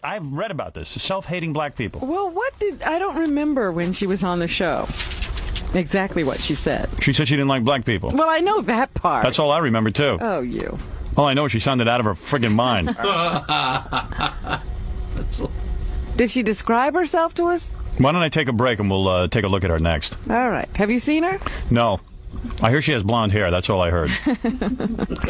I've read about this. Self-hating black people. Well, I don't remember when she was on the show exactly what she said. She said she didn't like black people. Well, I know that part. That's all I remember, too. Oh, you. All I know is she sounded out of her friggin' mind. Did she describe herself to us? Why don't I take a break and we'll take a look at her next? All right. Have you seen her? No. I hear she has blonde hair. That's all I heard.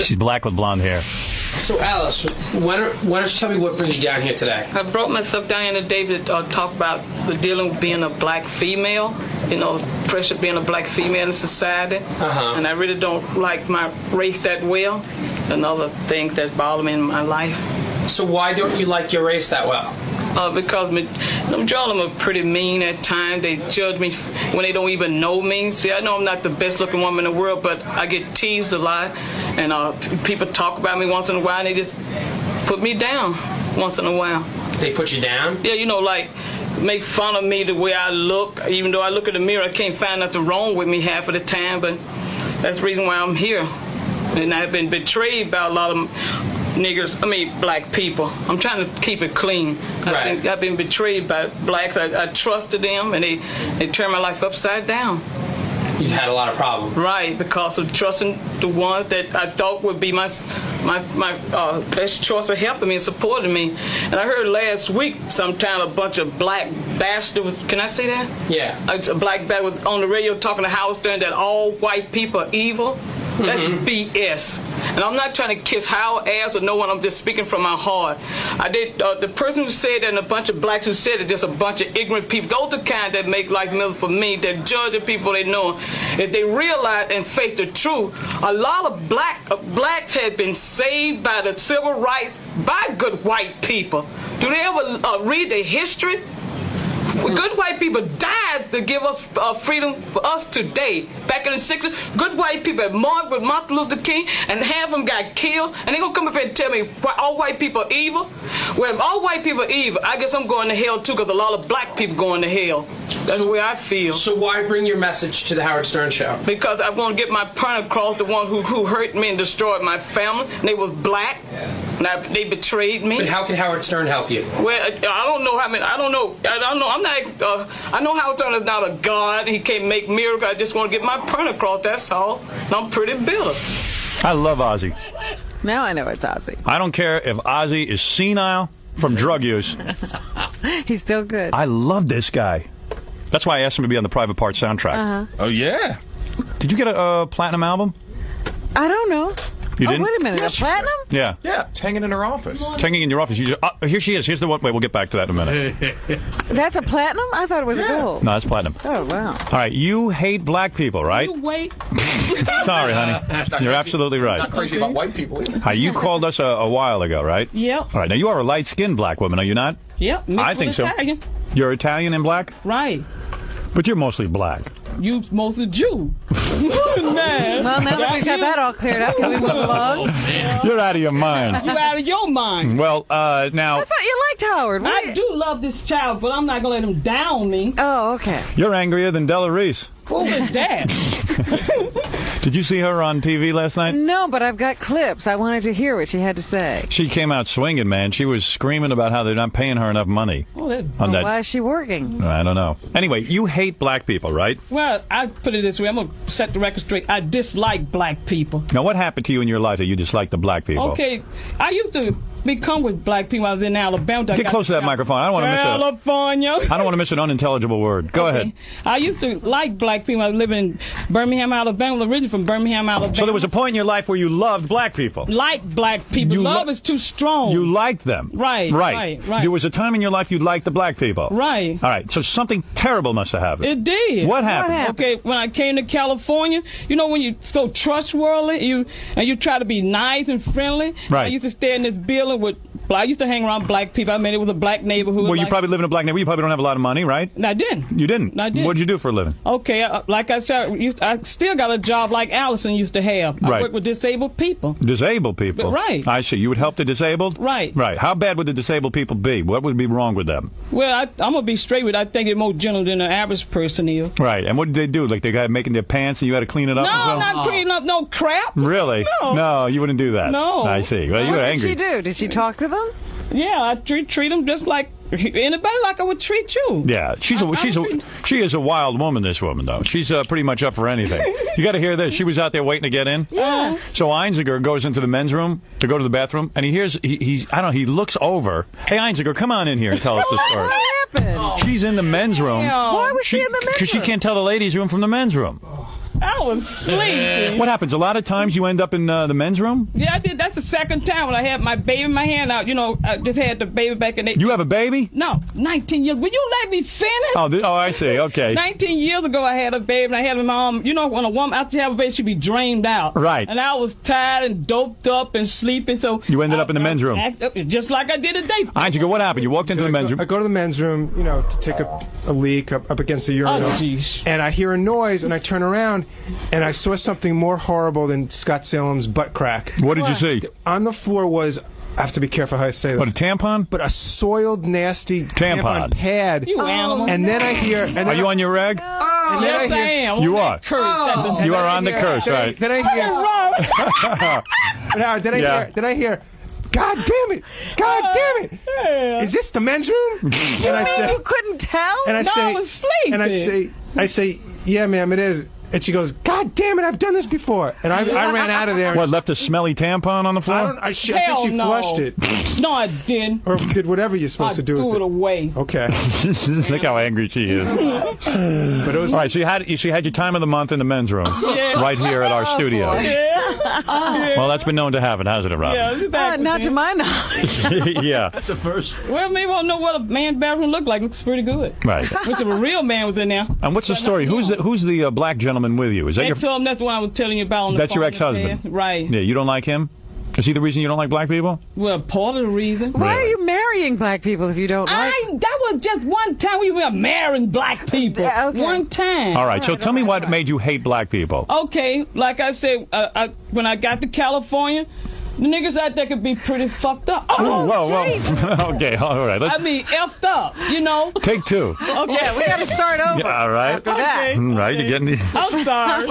She's black with blonde hair. So, Alice, why don't you tell me what brings you down here today? I brought myself down here today to talk about the dealing with being a black female, pressure being a black female in society. And I really don't like my race that well and other things that bother me in my life. So why don't you like your race that well? Because them gentlemen are pretty mean at times. They judge me when they don't even know me. See, I know I'm not the best looking woman in the world, but I get teased a lot. And people talk about me once in a while, and they just put me down once in a while. They put you down? Yeah, like make fun of me the way I look. Even though I look in the mirror, I can't find nothing wrong with me half of the time, but that's the reason why I'm here. And I've been betrayed by a lot of black people. I'm trying to keep it clean. Right. I've been betrayed by blacks. I trusted them, and they turned my life upside down. You've had a lot of problems. Right, because of trusting the ones that I thought would be my best choice of helping me and supporting me. And I heard last week sometime a bunch of black bastards, can I say that? Yeah. A black bastard was on the radio talking to Howard Stern that all white people are evil. That's BS. And I'm not trying to kiss Howard ass or no one. I'm just speaking from my heart. The person who said that and a bunch of blacks who said it, just a bunch of ignorant people. Those are the kind that make life miserable for me, that judge the people they know. If they realize and face the truth, a lot of blacks had been saved by the civil rights by good white people. Do they ever read the history? Good white people died to give us freedom for us today. Back in the 60s, good white people had marched with Martin Luther King, and half of them got killed. And they're going to come up here and tell me why all white people are evil? Well, if all white people are evil, I guess I'm going to hell too, because a lot of black people going to hell. That's the way I feel. So why bring your message to the Howard Stern Show? Because I want to get my point across the ones who hurt me and destroyed my family. And they was black. And they betrayed me. But how can Howard Stern help you? Well, I don't know. I don't know. I'm not. I know Howard Stern is not a god. He can't make miracles. I just want to get my point across. That's all. And I'm pretty bitter. I love Ozzy. Now I know it's Ozzy. I don't care if Ozzy is senile from drug use. He's still good. I love this guy. That's why I asked him to be on the Private Part soundtrack. Oh, yeah. Did you get a platinum album? I don't know. You didn't? Wait a minute. Yes, a platinum? Yeah. Yeah, it's hanging in her office. It's hanging in your office. Here she is. Here's the one. Wait, we'll get back to that in a minute. That's a platinum? I thought it was gold. No, it's platinum. Oh, wow. All right, you hate black people, right? You wait. Sorry, honey. You're absolutely right. Not crazy about white people either. Hi, you called us a while ago, right? Yep. All right, now you are a light-skinned black woman, are you not? Yep. I think so. Italian. You're Italian and black? Right. But you're mostly black. You mostly Jew. Man. Well, now that we've got that all cleared up, can we move along? You're out of your mind. You out of your mind. Well, now... I thought you liked Howard. I do love this child, but I'm not going to let him down me. Oh, okay. You're angrier than Della Reese. Who is that? Did you see her on TV last night? No, but I've got clips. I wanted to hear what she had to say. She came out swinging, man. She was screaming about how they're not paying her enough money. Why is she working? I don't know. Anyway, you hate black people, right? Well, I put it this way. I'm going to set the record straight. I dislike black people. Now, what happened to you in your life that you dislike the black people? Okay, I used to become with black people. I was in Alabama. Get close to that microphone. I don't want to miss it. California. I don't want to miss an unintelligible word. Go ahead. I used to like black people. I was living in Birmingham, Alabama. I was originally from Birmingham, Alabama. So there was a point in your life where you loved black people. Like black people. Love is too strong. You liked them. Right. There was a time in your life you liked the black people. Right. All right. So something terrible must have happened. It did. What happened? Okay, when I came to California, you know when you're so trustworthy, you try to be nice and friendly. Right. I used to stay in this building with. I used to hang around black people. I mean, it was a black neighborhood. Well, you probably live in a black neighborhood. You probably don't have a lot of money, right? I didn't. You didn't? I did. What did you do for a living? Okay, like I said, I still got a job like Allison used to have. Right. I work with disabled people. Disabled people? Right. I see. You would help the disabled? Right. Right. How bad would the disabled people be? What would be wrong with them? Well, I'm going to be straight with it. I think they're more gentle than the average person is. Right. And what did they do? Like they got making their pants and you had to clean it up? No, and I'm not cleaning up no crap. Really? No. No, you wouldn't do that. No. I see. Well, you were angry. What did she do? Did she talk to them? Yeah, I treat them just like anybody, like I would treat you. Yeah, she is a wild woman. This woman, though, she's pretty much up for anything. You got to hear this. She was out there waiting to get in. Yeah. So Einziger goes into the men's room to go to the bathroom, and he hears he looks over. Hey, Einziger, come on in here and tell us the story. What happened? She's in the men's room. Why was she in the men's room? Because she can't tell the ladies' room from the men's room. I was sleeping. What happens? A lot of times you end up in the men's room? Yeah, I did. That's the second time when I had my baby in my hand. I just had the baby back in. You have a baby? No, 19 years. Will you let me finish? Oh, I see. Okay. 19 years ago, I had a baby, and I had my mom. You know, when a woman after you have a baby, she be drained out. Right. And I was tired and doped up and sleeping, so You ended up in the men's room. Just like I did today. Einziger, what happened? You walked into the men's room. I go to the men's room, to take a leak up against the urinal. Oh, jeez. And I hear a noise, and I turn around, and I saw something more horrible than 𝗦𝘁𝗄𝗿𝗍's butt crack. What did you see? On the floor was, I have to be careful how I say this. What, a tampon? But a soiled, nasty Tampon. pad. You animal. And then I hear... And then Are you on your reg? and then Yes, I am. You are. You are on the curse, then right? Then I hear... Then I hear... God damn it! God damn it! Is this the men's room? And I say, You couldn't tell? and I No, say, I was sleeping. And I say, yeah, ma'am, it is. And she goes, God damn it! I've done this before. And I ran out of there. What, left a smelly tampon on the floor? I think Hell she no. flushed it, No, I didn't. or did whatever you're supposed I to do threw with it away. Okay, Look how angry she is. but it was. All right, so you had your time of the month in the men's room, right here at our studio. Well, that's been known to happen, hasn't it, Rob? Yeah, it's Not to accident. my knowledge. Yeah, Well, maybe I don't know what a man's bathroom looked like. It looks pretty good. right. Wish if a real man was in there. And what's the story? Who's the black gentleman with you? Is that your? Tell him that's what I was telling you about on the That's your phone ex-husband? today. Right. Yeah, you don't like him? Is he the reason you don't like black people? Well, part of the reason. Why are Really? you marrying black people if you don't like That was just one time we were marrying black people. Yeah, okay. One time. All right, so tell me what made you hate black people. Okay, like I said, when I got to California, the niggas out there could be pretty fucked up. Whoa, whoa. Okay, all right. I mean, effed up, Take two. Okay. Yeah, we got to start over. All right. After that. Okay. Right, you're getting. I'm sorry.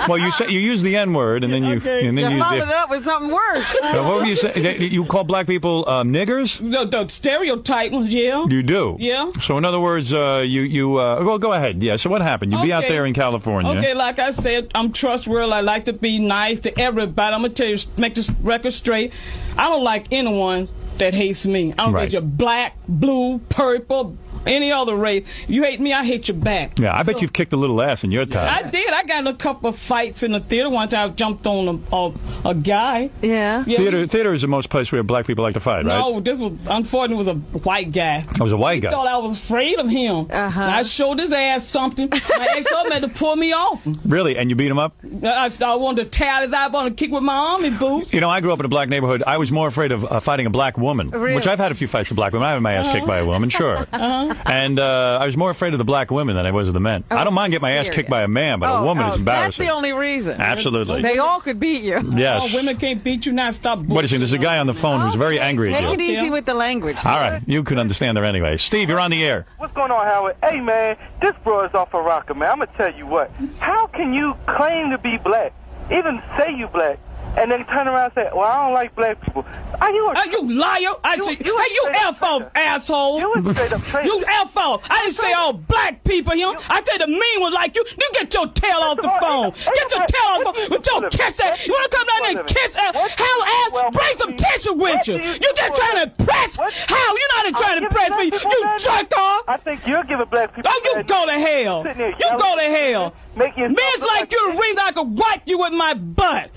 Well, you use the N word and then you Okay. and then You you. followed it up with something worse. What were you saying? You call black people niggers? The stereotype was, yeah. You do. Yeah. So in other words, well, go ahead. Yeah. So what happened? You be out Okay. there in California. Okay, like I said, I'm trustworthy. I like to be nice to everybody. I'm gonna tell you, make this record straight. I don't like anyone that hates me. I don't Right. care if you're black, blue, purple, any other race. You hate me, I hate you back. Yeah, I bet you've kicked a little ass in your time. I did. I got in a couple of fights in the theater. One time I jumped on a guy. Yeah. Yeah, Theater is the most place where black people like to fight, right? No, this was, unfortunately, was a white guy. I was a white He guy. thought I was afraid of him. Uh-huh. And I showed his ass something. My ex-husband had to pull me off him. Really? And you beat him up? I wanted to tear his eyeball and kick with my army boots. I grew up in a black neighborhood. I was more afraid of fighting a black woman, Really? which I've had a few fights with black women. I had my ass kicked by a woman, sure. And I was more afraid of the black women than I was of the men. I don't mind getting my ass kicked by a man, but a woman is That's embarrassing. the only reason. Absolutely. They all could beat you. Yes. Oh, women can't beat you now. Stop bullshitting. What is it? There's a guy on the phone who's very angry at Take it you. easy with the language. All right, you can understand her anyway. Steve, you're on the air. What's going on, Howard? Hey, man, this bro is off a rocker, man. I'm going to tell you what. How can you claim to be black, even say you black, and then turn around and say, well, I don't like black people? Are you a... You liar! You F off, asshole! You a straight up traitor. You F off! I didn't say all black people, I said the mean one like you. You get your tail off the phone. Get your tail off the phone with your kiss ass. You want to come down there and kiss ass? Hell ass, bring some tissue with you. You just trying to impress? How? You're not trying to impress me. You jerk off. I think you're giving black people... Oh, you go to hell. You go to hell. Men's like you the reason I could wipe you with my butt.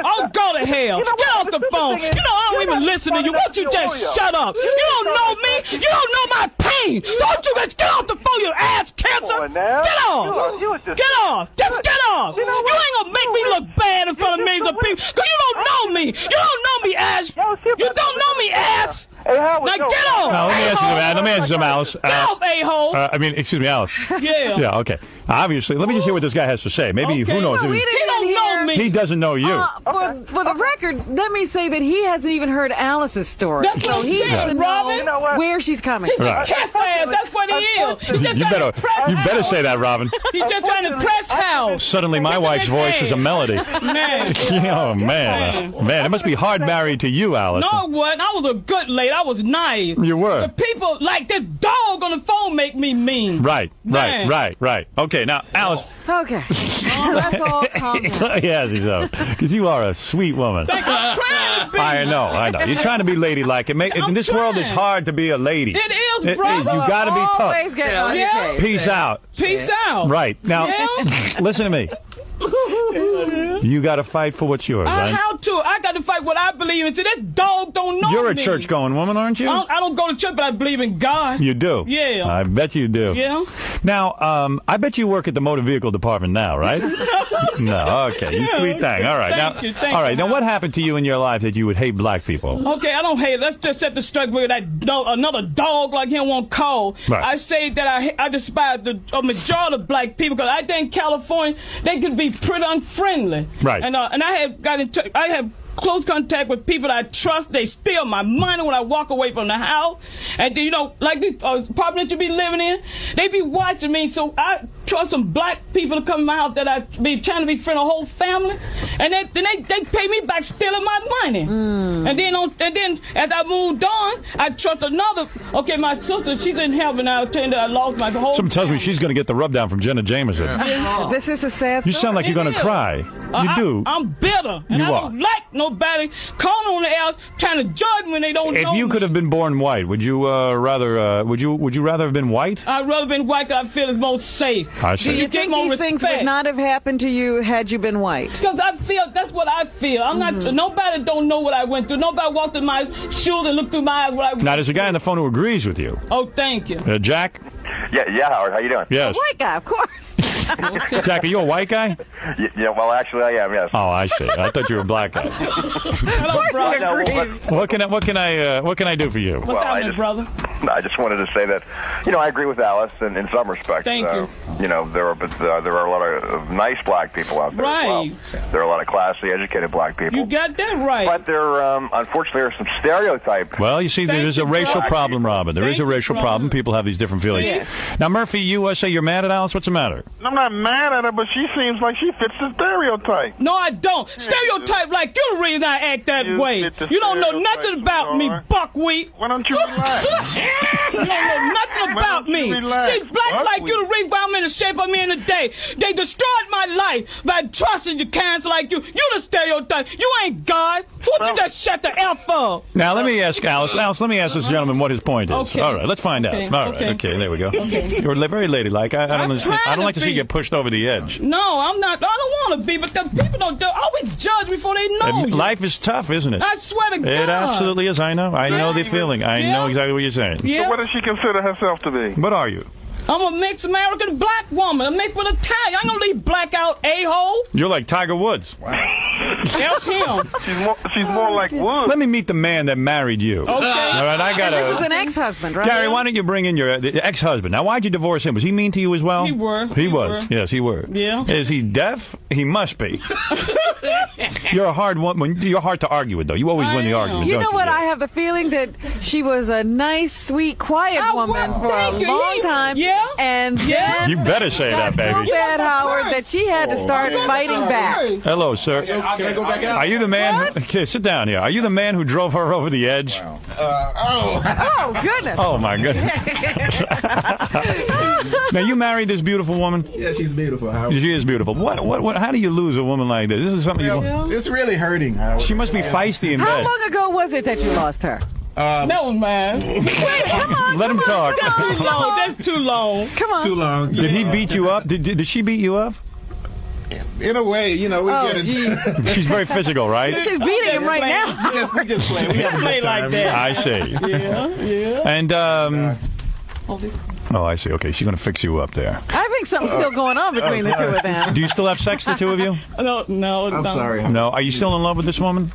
Oh, go to hell. Get off the phone. I don't even listen to you. Won't you just shut up? You don't know me. You don't know my pain. Don't you just get off the phone, you ass cancer. Get off. Get off. Just get off. You ain't gonna make me look bad in front of millions of people because you don't know me. You don't know me, ass. You don't know me, ass. Hey, Howard, Now no, get off! Now, let me ask you some, Alice. Get off, a-hole! I mean, excuse me, Alice. Yeah. Yeah, okay. Obviously, let me just hear what this guy has to say. Maybe, Okay. who knows? Well, we He didn't don't know hear. me. He doesn't know you. For the record, let me say that he hasn't even heard Alice's story. That's what I'm he saying, doesn't Robin. You know know what? where she's coming He's from. Right. a kiss ass. That's what he is. He's just You trying better, to press you better House. say that, Robin. He's just trying to press House. Suddenly, my wife's voice is a melody. Man. Oh, man. Man, it must be hard married to you, Alice. No, it wasn't. I was a good lady. I was nice. You were. The people like this dog on the phone make me mean. Right. Man. Okay, now, Alice. Okay. Let's all calm down. Yes, because you are a sweet woman. Like, I'm trying to be. I know. You're trying to be ladylike. In this world, it's hard to be a lady. It is, You brother. got to be Always tough. get on your Yeah. case. Peace out. Peace out. Right. Now, Yeah. listen to me. You got to fight for what's yours, right? How to? I got to fight what I believe in. See, that dog don't know You're a me. church-going woman, aren't you? I don't go to church, but I believe in God. You do? Yeah. I bet you do. Yeah. Now, I bet you work at the motor vehicle department now, right? No, okay. You sweet thing. All right. Thank you. All right. Now, what happened to you in your life that you would hate black people? Okay, I don't hate it. Let's just set the straight with that dog, another dog like him won't call. Right. I say that I despise a majority of black people because I think California, they could be pretty unfriendly. Right. And I have close contact with people that I trust. They steal my money when I walk away from the house. And, like the apartment that you be living in, they be watching me. So I trust some black people to come to my house that I be trying to be friend of the whole family. And then they pay me back stealing my money. And then as I moved on, I trust another. Okay, my sister, she's in heaven now. Telling that I lost my whole Someone tells me family. she's going to get the rub down from Jenna Jameson. This is a sad story. You sound like you're going to cry. You do. I'm bitter, and You I don't are. like nobody calling on the air trying to judge me when they don't know If you me. could have been born white, would you rather? Would you rather have been white? I'd rather been white 'cause I feel it's most safe. I Do see. you get think more these things respect. would not have happened to you had you been white? Because I feel, that's what I feel. I'm not, nobody don't know what I went through. Nobody walked in my shoes and looked through my eyes what I went Now, there's a guy on the phone who agrees with you. Oh, thank you. Jack? Yeah, Howard, how you doing? Yes. White guy, of course. Jack, are you a white guy? Yeah, well, actually, I am. Yes. Oh, I see. I thought you were a black guy. Hello, brother. No, agrees. What can I do for you? What's Well, happening, brother? I just wanted to say that, I agree with Alice in some respects. Thank you. There are a lot of nice black people out there as well. Right. There are a lot of classy, educated black people. You got that right. But unfortunately, there are some stereotypes. Well, you see, there is a Thank you, racial brother. problem, Robin. There is a Thank you, racial brother. problem. People have these different feelings. Yes. Now, Murphy, you say you're mad at Alice. What's the matter? I'm not mad at her, but she seems like she fits the stereotype. No, I don't. Stereotype like you the reason I act that You way. fit the You don't know stereotype, nothing about me, sweetheart. buckwheat. Why don't you relax? You don't know nothing about don't you me. relax? See, blacks like you Buckwheat. the reason why I'm in the shape I'm in today. They destroyed my life by trusting you cancer like you. You the stereotype. You ain't God. So what you just shut the F up? Now, let me ask Alice. Alice, let me ask this gentleman what his point is. Okay. All right, let's find out. Okay, All right, okay. okay, there we go. Okay. You're very ladylike. I I'm don't trying like to see to you be. get pushed over the edge. No, I'm not. I don't want to be, but the people don't always judge before they know you. Life is tough, isn't it? I swear to God. It absolutely is. I know. I know the feeling. I Yeah. know exactly what you're saying. Yeah. So what does she consider herself to be? What are you? I'm a mixed American black woman. I'm mixed with Italian. I ain't gonna leave black out, a-hole. You're like Tiger Woods. Help him. She's more like Wood. Let me meet the man that married you. Okay. All right, I got This is to. an ex-husband, right? Gary, why don't you bring in your ex-husband? Now, why'd you divorce him? Was he mean to you as well? He were. He He was. were. Yes, he were. Yeah. Is he deaf? He must be. You're a hard woman. You're hard to argue with, though. You always I win the am. argument. You don't know what? Yeah. I have the feeling that she was a nice, sweet, quiet woman for a thank you. long time. Yeah. And then You better say that, got so baby. bad, Howard, that she had to start fighting back. Hello, sir. Can I go back out? Are you the man? Okay, sit down here. Are you the man who drove her over the edge? Oh, goodness. Oh my goodness. Now you married this beautiful woman. Yeah, she's beautiful, Howard. She is beautiful. What? How do you lose a woman like this? This is something you. Well, it's really hurting, Howard. She must be feisty in How bed. long ago was it that you lost her? Never mind. Let him talk. Too long. That's too long. Come on. Too long. Did he beat you up? Did she beat you up? In a way, we Oh, get it. geez. She's very physical, right? She's beating him right now. We just play. We have a Play good like time. that. I see. Yeah. And oh, I see. Okay, she's gonna fix you up there. I think something's still going on between the two of them. Do you still have sex, the two of you? No. I'm sorry. No. Are you still in love with this woman?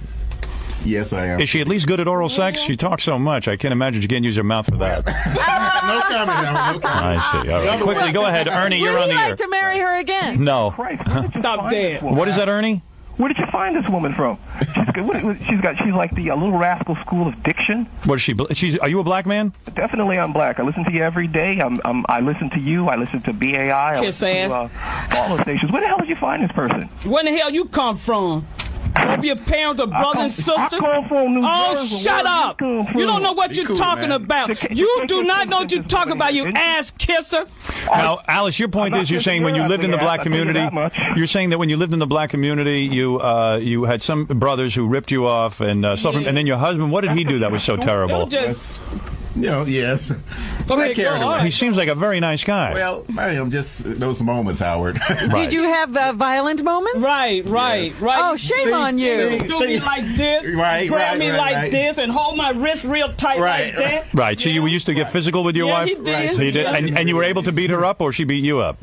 Yes, I am. Is she at least good at oral sex? She talks so much. I can't imagine she can't use her mouth for that. No comment now. No comment. I see. All right. Quickly, go ahead. Ernie, you're on the Would you air. like to marry her again? No. Stop dead. What is that, Ernie? Where did you find this woman from? She's like the Little Rascal School of Diction. What is she? Are you a black man? Definitely, I'm black. I listen to you every day. I listen to you. I listen to BAI. I Kiss listen to all those stations. Where the hell did you find this person? Where the hell you come from? Of your parents or brother and sister? I come from New Jersey. Shut up! You don't know what you're talking about. You do not know what you're talking about, you ass kisser. Now, Alice, your point is you're saying when you lived in the black community, you're saying that when you lived in the black community, you had some brothers who ripped you off and stuff, and then your husband, what did he do that was so terrible? Yes. Okay, carried away. He seems like a very nice guy. Well, I am just those moments, Howard. Did you have violent moments? Right. Oh, shame on you. Do me like this, grab me like this, and hold my wrist real tight like that. Right, so you used to get physical with your wife? He did. He did. And you were able to beat her up, or she beat you up?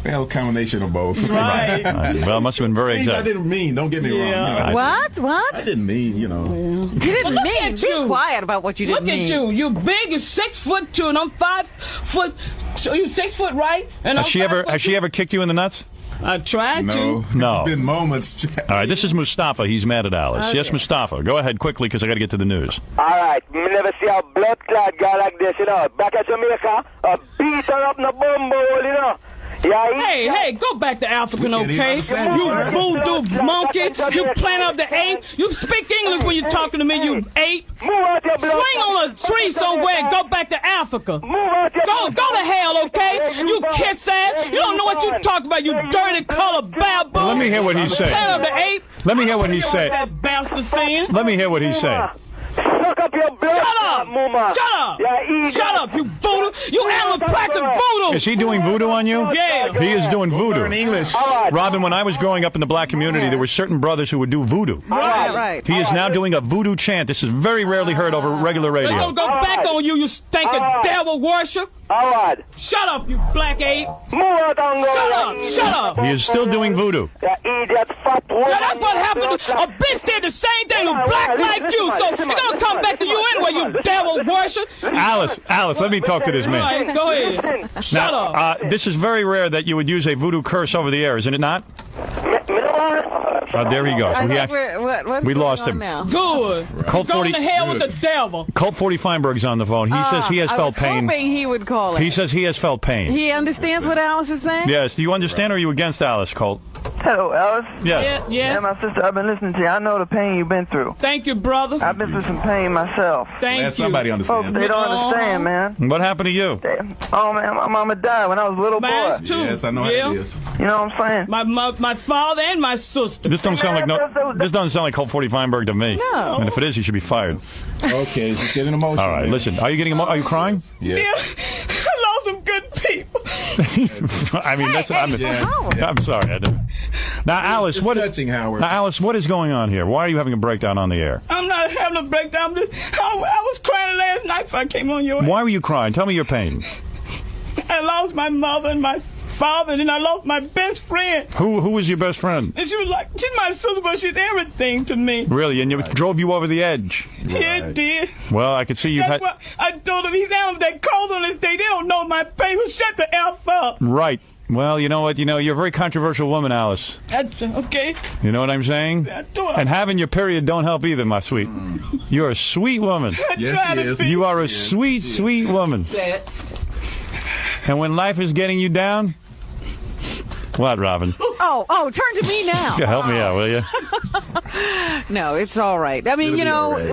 Well, combination of both. Right. Well, it must have been very Things I exact. didn't mean. Don't get me wrong. Yeah. You know, What? I didn't mean, you know. You didn't Look mean. at Be you. quiet about what you didn't Look mean. at you. You big. You're 6'2", and I'm 5 foot. So you 6 foot, right? And Has she ever kicked you in the nuts? I tried No. to. No. Been moments. All right, this is Mustafa. He's mad at Alice. Okay. Yes, Mustafa. Go ahead quickly because I got to get to the news. All right, me never see a blood clot guy like this, you know. Back at Jamaica, beat her up in the bumbo, you know. Yeah, Hey, go back to Africa, okay? Yeah, You voodoo monkey. You plant up the ape. You speak English when you're talking to me, you ape. Move out your blood. Swing on a tree somewhere and go back to Africa. Move out your Go to hell, okay? You kiss ass. You don't know what you talk about, you dirty colored baboon. Let me hear what he's saying. Plant up the ape. Let me hear what he's saying. That bastard saying. Let me hear what he's saying. Suck up your blood. Shut up! Mama. Shut up! Yeah, Shut up, you voodoo! You animal practice voodoo! Is he doing voodoo on you? Yeah. He is doing voodoo. Learn English. Robin, when I was growing up in the black community, there were certain brothers who would do voodoo. Right. He is now doing a voodoo chant. This is very rarely heard over regular They're radio. gonna go back on you, you stinking devil worship! Howard. Shut up, you black ape! Move out and go. Shut up! Shut up! He is still doing voodoo. You idiot fat woman. Yeah, that's what happened. A bitch did the same thing who black like you, so it's gonna come back to you anyway, you devil worship! Alice, let me talk to this All man. right, go ahead. Shut Now, up! this is very rare that you would use a voodoo curse over the air, isn't it not? There he goes. What's We going lost on him. now? Good. Colt Go 40 to hell with the devil. Colt 40 Feinberg's on the phone. He says he has I felt was pain. hoping he would call it. He says he has felt pain. He understands what Alice is saying? Yes. Do you understand, or are you against Alice, Colt? Hello, Alice. Yes. Yes. Yeah, my sister, I've been listening to you. I know the pain you've been through. Thank you, brother. I've been through some pain myself. Thank Glad you. somebody Folks, understands. they don't understand, man. What happened to you? Oh, man, my mama died when I was a little Mine's boy. too. Yes, I know Yeah. how it is. You know what I'm saying? My father and my sister. This doesn't sound like This doesn't sound like Colt 40 Feinberg to me. No. And if it is, he should be fired. Okay, she's getting emotional. All right. Listen. Are you getting Are you crying? Yes. I lost some good people. I mean, I'm sorry. I don't. Now, Alice, It's touching, Howard. Now, Alice, what is going on here? Why are you having a breakdown on the air? I'm not having a breakdown. I was crying last night before I came on your. Why were you crying? Tell me your pain. I lost my mother and my father, and I lost my best friend. Who was your best friend? And she's my sister, but she's everything to me. Really? And it drove you over the edge? Yeah, it did. Well, I could see you've That's had... what I told them. He's down with that cold on his day. They don't know my pain, so shut the F up. Right. Well, you know what? You're a very controversial woman, Alice. Okay. You know what I'm saying? And having your period don't help either, my sweet. You're a sweet woman. Yes, he is. You are a sweet, sweet woman. And when life is getting you down... What, Robin? Oh, turn to me now. Help me out, will you? No, it's all right. I mean,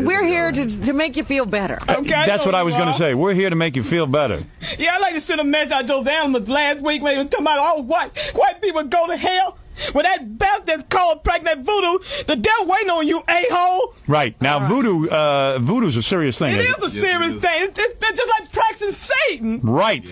we're here to make you feel better. Okay. That's what I was going to say. We're here to make you feel better. Yeah, I'd like to send a message out to those animals last week when they were talking about all white people go to hell. With that belt that's called pregnant voodoo, the devil waiting on you, a-hole. Right. Now, voodoo's a serious thing. It is a serious thing. It's just like practicing That's Satan. Right.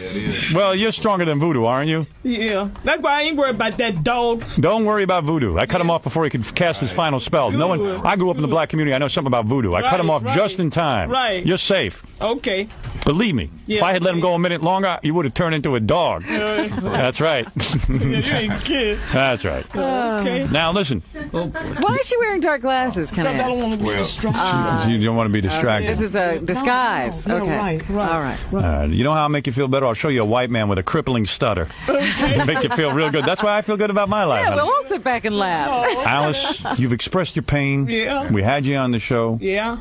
Well, you're stronger than voodoo, aren't you? Yeah. That's why I ain't worried about that dog. Don't worry about voodoo. I cut him off before he could cast his final spell. No one. I grew up in the black community. I know something about voodoo. I cut him off just in time. Right. You're safe. Okay. Believe me. If I had let him go a minute longer, you would have turned into a dog. That's right. You ain't kid. That's right. Okay. Now listen. Why is she wearing dark glasses? Can I I don't want to be distracted. You don't want to be distracted. This is a disguise. No, Okay. right. All right. You know how I'll make you feel better? I'll show you a white man with a crippling stutter. Make you feel real good. That's why I feel good about my life. Yeah, we'll all sit back and laugh. Alice, you've expressed your pain. Yeah. We had you on the show. Yeah.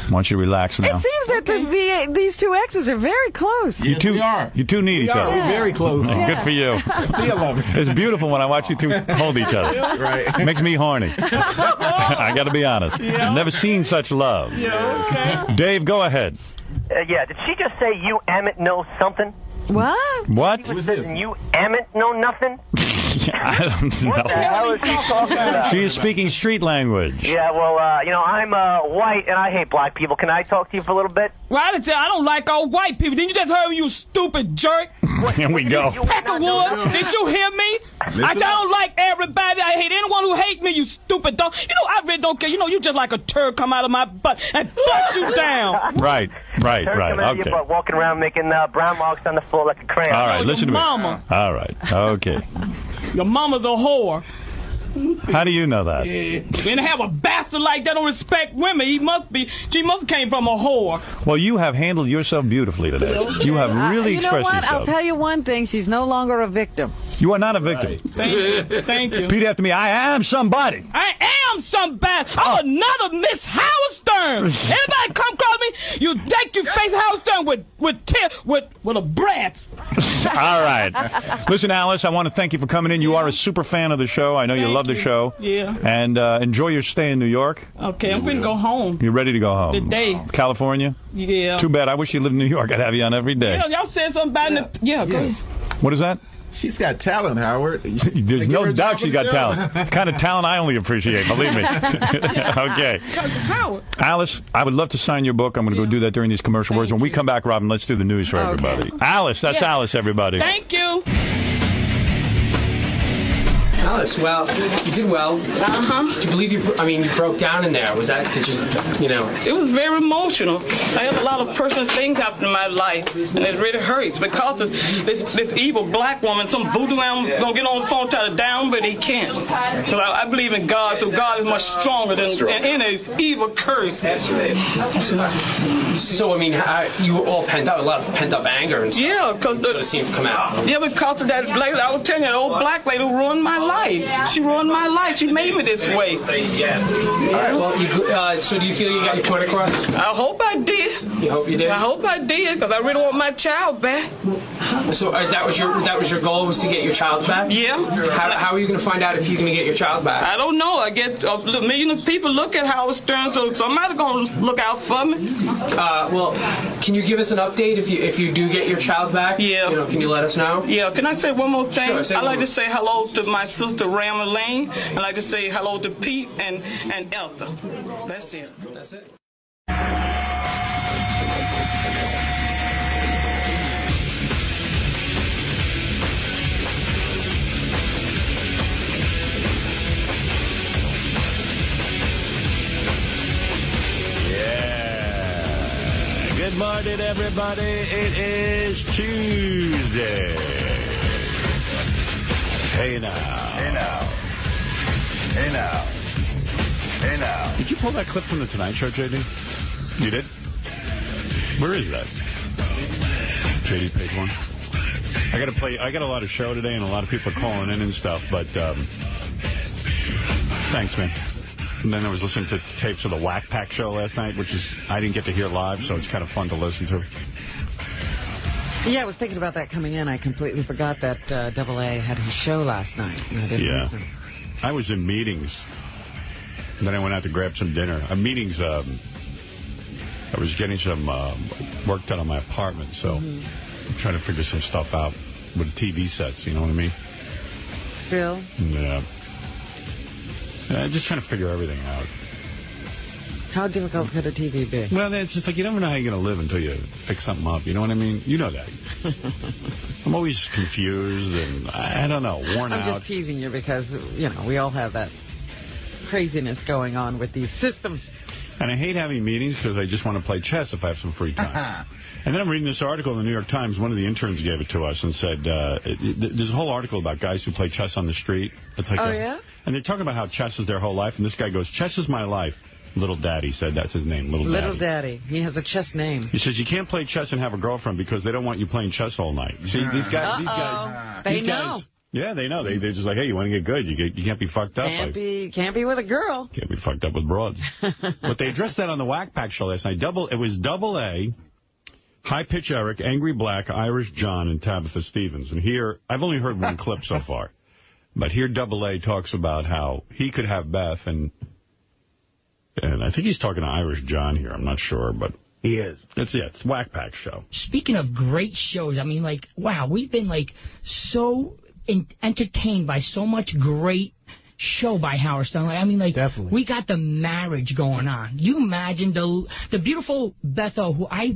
I want you to relax now. It seems that these two exes are very close. You two are. You two need each other. We're very close. Good for you. It's beautiful when I watch you two hold each other. Right. It makes me horny. I got to be honest. Yeah. I've never seen such love. Yeah, okay. Dave, go ahead. Yeah, did she just say you Emmett know something? What? What? Who's this? You Emmett know nothing? I don't know. What the hell is she talking about? She is speaking street language. Yeah, well, I'm white and I hate black people. Can I talk to you for a little bit? Well, I didn't say I don't like all white people. Didn't you just hear me, you stupid jerk? Here we go. Pack of wood. Did you hear me? I don't like everybody. I hate anyone who hates me, you stupid dog. You know, I really don't care. You know, you just like a turd come out of my butt and flush you down. Right. Turd coming out of your butt, walking around making brown marks on the floor like a crayon. All right, listen to me. Mama. All right. Okay. Your mama's a whore. How do you know that? Yeah. When they have a bastard like that don't respect women, she must came from a whore. Well, you have handled yourself beautifully today. You have really expressed You know what? yourself. I'll tell you one thing. She's no longer a victim. You are not a victim. Thank you. Repeat after me. I am somebody. I am somebody. I'm another Miss Howard Stern. Anybody come across me, you think you face Howard Stern with a breath. All right. Listen, Alice, I want to thank you for coming in. You are a super fan of the show. I know you love the show. Yeah. And enjoy your stay in New York. Okay, I'm finna go home. You're ready to go home? Today. California? Yeah. Too bad. I wish you lived in New York. I'd have you on every day. Yeah, y'all said something about it. Yeah, go ahead. What is that? She's got talent, Howard. There's no doubt she's got talent. It's the kind of talent I only appreciate, believe me. Okay. Howard. Alice, I would love to sign your book. I'm going to go do that during these commercial words. When we come back, Robin, let's do the news for everybody. Alice, that's Alice, everybody. Thank you. Alice, well, you did well. Did you believe you broke down in there? Was that, It was very emotional. I had a lot of personal things happen in my life, and it really hurts because of this evil black woman, some voodoo man gonna get on the phone, try to down, but he can't. Because I believe in God, so God is much stronger than any evil curse. That's right. So, you were all pent up, a lot of pent up anger and stuff. Yeah, because it seemed to come out. Yeah, because of that lady, I was telling you, that old black lady who ruined my life. She ruined my life. She made me this way. All right, well, so do you feel you got your point across? I hope I did. You hope you did? I hope I did, because I really want my child back. So that was your goal, was to get your child back? Yeah. How are you going to find out if you're going to get your child back? I don't know. I get a million of people look at Howard Stern, so somebody's going to look out for me. Well, can you give us an update if you do get your child back? Yeah. Can you let us know? Yeah. Can I say one more thing? Sure, I'd like to say hello to my sister Ram Lane. I'd like to say hello to Pete and Eltha. That's it. That's it. Good morning, everybody. It is Tuesday. Hey now. Hey now. Hey now. Hey now. Did you pull that clip from the Tonight Show, JD? You did? Where is that? JD, page 1. I got a lot of show today, and a lot of people are calling in and stuff, but thanks, man. And then I was listening to tapes of the Whack Pack show last night, which is, I didn't get to hear live, so it's kind of fun to listen to. Yeah, I was thinking about that coming in. I completely forgot that 𝗛𝗶𝗍 had his show last night. I didn't listen. I was in meetings. And then I went out to grab some dinner. Meetings, I was getting some work done on my apartment, so I'm trying to figure some stuff out with TV sets, you know what I mean? Still? Yeah. Just trying to figure everything out. How difficult could a TV be? Well, it's just like you never know how you're going to live until you fix something up. You know what I mean? You know that. I'm always confused and, I don't know, worn out. I'm just teasing you because, you know, we all have that craziness going on with these systems. And I hate having meetings because I just want to play chess if I have some free time. And then I'm reading this article in the New York Times. One of the interns gave it to us and said, there's a whole article about guys who play chess on the street. It's like yeah? And they're talking about how chess is their whole life. And this guy goes, chess is my life. Little Daddy said that's his name, Little Daddy. He has a chess name. He says you can't play chess and have a girlfriend because they don't want you playing chess all night. See, these guys... They know. Yeah, they know. They're just like, hey, you want to get good. You can't be fucked up. Can't be with a girl. Can't be fucked up with broads. But they addressed that on the _Pack show last night. It was AA, High Pitch Eric, Angry Black, Irish John, and Tabitha Stevens. And here, I've only heard one clip so far. But here AA talks about how he could have Beth, and I think he's talking to Irish John here. I'm not sure, but... He is. It's _Pack show. Speaking of great shows, I mean, like, wow, we've been, like, so... entertained by so much great show by Howard Stern. Like, I mean, like, definitely. We got the marriage going on. You imagine the beautiful Beth O, who I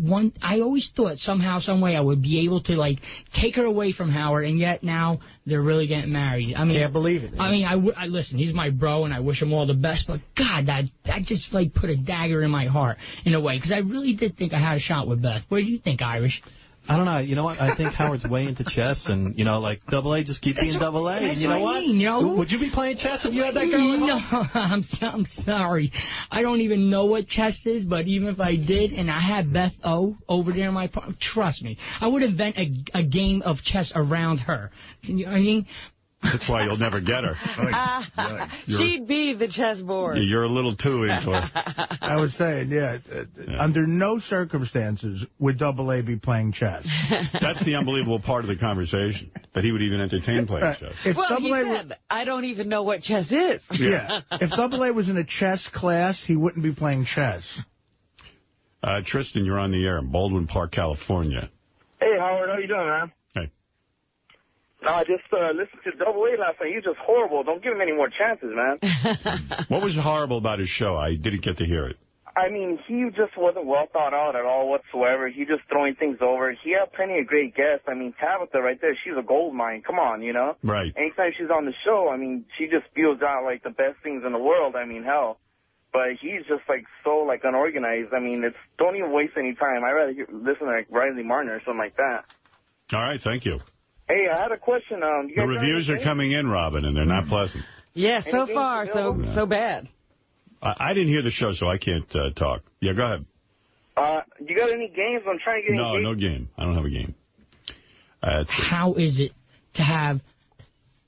always thought somehow, some way I would be able to, like, take her away from Howard, and yet now they're really getting married. I mean, can't believe it. I mean, I listen, he's my bro, and I wish him all the best, but God, that just, like, put a dagger in my heart in a way, because I really did think I had a shot with Beth. What do you think, Irish? I don't know. You know what? I think Howard's way into chess, and, you know, like, AA, just keep being AA. And you know what? I mean, you know? Would you be playing chess if you had that girl? No, I'm sorry. I don't even know what chess is, but even if I did, and I had Beth O over there in my apartment, trust me, I would invent a game of chess around her. You know what I mean? That's why you'll never get her. She'd be the chessboard. You're a little too into her. I was saying, under no circumstances would AA be playing chess. That's the unbelievable part of the conversation, that he would even entertain playing chess. He said, I don't even know what chess is. Yeah. If AA was in a chess class, he wouldn't be playing chess. Tristan, you're on the air in Baldwin Park, California. Hey, Howard, how you doing, man? Hey. No, I just listened to AA last night. You're just horrible. Don't give him any more chances, man. What was horrible about his show? I didn't get to hear it. I mean, he just wasn't well thought out at all whatsoever. He just throwing things over. He had plenty of great guests. I mean, Tabitha right there, she's a gold mine. Come on, you know? Right. Anytime she's on the show, I mean, she just spews out, like, the best things in the world. I mean, hell. But he's just, like, so, like, unorganized. I mean, don't even waste any time. I'd rather listen to, like, Riley Martin or something like that. All right, thank you. Hey, I had a question. The reviews are coming in, Robin, and they're not pleasant. Yeah, so far, so bad. I didn't hear the show, so I can't talk. Yeah, go ahead. You got any games? I'm trying to get No game. I don't have a game. How is it to have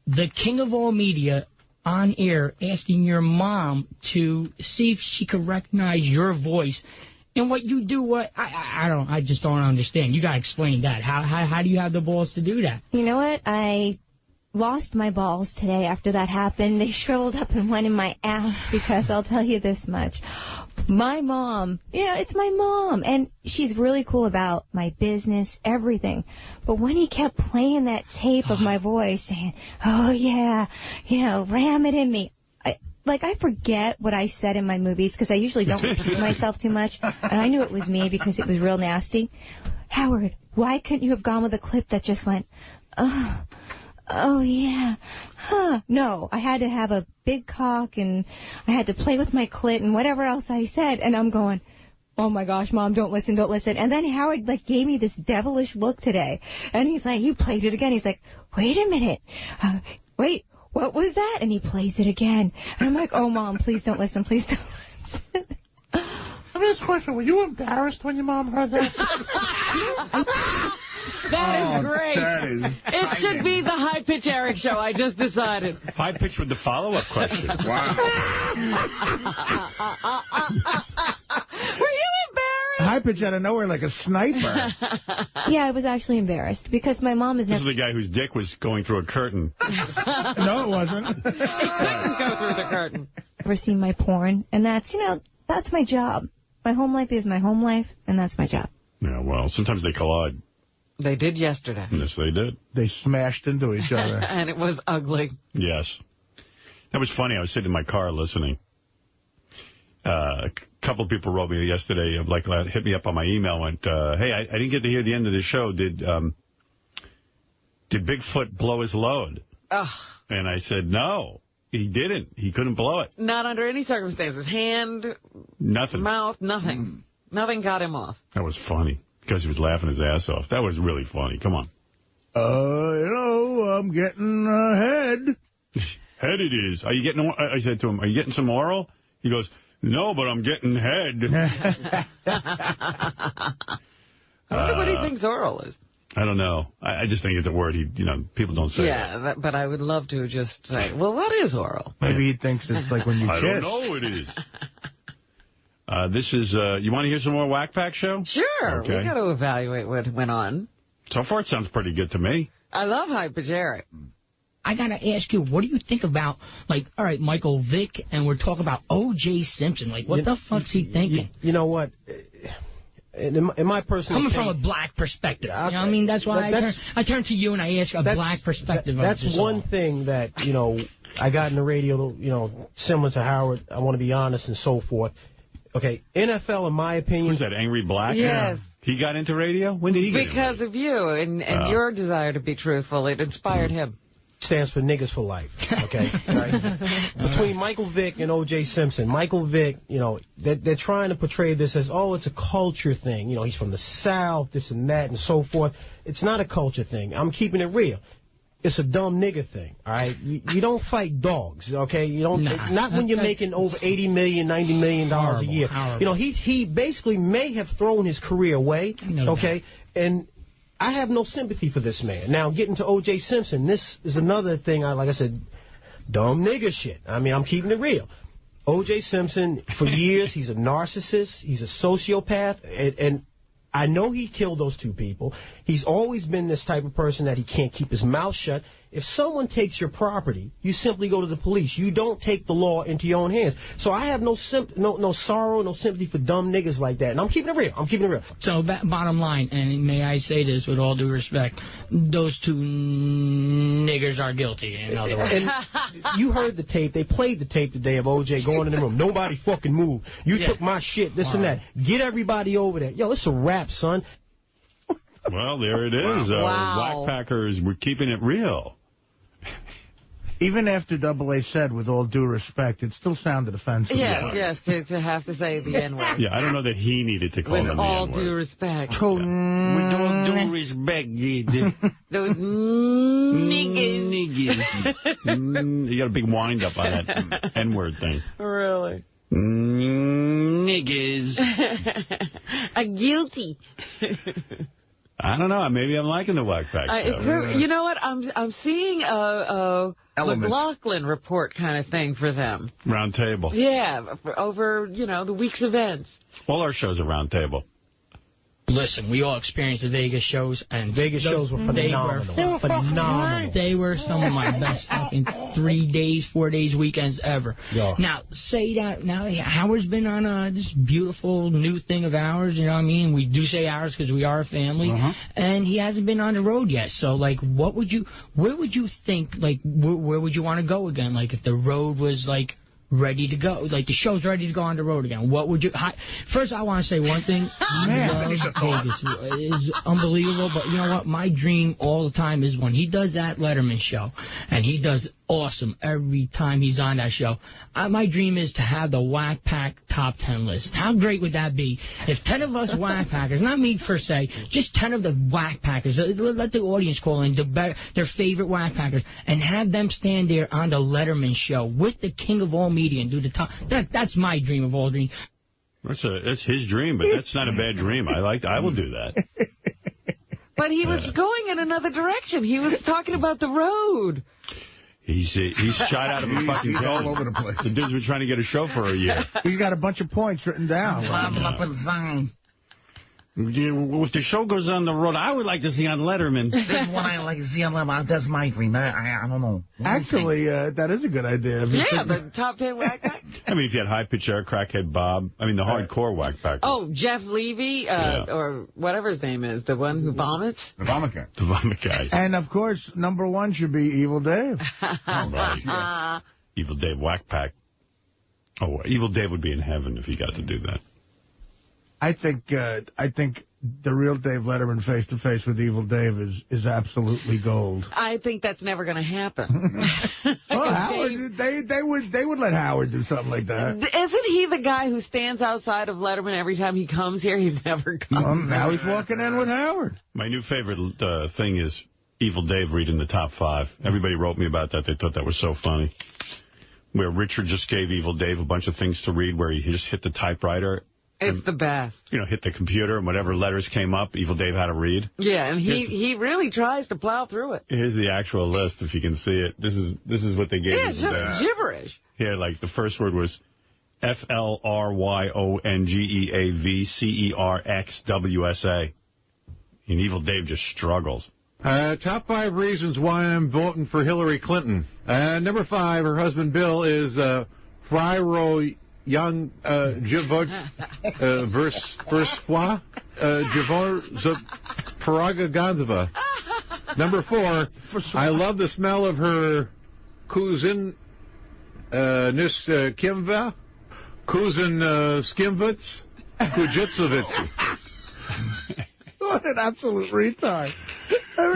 the king of all media on air asking your mom to see if she could recognize your voice and what you do? I just don't understand. You got to explain that. How do you have the balls to do that? You know what? I lost my balls today after that happened. They shriveled up and went in my ass because I'll tell you this much. My mom, it's my mom, and she's really cool about my business, everything. But when he kept playing that tape of my voice saying, oh, yeah, ram it in me. I forget what I said in my movies because I usually don't repeat myself too much. And I knew it was me because it was real nasty. Howard, why couldn't you have gone with a clip that just went, oh, yeah, huh. No, I had to have a big cock, and I had to play with my clit and whatever else I said. And I'm going, oh, my gosh, Mom, don't listen. And then Howard, gave me this devilish look today. And he's like, you played it again. He's like, wait a minute. Wait. What was that? And he plays it again. And I'm like, oh, Mom, please don't listen. Please don't listen. Let me ask a question. Were you embarrassed when your mom heard that? That is great. It should be the High Pitch Eric show. I just decided. High Pitch with the follow-up question. Wow. Were you embarrassed? High Pitch out of nowhere like a sniper. Yeah, I was actually embarrassed because my mom is never... This is the guy whose dick was going through a curtain. No, it wasn't. It couldn't go through the curtain. Never seen my porn, and that's my job. My home life is my home life, and that's my job. Yeah, well, sometimes they collide. They did yesterday. Yes, they did. They smashed into each other. And it was ugly. Yes. That was funny. I was sitting in my car listening. A couple of people wrote me yesterday, hit me up on my email, went, hey, I didn't get to hear the end of the show. Did Bigfoot blow his load? Oh. And I said, no, he didn't. He couldn't blow it. Not under any circumstances. Hand, nothing. Mouth, nothing. Nothing got him off. That was funny, because he was laughing his ass off. That was really funny. Come on. I'm getting head. Head it is. Are you getting, I said to him, are you getting some oral? He goes, no, but I'm getting head. I wonder what he thinks oral is. I don't know. I just think it's a word people don't say. Yeah, but I would love to just say, well, what is oral? Maybe he thinks it's like when you kiss. I don't know it is. This is, you want to hear some more Whack Pack show? Sure. Okay. We got to evaluate what went on. So far, it sounds pretty good to me. I love 𝗦𝗵ici𝗄. I got to ask you, what do you think about, all right, Michael Vick, and we're talking about O.J. Simpson. What the fuck's he thinking? You know what? In my personal Coming from a black perspective. You know what I mean? That's why I turn to you and I ask a black perspective. That's one thing that, I got in the radio, similar to Howard. I want to be honest and so forth. Okay, NFL, in my opinion... Who's that, Angry Black? Yes. He got into radio? When did he get Because of you and your desire to be truthful. It inspired him. Stands for niggas for life, okay? Right? Between Michael Vick and O.J. Simpson, Michael Vick, they're trying to portray this as, it's a culture thing. He's from the South, this and that, and so forth. It's not a culture thing. I'm keeping it real. It's a dumb nigger thing, all right? You don't fight dogs, okay? You don't. Not when you're making over $80 million, $90 million a year. Horrible. He basically may have thrown his career away, okay? And I have no sympathy for this man. Now, getting to O.J. Simpson, this is another thing, like I said, dumb nigger shit. I mean, I'm keeping it real. O.J. Simpson, for years, he's a narcissist, he's a sociopath, and I know he killed those two people. He's always been this type of person that he can't keep his mouth shut. If someone takes your property, you simply go to the police. You don't take the law into your own hands. So I have no sorrow, no sympathy for dumb niggas like that. And I'm keeping it real. So bottom line, and may I say this with all due respect, those two niggers are guilty, in other words. And you heard the tape. They played the tape today of O.J. going in the room. Nobody fucking move. You took my shit, this and that. Get everybody over there. Yo, it's a wrap, son. Well, there it is. Wow. Whack Packers, we're keeping it real. Even after AA said, with all due respect, it still sounded offensive. Yes, to have to say the N-word. Yeah, I don't know that he needed to call him the N-word. With all due respect. With all due respect, those niggas. You got a big wind-up on that N-word thing. Really? Niggas. Guilty. I don't know. Maybe I'm liking the Whack Pack show. You know what? I'm seeing a McLaughlin report kind of thing for them. Round table. Yeah, over, the week's events. All our shows are round table. Listen, we all experienced the Vegas shows, and Vegas shows were phenomenal. They were phenomenal. They were some of my best fucking 3 days, 4 days, weekends ever. Yeah. Now, say that, Howard's been on this beautiful new thing of ours, you know what I mean? We do say ours because we are a family, and he hasn't been on the road yet. So, where would you think, where would you want to go again? If the road was, ready to go, the show's ready to go on the road again, what would you... First, I want to say one thing. Vegas is unbelievable, but you know what? My dream all the time is when he does that Letterman show, and he does awesome every time he's on that show. My dream is to have the Whack Pack top 10 list. How great would that be if 10 of us Whack Packers, not me per se, just 10 of the Whack Packers, let the audience call in their favorite Whack Packers, and have them stand there on the Letterman show with the king of all media and do the top. That's my dream of all dreams. That's his dream, but that's not a bad dream. I will do that. But he was going in another direction. He was talking about the road. He's shot out of a fucking he's gun. all over the place. The dude's been trying to get a show for a year. He's got a bunch of points written down. If the show goes on the road, I would like to see on Letterman. This is what I like to see on Letterman. That's my dream. I don't know. Actually, that is a good idea. Yeah, the top 10 Whack Pack. I mean, if you had 𝗦𝗵ici𝗄, Crackhead Bob, the hardcore Whack Pack. Oh, Jeff Levy, or whatever his name is, the one who vomits. The vomit guy. The vomit guy. And, of course, #1 should be Evil Dave. Right. Evil Dave Whack Pack. Oh, Evil Dave would be in heaven if he got to do that. I think the real Dave Letterman face-to-face with Evil Dave is absolutely gold. I think that's never going to happen. Well, Howard, they would let Howard do something like that. Isn't he the guy who stands outside of Letterman every time he comes here? He's never come. Well, now he's walking in with Howard. My new favorite thing is Evil Dave reading the top 5. Everybody wrote me about that. They thought that was so funny. Where Richard just gave Evil Dave a bunch of things to read where he just hit the typewriter. It's the best. You know, hit the computer, and whatever letters came up, Evil Dave had to read. Yeah, and he really tries to plow through it. Here's the actual list, if you can see it. This is what they gave Yeah, Evil it's just Dave. gibberish. Yeah, like the first word was FLRYONGEAVCERXWSA. And Evil Dave just struggles. Top 5 reasons why I'm voting for Hillary Clinton. Number 5, her husband Bill is Fryro Young Javod Versfois Javor Paraga Gonzava. Number 4, I love the smell of her cousin Nis Kimva, cousin Skimvitz, Kujitsovitz. What an absolute retard. Oh,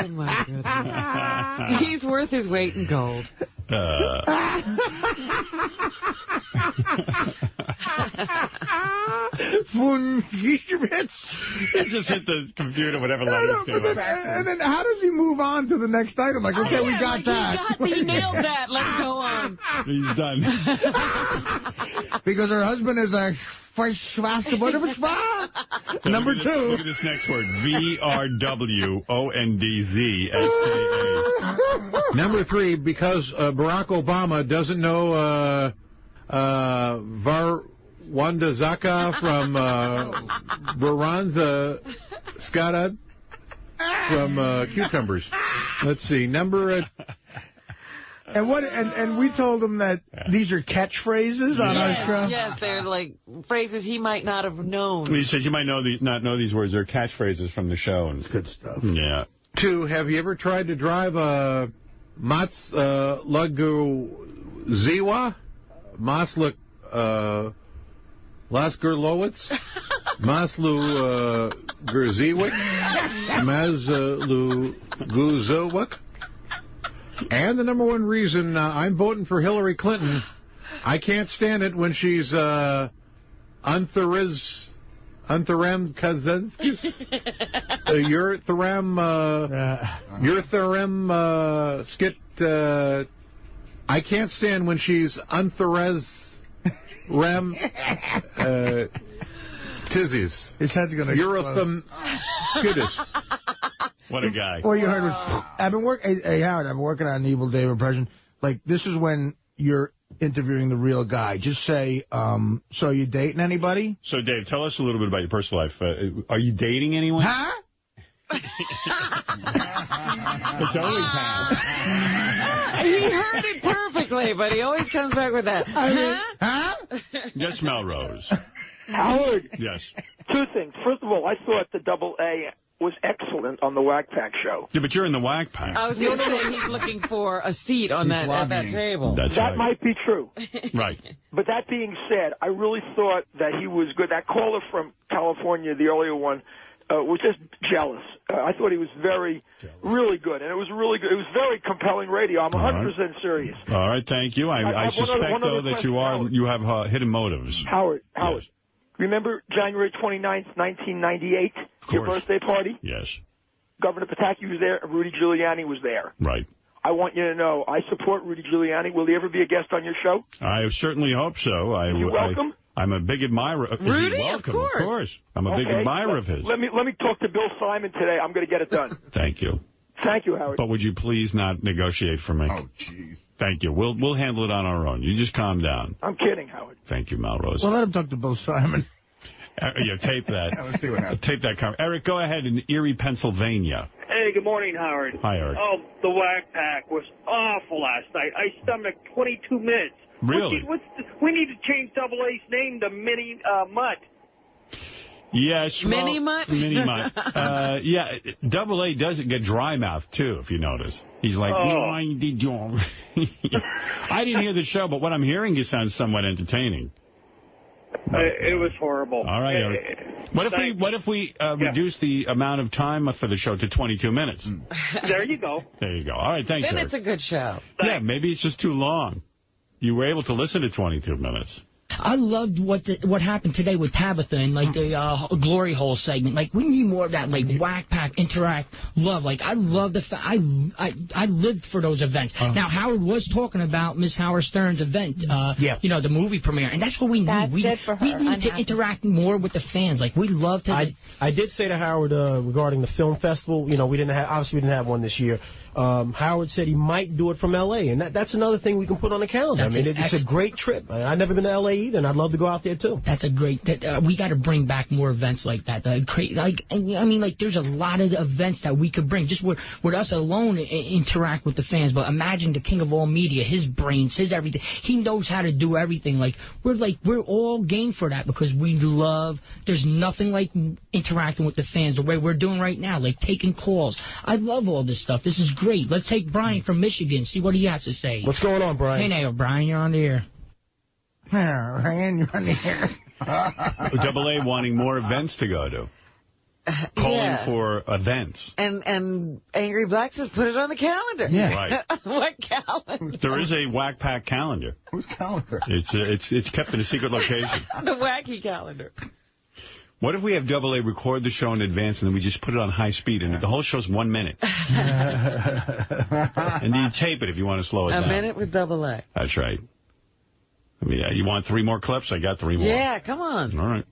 my goodness. He's worth his weight in gold. Just hit the computer, whatever letters came up. And then how does he move on to the next item? Like, okay, we got that. He nailed that. Let's go on. He's done. Because her husband is a number 2. Look at this next word. VRWONDZSKA. Number 3, because Barack Obama doesn't know Varwanda Zaka from Baranza Skada from Cucumbers. Let's see. Number... And we told him that these are catchphrases on our show. Yes, they're like phrases he might not have known. Well, you said you might not know these words. They're catchphrases from the show. And it's good stuff. Yeah. 2, have you ever tried to drive a Matslagu Ziwa? Masluk Lasgerlowitz? Maslu Gerziewicz? Mazlu Guzowik? And the number 1 reason I'm voting for Hillary Clinton, I can't stand it when she's Untherem Kazenskis, Yurtherem Skit. I can't stand when she's Untherez Rem Tizzies. His head's going to Eurothem Skidis. What a guy. All you heard was, hey, Howard, I've been working on an Evil Dave impression. Like, this is when you're interviewing the real guy. Just say, so you dating anybody? So, Dave, tell us a little bit about your personal life. Are you dating anyone? Huh? It's always huh. He heard it perfectly, but he always comes back with that. Huh? Yes, Melrose. Howard. Yes. 2 things. First of all, I thought the AA was excellent on the Whack Pack show. Yeah, but you're in the Whack Pack. I was going to say he's looking for a seat on at that table. That right. Might be true. Right. But that being said, I really thought that he was good. That caller from California, the earlier one, was just jealous. I thought he was really good. And it was really good. It was very compelling radio. I'm 100% serious. All right, thank you. I suspect, though, that you have hidden motives. Howard. Yes. Remember January 29th, 1998, your birthday party? Yes. Governor Pataki was there, and Rudy Giuliani was there. Right. I want you to know, I support Rudy Giuliani. Will he ever be a guest on your show? I certainly hope so. You're welcome. I'm a big admirer of Rudy, welcome, of course. I'm a big admirer of his. Let me talk to Bill Simon today. I'm going to get it done. Thank you. Thank you, Howard. But would you please not negotiate for me? Oh, jeez. Thank you. We'll handle it on our own. You just calm down. I'm kidding, Howard. Thank you, Melrose. Well, let him talk to Bill Simon. Tape that. Let's see what happens. Tape that. Eric, go ahead in Erie, Pennsylvania. Hey, good morning, Howard. Hi, Eric. Oh, the Whack Pack was awful last night. I stomached 22 minutes. Really? We need to change Double A's name to Mini Mutt. Yes. Well, Mini-mutt? Mini-mutt. Yeah, Double A doesn't get dry mouth, too, if you notice. He's like, I didn't hear the show, but what I'm hearing you sounds somewhat entertaining. It was horrible. All right, Eric. What if we reduce the amount of time for the show to 22 minutes? There you go. There you go. All right, thanks, Then Eric. it's a good show. Yeah, maybe it's just too long. You were able to listen to 22 minutes. I loved what happened today with Tabitha and like the glory hole segment. Like we need more of that, like whack pack interact love. Like I love I lived for those events. Now Howard was talking about Miss Howard Stern's event, you know, the movie premiere, and that's what we need. That's good for her. We need to interact more with the fans. Like we love to. I did say to Howard regarding the film festival. You know, we didn't have one this year. Howard said he might do it from L.A., and that's another thing we can put on the calendar. It's a great trip. I've never been to L.A. either, and I'd love to go out there, too. That's a great... we got to bring back more events like that. There's a lot of events that we could bring. Just with us alone, interact with the fans. But imagine the king of all media, his brains, his everything. He knows how to do everything. We're all game for that because we love... There's nothing like interacting with the fans the way we're doing right now, like taking calls. I love all this stuff. This is great. Let's take Brian from Michigan, see what he has to say. What's going on, Brian? Hey, now, Brian, you're on the air. Brian, you're on the air. Double A wanting more events to go to. Calling for events. And Angry Blacks has put it on the calendar. Yeah. Right. What calendar? There is a Whack Pack calendar. Whose calendar? It's kept in a secret location. The wacky calendar. What if we have Double A record the show in advance and then we just put it on high speed and the whole show's 1 minute? And you tape it if you want to slow it down. A minute with Double A. That's right. I mean, you want 3 more clips? I got 3 more. Yeah, come on. All right.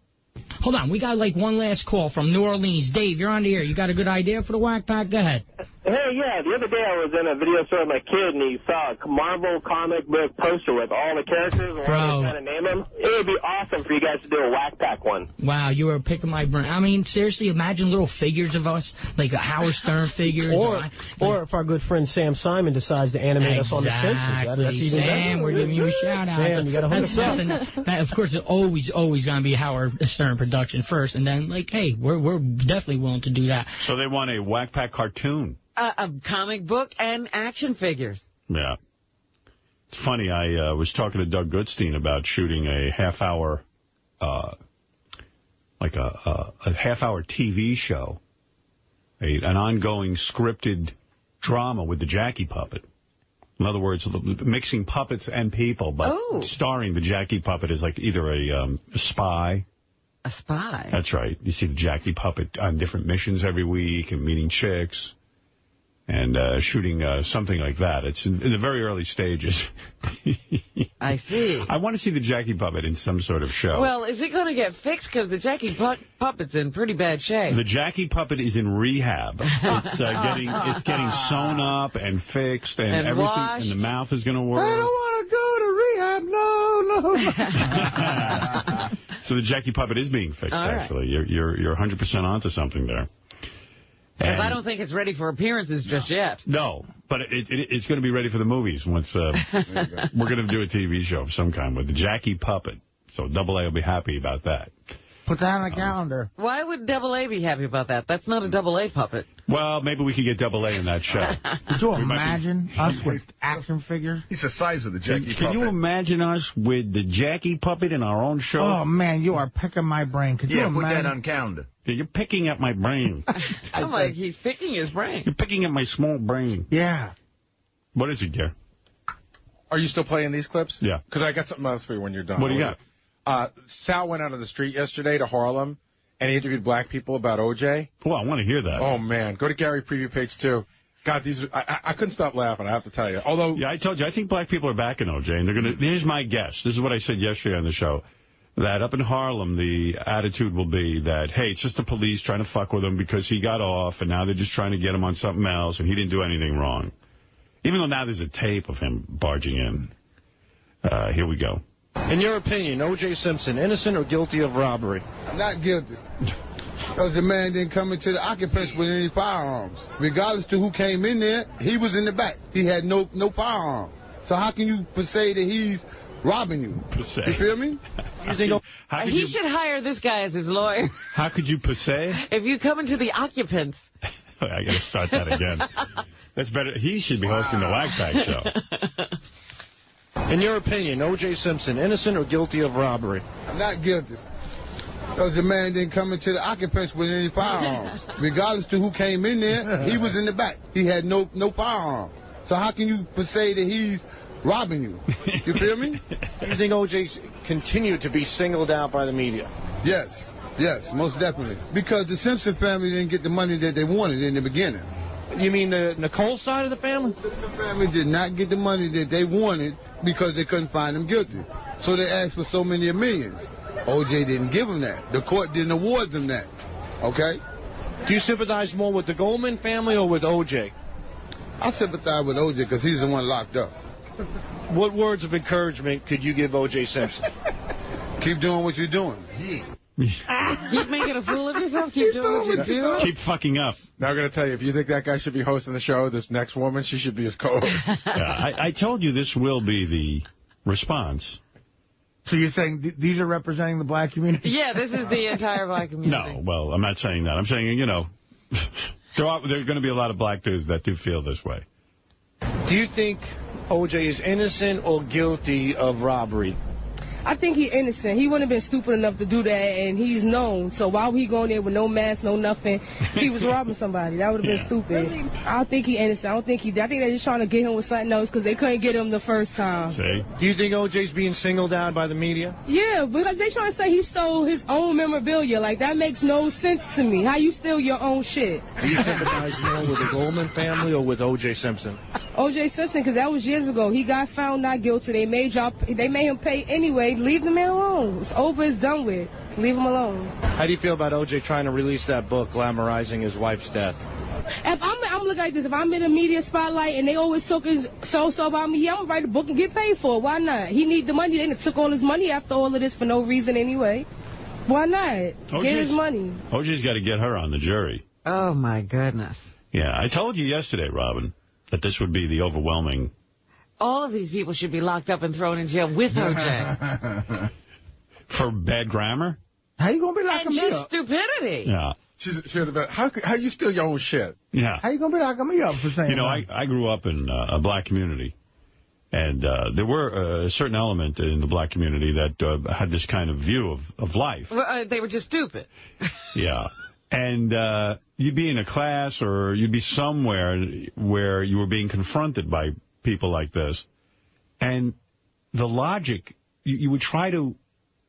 Hold on. We got one last call from New Orleans. Dave, you're on the air. You got a good idea for the Whack Pack? Go ahead. Hey, yeah. The other day I was in a video store with my kid, and he saw a Marvel comic book poster with all the characters and wanted to kind of name them. It would be awesome for you guys to do a Whack Pack one. Wow, you were picking my brain. I mean, seriously, imagine little figures of us, like a Howard Stern figure. Or if our good friend Sam Simon decides to animate us on The Simpsons. That's even better. Sam, we're giving you a shout-out. Sam, you got to hook us up. Of course, it's always going to be Howard Stern production first, and then, hey, we're definitely willing to do that. So they want a Whack Pack cartoon. A comic book and action figures. Yeah. It's funny, I was talking to Doug Goodstein about shooting a half-hour, a half-hour TV show, an ongoing scripted drama with the Jackie puppet. In other words, mixing puppets and people, but starring the Jackie puppet as either a spy. A spy? That's right. You see the Jackie puppet on different missions every week and meeting chicks. And shooting something like that. It's in the very early stages. I see. I want to see the Jackie puppet in some sort of show. Well, is it going to get fixed? Because the Jackie puppet's in pretty bad shape. The Jackie puppet is in rehab. It's getting sewn up and fixed and everything. Washed. And the mouth is going to work. I don't want to go to rehab. No. So the Jackie puppet is being fixed, actually. You're 100% onto something there. Because I don't think it's ready for appearances just yet. No, but it's going to be ready for the movies once we're going to do a TV show of some kind with the Jackie puppet. So Double A will be happy about that. Put that on the calendar. Why would Double A be happy about that? That's not a Double A puppet. Well, maybe we could get Double A in that show. Could you imagine us with action figures? He's the size of the Jackie puppet. Can you imagine us with the Jackie puppet in our own show? Oh, man, you are picking my brain. Could you imagine? Put that on calendar. Yeah, you're picking at my brain. I'm like, he's picking his brain. You're picking at my small brain. Yeah. What is it, Gare? Are you still playing these clips? Yeah. Because I got something else for you when you're done. What do you got? Sal went out on the street yesterday to Harlem, and he interviewed black people about O.J. Well, I want to hear that. Oh, man. Go to Gary Preview page 2. God, I couldn't stop laughing, I have to tell you. Although, yeah, I told you, I think black people are back in O.J., and they're going to... Here's my guess. This is what I said yesterday on the show. That up in Harlem, the attitude will be that, hey, it's just the police trying to fuck with him because he got off, and now they're just trying to get him on something else, and he didn't do anything wrong. Even though now there's a tape of him barging in. Here we go. In your opinion, O.J. Simpson, innocent or guilty of robbery? Not guilty. Because the man didn't come into the occupants with any firearms. Regardless to who came in there, he was in the back. He had no firearm. So how can you say that he's robbing you. You feel me? He should hire this guy as his lawyer. How could you say? If you come into the occupants. I got to start that again. That's better. He should be hosting the Wag Pack show. In your opinion, O.J. Simpson, innocent or guilty of robbery? I'm not guilty. Because the man didn't come into the occupants with any firearms. Regardless to who came in there, he was in the back. He had no firearm. So how can you say that he's robbing you? You feel me? Do you think O.J. continued to be singled out by the media? Yes, most definitely. Because the Simpson family didn't get the money that they wanted in the beginning. You mean the Nicole side of the family? The Simpson family did not get the money that they wanted because they couldn't find him guilty. So they asked for so many millions. O.J. didn't give them that. The court didn't award them that. Okay? Do you sympathize more with the Goldman family or with O.J.? I sympathize with O.J. because he's the one locked up. What words of encouragement could you give O.J. Simpson? Keep doing what you're doing. Keep making a fool of yourself. Keep doing what you're doing. Keep fucking up. Now I'm going to tell you, if you think that guy should be hosting the show, this next woman, she should be his co-host. I told you this will be the response. So you're saying these are representing the black community? Yeah, this is the entire black community. No, well, I'm not saying that. I'm saying, you know, there are going to be a lot of black dudes that do feel this way. Do you think O.J. is innocent or guilty of robbery? I think he's innocent. He wouldn't have been stupid enough to do that, and he's known. So why would he go in there with no mask, no nothing? He was robbing somebody. That would have been stupid. I think he's innocent. I think they're just trying to get him with something else because they couldn't get him the first time. See? Do you think O.J.'s being singled out by the media? Yeah, because they trying to say he stole his own memorabilia. Like, that makes no sense to me. How you steal your own shit? Do you sympathize more with the Goldman family or with O.J. Simpson? O.J. Simpson, because that was years ago. He got found not guilty. They made him pay anyway. Leave the man alone. It's over. It's done with. Leave him alone. How do you feel about O.J. trying to release that book glamorizing his wife's death? If I'm looking like this. If I'm in a media spotlight and they always talking so about me, yeah, I'm going to write a book and get paid for it. Why not? He need the money. They done took all his money after all of this for no reason anyway. Why not? Get his money. O.J.'s got to get her on the jury. Oh, my goodness. Yeah, I told you yesterday, Robin, that this would be the overwhelming... All of these people should be locked up and thrown in jail with O.J. For bad grammar? How you going to be locking me up? And just stupidity. Yeah. Should have been, how you steal your own shit? Yeah. How you going to be locking me up for saying You know, that? I grew up in a black community, and there were a certain element in the black community that had this kind of view of life. Well, they were just stupid. Yeah. And you'd be in a class or you'd be somewhere where you were being confronted by people like this. And the logic, you would try to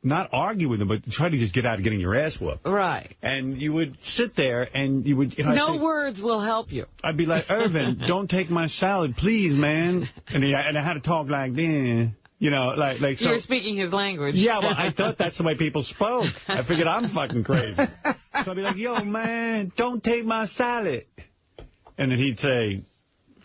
not argue with them, but try to just get out of getting your ass whooped. Right. And you would sit there and you would... No words will help you. I'd be like, Irvin, don't take my salad, please, man. And I had to talk like this. You know, like so. You were speaking his language. Yeah, well, I thought that's the way people spoke. I figured I'm fucking crazy. So I'd be like, yo, man, don't take my salad. And then he'd say,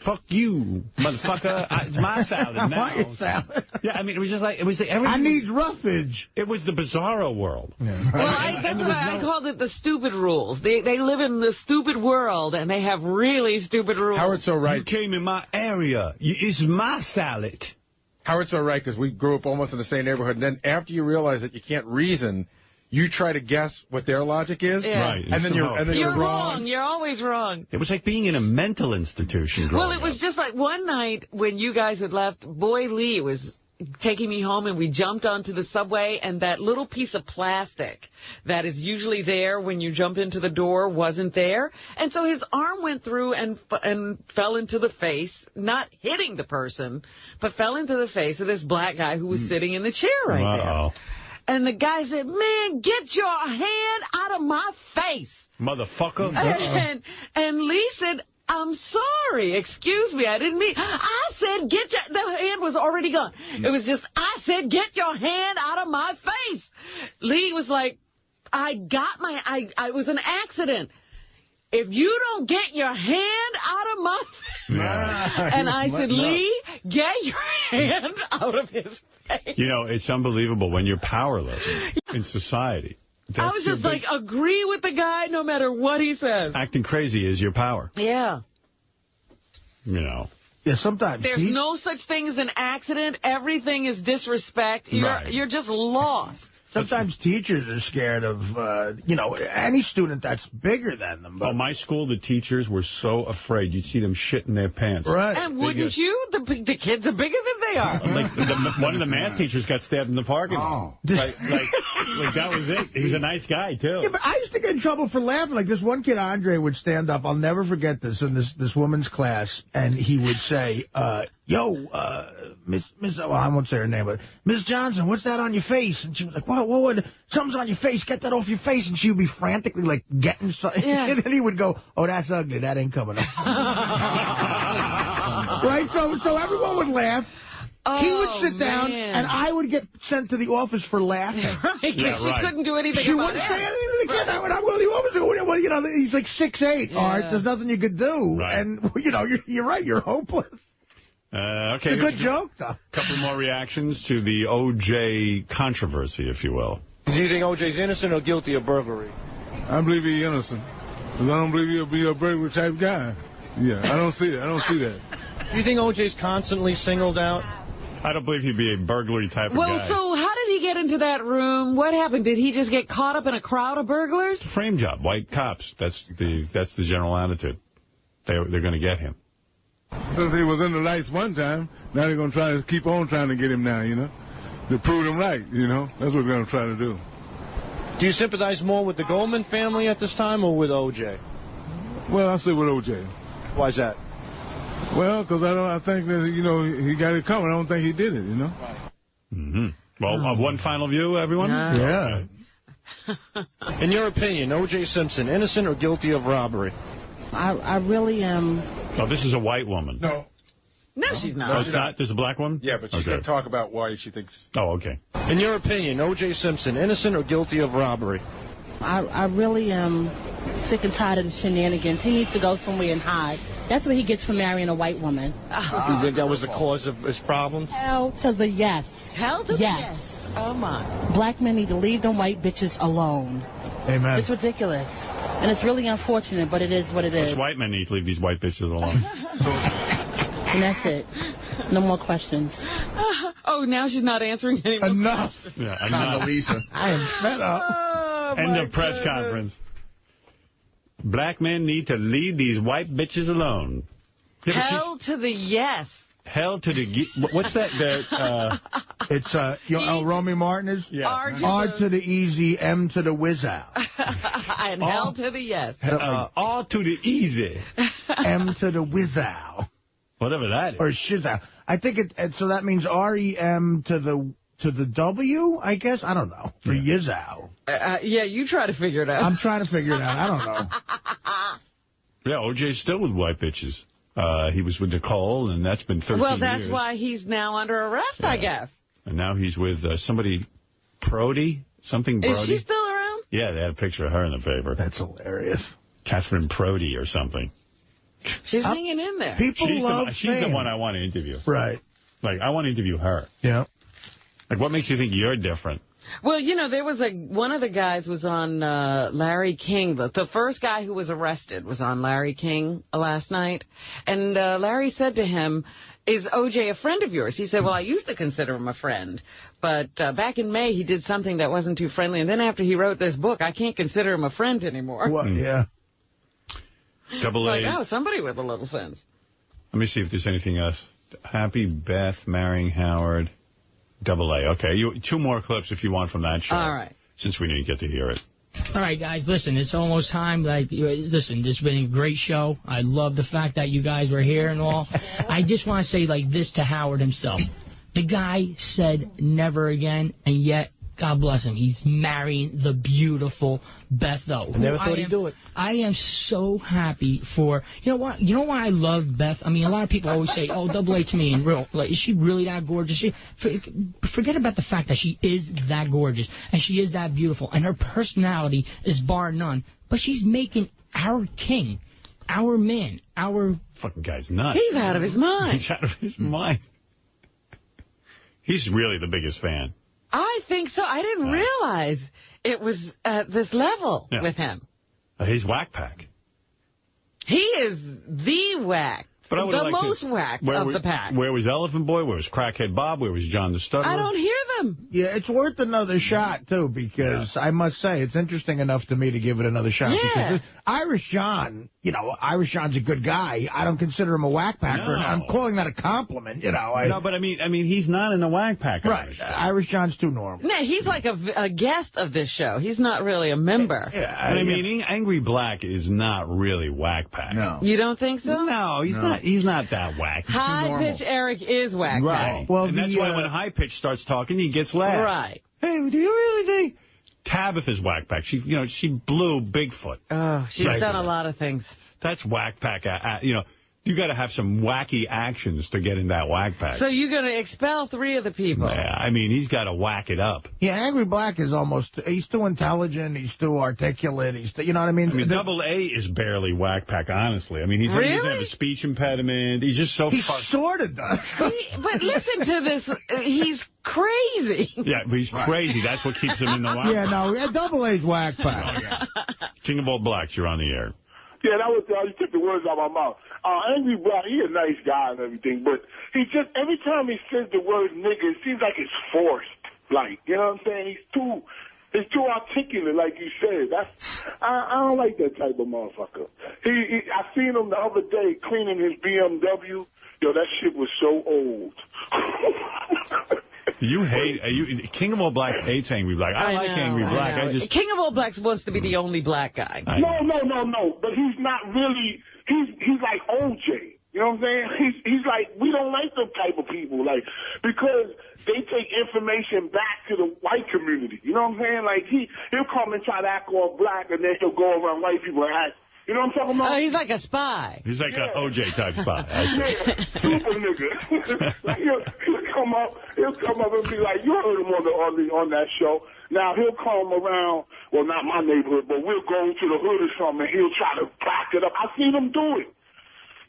fuck you, motherfucker. It's my salad now. My salad. Yeah, I mean, it was just like, it was everything. I need roughage. It was the bizarro world. Yeah. Well, that's why I called it the stupid rules. They live in the stupid world, and they have really stupid rules. Howard's so right. You came in my area. It's my salad. Howard's so right, because we grew up almost in the same neighborhood, and then after you realize that you can't reason, you try to guess what their logic is. Yeah. Right. And then you're wrong. You're always wrong. It was like being in a mental institution growing Well, it was up. just like one night when you guys had left, Boy Lee was taking me home, and we jumped onto the subway, and that little piece of plastic that is usually there when you jump into the door wasn't there. And so his arm went through and fell into the face, not hitting the person, but fell into the face of this black guy who was sitting in the chair right there. And the guy said, man, get your hand out of my face. Motherfucker. And Lee said, I'm sorry. Excuse me. I didn't mean. I said, the hand was already gone. It was just, I said, get your hand out of my face. Lee was like, it was an accident. If you don't get your hand out of my face. Yeah. And I said, Lee, get your hand out of his face. You know, it's unbelievable when you're powerless in society. I was just like, agree with the guy no matter what he says. Acting crazy is your power. Yeah. You know. Yeah, sometimes. There's no such thing as an accident. Everything is disrespect. You're just lost. Sometimes teachers are scared of, any student that's bigger than them. But my school, the teachers were so afraid. You'd see them shit in their pants. Right. And wouldn't you? The kids are bigger than they are. One of the math teachers got stabbed in the parking lot. Like that was it. He was a nice guy, too. Yeah, but I used to get in trouble for laughing. Like this one kid, Andre, would stand up. I'll never forget this in this woman's class. And he would say, Miss, well, I won't say her name, but Miss Johnson, what's that on your face? And she was like, what? Something's on your face. Get that off your face. And she would be frantically, like, getting something. Yeah. And then he would go, oh, that's ugly. That ain't coming up. Right? So everyone would laugh. He would sit down, and I would get sent to the office for laughing. Right, because she couldn't do anything She wouldn't say anything to the kid. When I go to the office, well, he's like 6'8", Art. There's nothing you could do. Right. And, you're right. You're hopeless. Okay. It's a good joke, though. A couple more reactions to the O.J. controversy, if you will. Do you think O.J.'s innocent or guilty of burglary? I believe he's innocent. Because I don't believe he'll be a burglary type guy. Yeah, I don't see that. Do you think O.J.'s constantly singled out? I don't believe he'd be a burglary type of guy. Well, so how did he get into that room? What happened? Did he just get caught up in a crowd of burglars? Frame job, white cops. That's the general attitude. They're going to get him. Since he was in the lights one time, now they're going to try to keep on trying to get him now, to prove him right, That's what we're going to try to do. Do you sympathize more with the Goldman family at this time or with O.J.? Well, I say with O.J. Why is that? Well, because I think that, he got it coming. I don't think he did it, Right. Mm-hmm. Well, one final view, everyone? Yeah. In your opinion, O.J. Simpson, innocent or guilty of robbery? I really am. Oh, this is a white woman. No. No, she's not. No, it's not? There's a black woman? Yeah, but she's going to talk about why she thinks... Oh, okay. In your opinion, O.J. Simpson, innocent or guilty of robbery? I really am sick and tired of the shenanigans. He needs to go somewhere and hide. That's what he gets for marrying a white woman. You think that was the cause of his problems? Hell to the yes. Hell to the yes. Oh, my. Black men need to leave them white bitches alone. Amen. It's ridiculous. And it's really unfortunate, but it is what it is. Us white men need to leave these white bitches alone. And that's it. No more questions. Oh, now she's not answering anymore. Enough. Yeah, enough. I am fed up. Oh, end of press conference. Black men need to leave these white bitches alone. Hell to the yes. Hell to the... What's that? It's, Romy Martin is? Yeah. R to the easy, M to the whiz-out. And hell to the yes. R to the easy. M to the whiz-out. Whatever that is. Or shiz-out. I think so that means R-E-M to the W, I guess? I don't know. For yiz-out. Yeah, you try to figure it out. I'm trying to figure it out. I don't know. Yeah, O.J.'s still with white bitches. He was with Nicole, and that's been 13 years. Well, that's why he's now under arrest, I guess. And now he's with somebody, Brody, something Brody. Is she still around? Yeah, they had a picture of her in the paper. That's hilarious. Catherine Brody or something. She's hanging in there. She's the one I want to interview. Right. Like, I want to interview her. Yeah. Like, what makes you think you're different? Well, there was one of the guys was on Larry King. The first guy who was arrested was on Larry King last night. And Larry said to him, is O.J. a friend of yours? He said, well, I used to consider him a friend. But back in May, he did something that wasn't too friendly. And then after he wrote this book, I can't consider him a friend anymore. Well, yeah. Double A. Like, somebody with a little sense. Let me see if there's anything else. Happy Beth marrying Howard. Double A. Okay, 2 more clips if you want from that show. All right. Since we didn't get to hear it. All right, guys, listen, it's almost time. Listen, this has been a great show. I love the fact that you guys were here and all. I just want to say this to Howard himself. The guy said never again, and yet, God bless him, he's marrying the beautiful Beth, though. I never thought he'd do it. I am so happy for... You know what? You know why I love Beth? I mean, a lot of people always say, oh, Double A to me, and real. Like, is she really that gorgeous? Forget about the fact that she is that gorgeous, and she is that beautiful, and her personality is bar none. But she's making our king, our man, our... Fucking guy's nuts. He's out of his mind. He's out of his mind. He's really the biggest fan. I think so. I didn't realize it was at this level with him. He's whack pack. He is the whack But I the most whacked of the pack. Where was Elephant Boy? Where was Crackhead Bob? Where was John the Stutterer? I don't hear them. Yeah, it's worth another shot, too, because I must say, it's interesting enough to me to give it another shot. Yeah. Because Irish John, Irish John's a good guy. I don't consider him a whack packer. No. I'm calling that a compliment, No, but I mean, he's not in the whack pack. Right. Irish John's too normal. No, he's like a guest of this show. He's not really a member. But I mean, Angry Black is not really whack pack. No. You don't think so? No, he's not. He's not that whack. High Pitch Eric is whack Right. pack. Well, and that's why when High Pitch starts talking, he gets laughs. Right. Hey, do you really think Tabitha's whack pack? She blew Bigfoot. Oh, she's done a lot of things. That's whack pack. You got to have some wacky actions to get in that whack pack. So you're going to expel 3 of the people. Yeah, I mean, he's got to whack it up. Yeah, Angry Black is he's too intelligent, he's too articulate, you know what I mean? Double A is barely whack pack, honestly. I mean, he doesn't have a speech impediment. He's just so... He sort of does. But listen to this. He's crazy. Yeah, but he's crazy. That's what keeps him in the whack. Yeah, no, Double A's whack pack. King of all blacks, you're on the air. Yeah, you took the words out of my mouth. Angry Black, he's a nice guy and everything, but he just, every time he says the word nigga, it seems like it's forced. Like, you know what I'm saying? He's too articulate, like you said. I don't like that type of motherfucker. I seen him the other day cleaning his BMW. Yo, that shit was so old. King of all blacks hates Angry Black. I like Angry Black. King of all blacks wants to be the only black guy. No. But he's not really. He's like OJ. You know what I'm saying? He's like, we don't like them type of people, like, because they take information back to the white community. You know what I'm saying? Like he'll come and try to act all black, and then he'll go around white people and act. You know what I'm talking about? He's like a spy. He's like an OJ type spy. Super nigga. Like he'll come up and be like, you heard him on that show. Now he'll come around, well, not my neighborhood, but we'll go to the hood or something, and he'll try to back it up. I've seen him do it.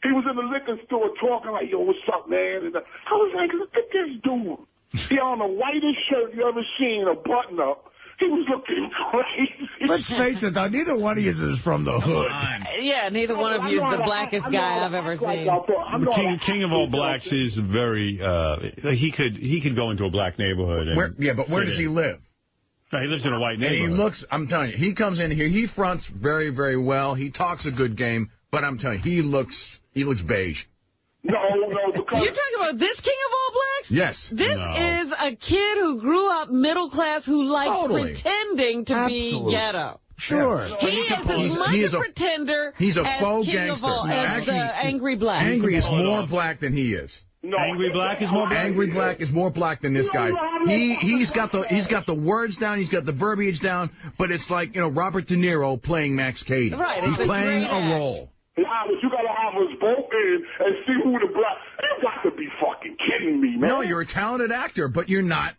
He was in the liquor store talking like, yo, what's up, man? And I was like, look at this dude. He on the whitest shirt you ever seen, a button-up. He was looking crazy. Let's face it, though, neither one of you is from the hood. Yeah, neither one of you is the blackest guy I've ever seen. King of all blacks is very, he could go into a black neighborhood. But where does he live? No, he lives in a white neighborhood. I'm telling you, he comes in here, he fronts very, very well. He talks a good game, but I'm telling you, he looks beige. No, because... You're talking about this King of all blacks? Yes. This is a kid who grew up middle class who likes pretending to be ghetto. Sure. He is as much a pretender he's a as faux King gangster. of all, as Angry Black. Angry is more black than he is. No, Angry Black is more black? Angry Black is more black than this guy. He's got the words down, he's got the verbiage down, but it's like, Robert De Niro playing Max Cady. Right. He's playing a role. You gotta have us both in and see who the black. You got to be fucking kidding me, man. No, you're a talented actor, but you're not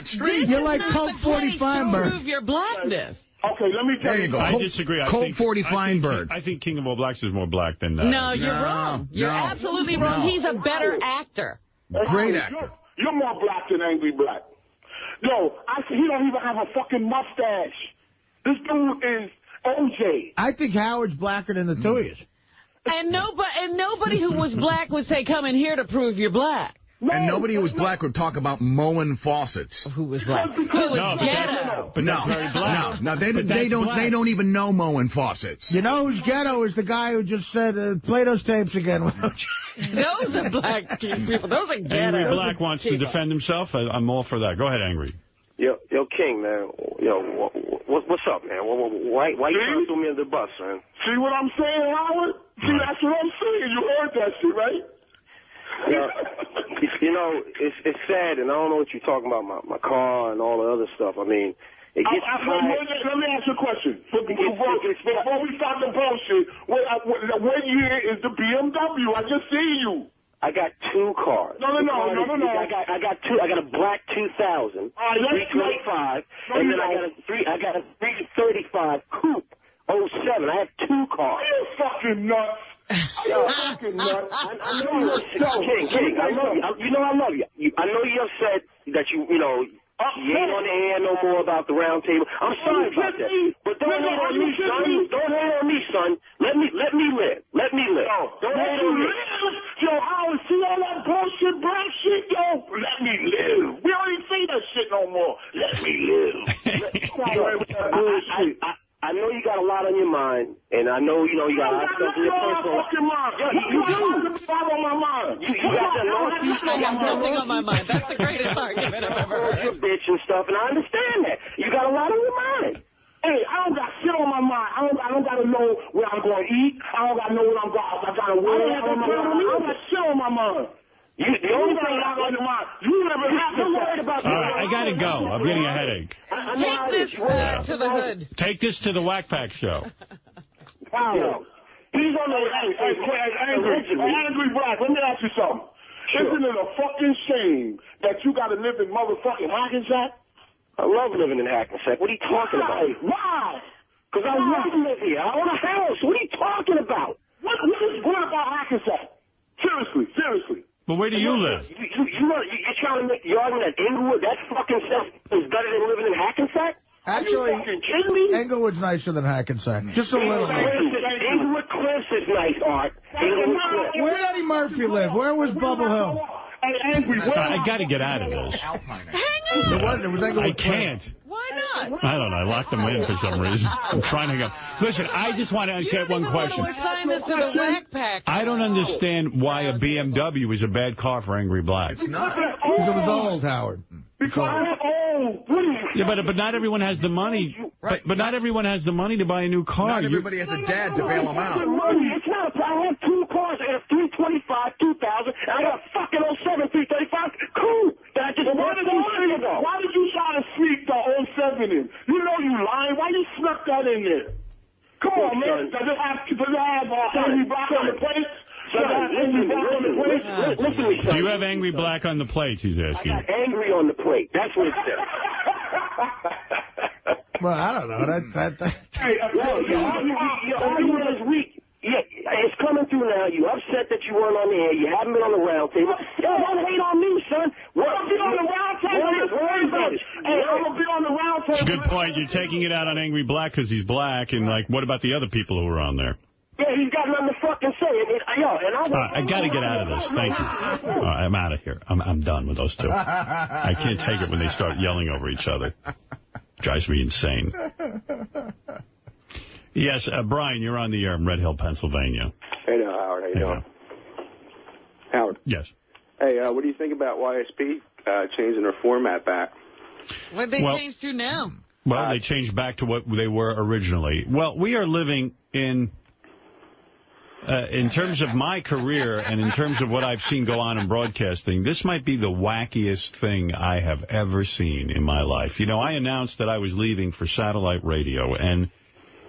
straight. You're like Colt 40 Feinberg. Prove your blackness. Okay, let me tell you. I disagree. Colt 40 Feinberg. I think King of all blacks is more black than. No, you're wrong. You're absolutely wrong. He's a better actor. Great actor. You're more black than Angry Black. Yo, he don't even have a fucking mustache. This dude is OJ. I think Howard's blacker than the two of you. And nobody who was black would say, come in here to prove you're black. No, and nobody who was black would talk about mowing faucets. Who was black? Who was ghetto? But that's very black. No, they don't even know mowing faucets. You know who's ghetto is the guy who just said, play those tapes again. Those are black people. Those are ghetto. Angry Black wants to defend himself. I'm all for that. Go ahead, Angry. Yo, King, man. Yo, what's up, man? Why you trying to throw me under the bus, man? See what I'm saying, Howard? See, that's what I'm saying. You heard that shit, right? It's sad, and I don't know what you're talking about, my car and all the other stuff. I mean, it gets let me ask you a question. Before we start the bullshit, what year is the BMW? I just see you. I got 2 cars. No. I got two. I got a black 2000, 325, and then I got a 335 coupe 07. I have 2 cars. You fucking nuts. Yo, fucking nuts. I know you upset. King, I love you. You know I love you. I know you're upset that you ain't on the air no more about the round table. I'm sorry about that. But don't hate on me, son. Don't hate on me, son. Let me live. Don't hate on me. know you got a lot on your mind, and I know, you got a lot of stuff in your personal life. You do. On my mind. You got that lawsuit. I got nothing on my mind. That's the greatest argument I've ever heard. You're a bitch and stuff, and I understand that. You got a lot on your mind. Hey, I don't got shit on my mind. I don't got to know where I'm going to eat. I don't got to know what I'm going to wear. I don't got shit on my mind. The only thing I got on your mind, you never have to worry about All right, I got to go. I'm getting a headache. Take this to the hood. Take this to the Whack Pack show. Wow. He's on the angry black. Let me ask you something. Sure. Isn't it a fucking shame that you got to live in motherfucking Hackensack? I love living in Hackensack. What are you talking about? Why? Because I want to live here. I own a house. What are you talking about? What is good about Hackensack? Seriously. But where do you live? You're trying to make the argument that Englewood, that fucking stuff is better than living in Hackensack? Actually, Englewood's nicer than Hackensack. Just a little bit. Englewood Cliffs is nice, Art. Where did Eddie Murphy live? Where was Bubble Hill? I got to get out of this. It was Englewood. I can't. Why not? I don't know. I locked them in for some reason. I'm trying to go. Listen, I just want to get one question. Assign this to the Whack Pack. I don't understand why a BMW is a bad car for Angry Black. It's not. Because it was old, Howard. Because I'm old. Yeah, but not everyone has the money. But not everyone has the money to buy a new car. Not everybody has a dad to bail them out. It's not a problem. I have two cars. I have 325, 2000, and I got a fucking 07 335. Cool. That I just why did you try to sneak the 07 in? You know you lying. Why you snuck that in there? Come on, man. Does it have Angry Black on the plate? Listen to me, son. Do you have Angry Black on the plates, he's asking? I got angry on the plate. That's what it says. Well, I don't know. Your argument is weak. Yeah, it's coming through now. You upset that you weren't on the air. You haven't been on the round table. Don't hate on me, son. I'll be on the round table. Hey, I'm going to be on the round table. It's a good point. You're taking it out on Angry Black because he's black, and, like, what about the other people who were on there? Yeah, he's got nothing to fucking say. I got to get out of this. Thank you. I'm out of here. I'm done with those two. I can't take it when they start yelling over each other. Drives me insane. Yes, Brian, you're on the air in Red Hill, Pennsylvania. Hey now, Howard. How you doing? Howard. Yes. Hey, what do you think about YSP changing their format back? What they changed to now? Well, they changed back to what they were originally. Well, we are living in terms of my career and in terms of what I've seen go on in broadcasting, this might be the wackiest thing I have ever seen in my life. You know, I announced that I was leaving for satellite radio, and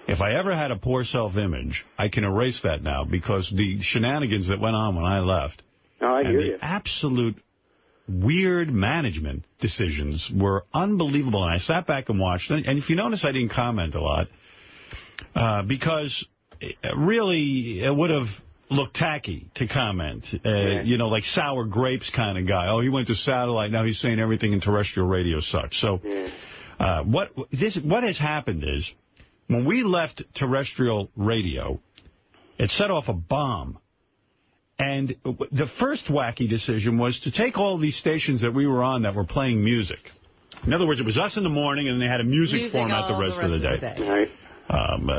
if I ever had a poor self-image, I can erase that now because the shenanigans that went on when I left and the absolute weird management decisions were unbelievable. And I sat back and watched. And if you notice, I didn't comment a lot because really it would have looked tacky to comment. You know, like sour grapes kind of guy. Oh, he went to satellite. Now he's saying everything in terrestrial radio sucks. So what has happened is, when we left terrestrial radio, it set off a bomb. And the first wacky decision was to take all these stations that we were on that were playing music. In other words, it was us in the morning, and they had a music format the rest of the day. Right.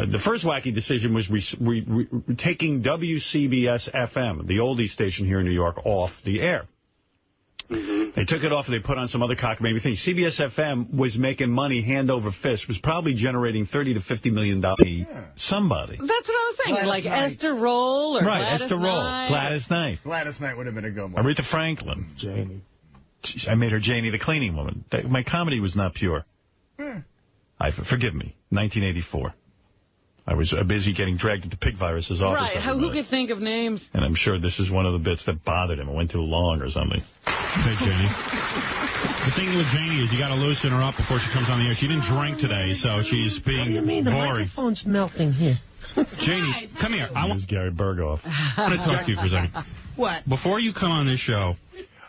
The first wacky decision was we taking WCBS FM, the oldie station here in New York, off the air. Mm-hmm. They took it off and they put on some other cockamamie thing. CBS FM was making money hand over fist, was probably generating $30 to $50 million. Somebody. That's what I was saying, like Esther Roll or Gladys Esther Roll. Gladys Knight. Gladys Knight would have been a good one. Aretha Franklin. Janie. I made her Janie the cleaning woman. My comedy was not pure. Forgive me. 1984. I was busy getting dragged into Pig Virus's office. Right, who could think of names? And I'm sure this is one of the bits that bothered him. It went too long or something. Hey, Janie. The thing with Janie is you got to loosen her up before she comes on the air. She didn't drink today, so she's being What do you mean? The boring. microphone's melting here. Janie, come here. This is Gary Berghoff. I want to talk to you for a second. What? Before you come on this show...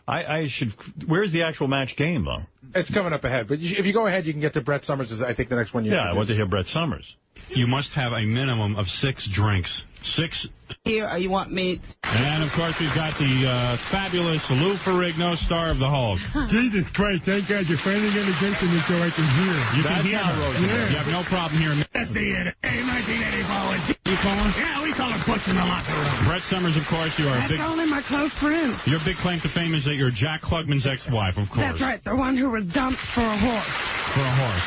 I should... Where's the actual match game, though? It's coming up ahead. But if you go ahead, you can get to Brett Summers, I think, the next one you I want to hear Brett Summers. You must have a minimum of 6 drinks 6. Here, or you want me? And, of course, we've got the fabulous Lou Ferrigno, star of the Hulk. Jesus Christ, thank God you're finally going to get to me so I can hear. You can hear her. You have no problem hearing me. That's the end. Hey, 1984. You call him? Yeah, we call him Puss in the locker room. Brett Summers, of course, you are a big... That's only my close friend. Your big claim to fame is that you're Jack Klugman's ex-wife, of course. That's right, the one who was dumped for a horse. For a horse.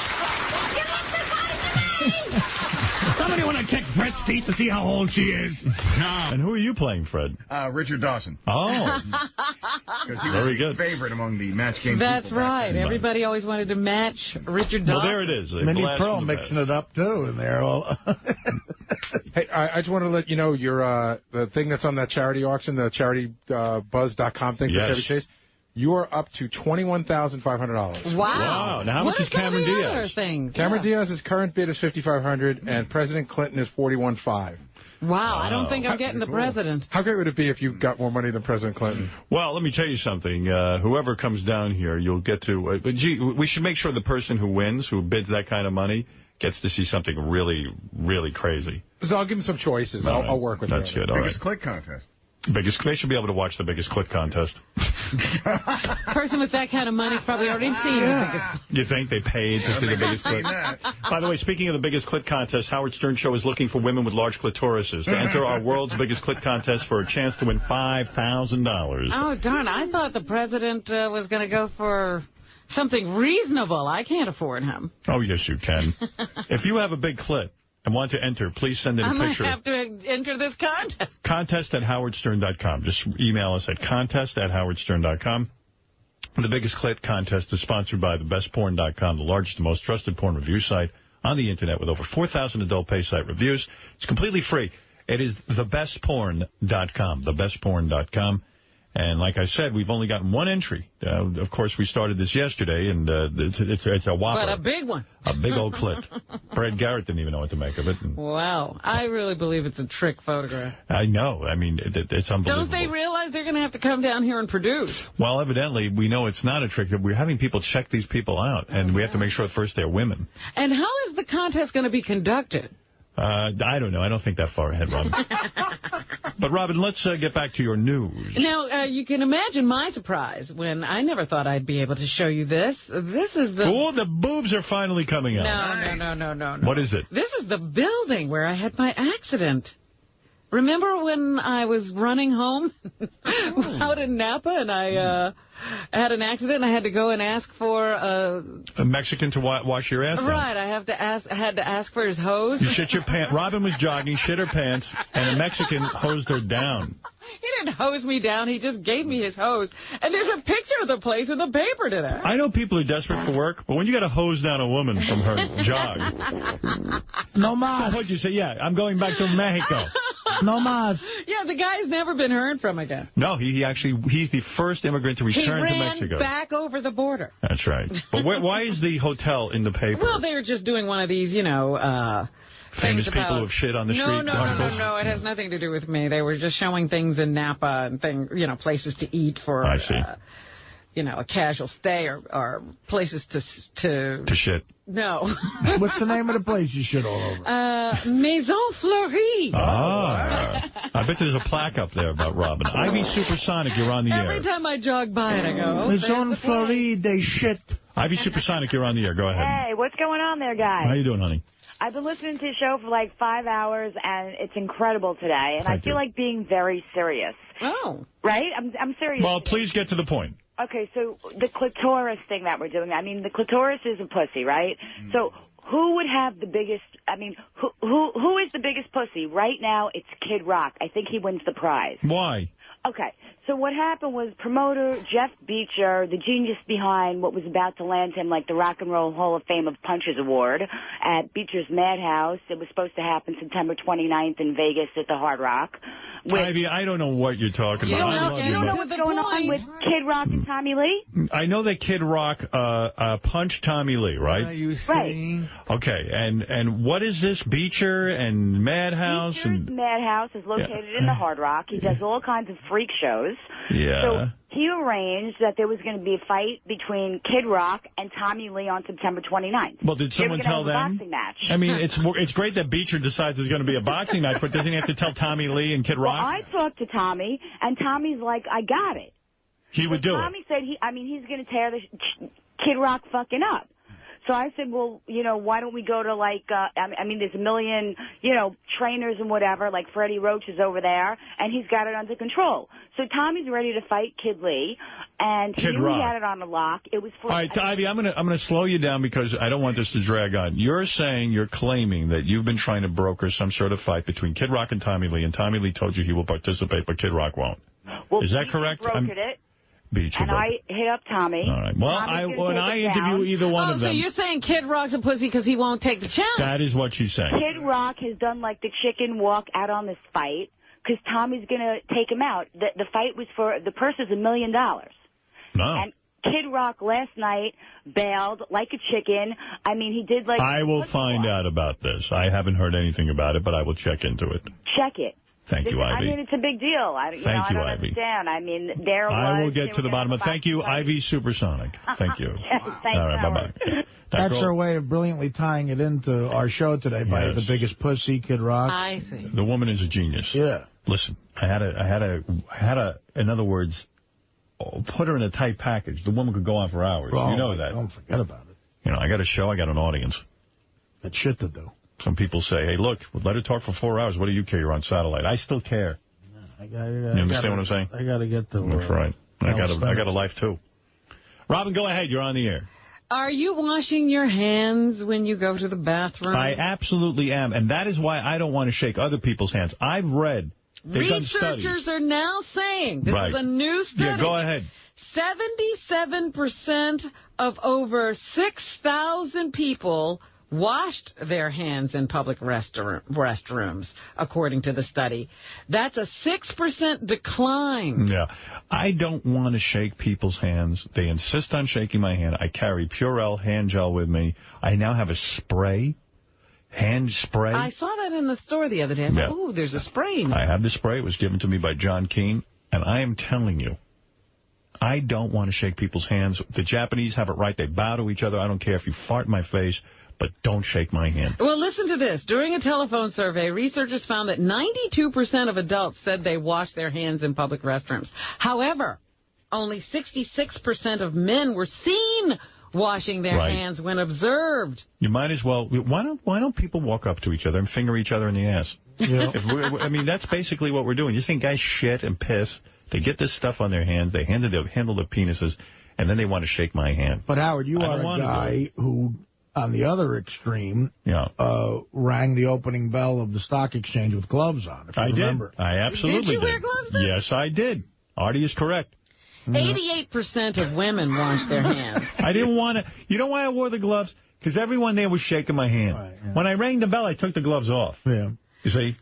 Somebody want to kick Brett's teeth to see how old she is? No. And who are you playing, Fred? Richard Dawson. Oh. Because he was a favorite among the match game That's people. right. Everybody always wanted to match Richard Dawson. Well, there it is. Minnie Pearl mixing it up, too, in there. Hey, I just wanted to let you know your the thing that's on that charity auction, the CharityBuzz.com thing for Chevy Chase. You are up to $21,500. Wow. Now, how much is Cameron Diaz? Cameron Diaz's current bid is $5,500, and President Clinton is $41,500. Wow, I don't think I'm getting the president. How great would it be if you got more money than President Clinton? Well, let me tell you something. Whoever comes down here, you'll get to... gee, we should make sure the person who wins, who bids that kind of money, gets to see something really, really crazy. So I'll give him some choices. Right. I'll work with That's him. good. All Biggest right. click contest. They should be able to watch the biggest click contest. Person with that kind of money's probably already seen the biggest. You think they paid to see the biggest click? By the way, speaking of the biggest click contest, Howard Stern Show is looking for women with large clitorises to enter our world's biggest click contest for a chance to win $5,000. Oh, darn. I thought the president was going to go for something reasonable. I can't afford him. Oh, yes, you can. If you have a big clit and want to enter, please send in a picture. I might have to enter this contest. Contest@howardstern.com. Just email us at contest@howardstern.com. The biggest clit contest is sponsored by thebestporn.com, the largest and most trusted porn review site on the Internet with over 4,000 adult pay site reviews. It's completely free. It is thebestporn.com, thebestporn.com. And like I said, we've only gotten one entry. Of course, we started this yesterday, and it's a whopper. But a big one. A big old clit. Brad Garrett didn't even know what to make of it. Wow. I really believe it's a trick photograph. I know. I mean, it's unbelievable. Don't they realize they're going to have to come down here and produce? Well, evidently, we know it's not a trick. We're having people check these people out, and we have to make sure at first they're women. And how is the contest going to be conducted? I don't know. I don't think that far ahead, Robin. But, Robin, let's get back to your news. Now, you can imagine my surprise when I never thought I'd be able to show you this. This is the... Oh, the boobs are finally coming out. No. What is it? This is the building where I had my accident. Remember when I was running home out in Napa and I had an accident and I had to go and ask for a Mexican to wash your ass down? Right, I had to ask for his hose. You shit your pants. Robin was jogging, shit her pants, and a Mexican hosed her down. He didn't hose me down. He just gave me his hose. And there's a picture of the place in the paper today. I know people are desperate for work, but when you got to hose down a woman from her jog. No mas. So what'd you say? Yeah, I'm going back to Mexico. No mas. Yeah, the guy's never been heard from again. No, he's the first immigrant to return to Mexico. He ran back over the border. That's right. But why is the hotel in the paper? Well, they were just doing one of these, famous people who have shit on the street. No, it has nothing to do with me. They were just showing things in Napa and places to eat for, I see. A casual stay or places to shit. No. What's the name of the place you shit all over? Maison Fleurie. I bet there's a plaque up there about Robin. Ivy Supersonic, you're on the air. Every time I jog by it, I go, Maison Fleurie, they shit. Ivy Supersonic, you're on the air. Go ahead. Hey, what's going on there, guys? How you doing, honey? I've been listening to the show for like 5 hours, and it's incredible today. And I feel like being very serious. Oh. Right? I'm serious. Well, please get to the point. Okay, so the clitoris thing that we're doing, I mean, the clitoris is a pussy, right? So who would have the biggest, who is the biggest pussy? Right now, it's Kid Rock. I think he wins the prize. Why? Okay, so what happened was promoter Jeff Beecher, the genius behind what was about to land him like the Rock and Roll Hall of Fame of Punches Award at Beecher's Madhouse. It was supposed to happen September 29th in Vegas at the Hard Rock. Ivy, I don't know what you're talking about. You don't know what's going on with Kid Rock and Tommy Lee? I know that Kid Rock punched Tommy Lee, right? What are you saying? Right. Okay, and what is this, Beecher and Madhouse? Beecher's Madhouse is located in the Hard Rock. He does all kinds of free freak shows. Yeah. So he arranged that there was going to be a fight between Kid Rock and Tommy Lee on September 29th. Well, did someone tell them? A boxing match. I mean, it's great that Beecher decides there's going to be a boxing match, but doesn't he have to tell Tommy Lee and Kid Rock? Well, I talked to Tommy, and Tommy's like, I got it. He would do it. Tommy said he's going to tear the Kid Rock fucking up. So I said, well, why don't we go to, like, there's a million, trainers and whatever, like Freddie Roach is over there, and he's got it under control. So Tommy's ready to fight Kid Lee, and he knew he had it on the lock. It was for... All right, Ivy, I'm gonna slow you down because I don't want this to drag on. You're claiming that you've been trying to broker some sort of fight between Kid Rock and Tommy Lee told you he will participate, but Kid Rock won't. Well, is that correct? Brokered it. And I hit up Tommy. All right. Well, when I interview either one of them... so you're saying Kid Rock's a pussy because he won't take the challenge. That is what she's saying. Kid Rock has done, like, the chicken walk out on this fight because Tommy's going to take him out. The fight was for... The purse is $1 million. No. And Kid Rock last night bailed like a chicken. I mean, he did, like... I will find out about this. I haven't heard anything about it, but I will check into it. Check it. Thank you, Ivy. I mean, it's a big deal. I don't understand. I mean, I will get to the bottom of it. Thank you, Ivy Supersonic. Thank you. Thank All right, bye-bye. That's her way of brilliantly tying it into our show today by the biggest pussy, Kid Rock. I see. The woman is a genius. Yeah. Listen, I had a, in other words, put her in a tight package. The woman could go on for hours. Oh, you know that. Don't forget about it. I got a show. I got an audience. Got shit to do. Some people say, hey, look, let her talk for 4 hours. What do you care? You're on satellite. I still care. You understand what I'm saying? I got to get to... That's right. I got a life, too. Robin, go ahead. You're on the air. Are you washing your hands when you go to the bathroom? I absolutely am. And that is why I don't want to shake other people's hands. I've read... Researchers are now saying, this is a new study. Yeah, go ahead. 77% of over 6,000 people washed their hands in public restrooms, according to the study. That's a 6% decline. Yeah. I don't want to shake people's hands. They insist on shaking my hand. I carry Purell hand gel with me. I now have a spray, hand spray. I saw that in the store the other day. I said, ooh, there's a spray. I have the spray. It was given to me by John Keane. And I am telling you, I don't want to shake people's hands. The Japanese have it right. They bow to each other. I don't care if you fart in my face. But don't shake my hand. Well, listen to this. During a telephone survey, researchers found that 92% of adults said they wash their hands in public restrooms. However, only 66% of men were seen washing their hands when observed. You might as well. Why don't people walk up to each other and finger each other in the ass? Yeah. I mean, that's basically what we're doing. You think guys shit and piss. They get this stuff on their hands. They handle their penises, and then they want to shake my hand. But, Howard, you are a guy who... on the other extreme, rang the opening bell of the stock exchange with gloves on, if you remember. I absolutely did. Did you wear gloves then? Yes, I did. Artie is correct. 88% of women wash their hands. I didn't want to. You know why I wore the gloves? Because everyone there was shaking my hand. Right, yeah. When I rang the bell, I took the gloves off. Yeah. You see?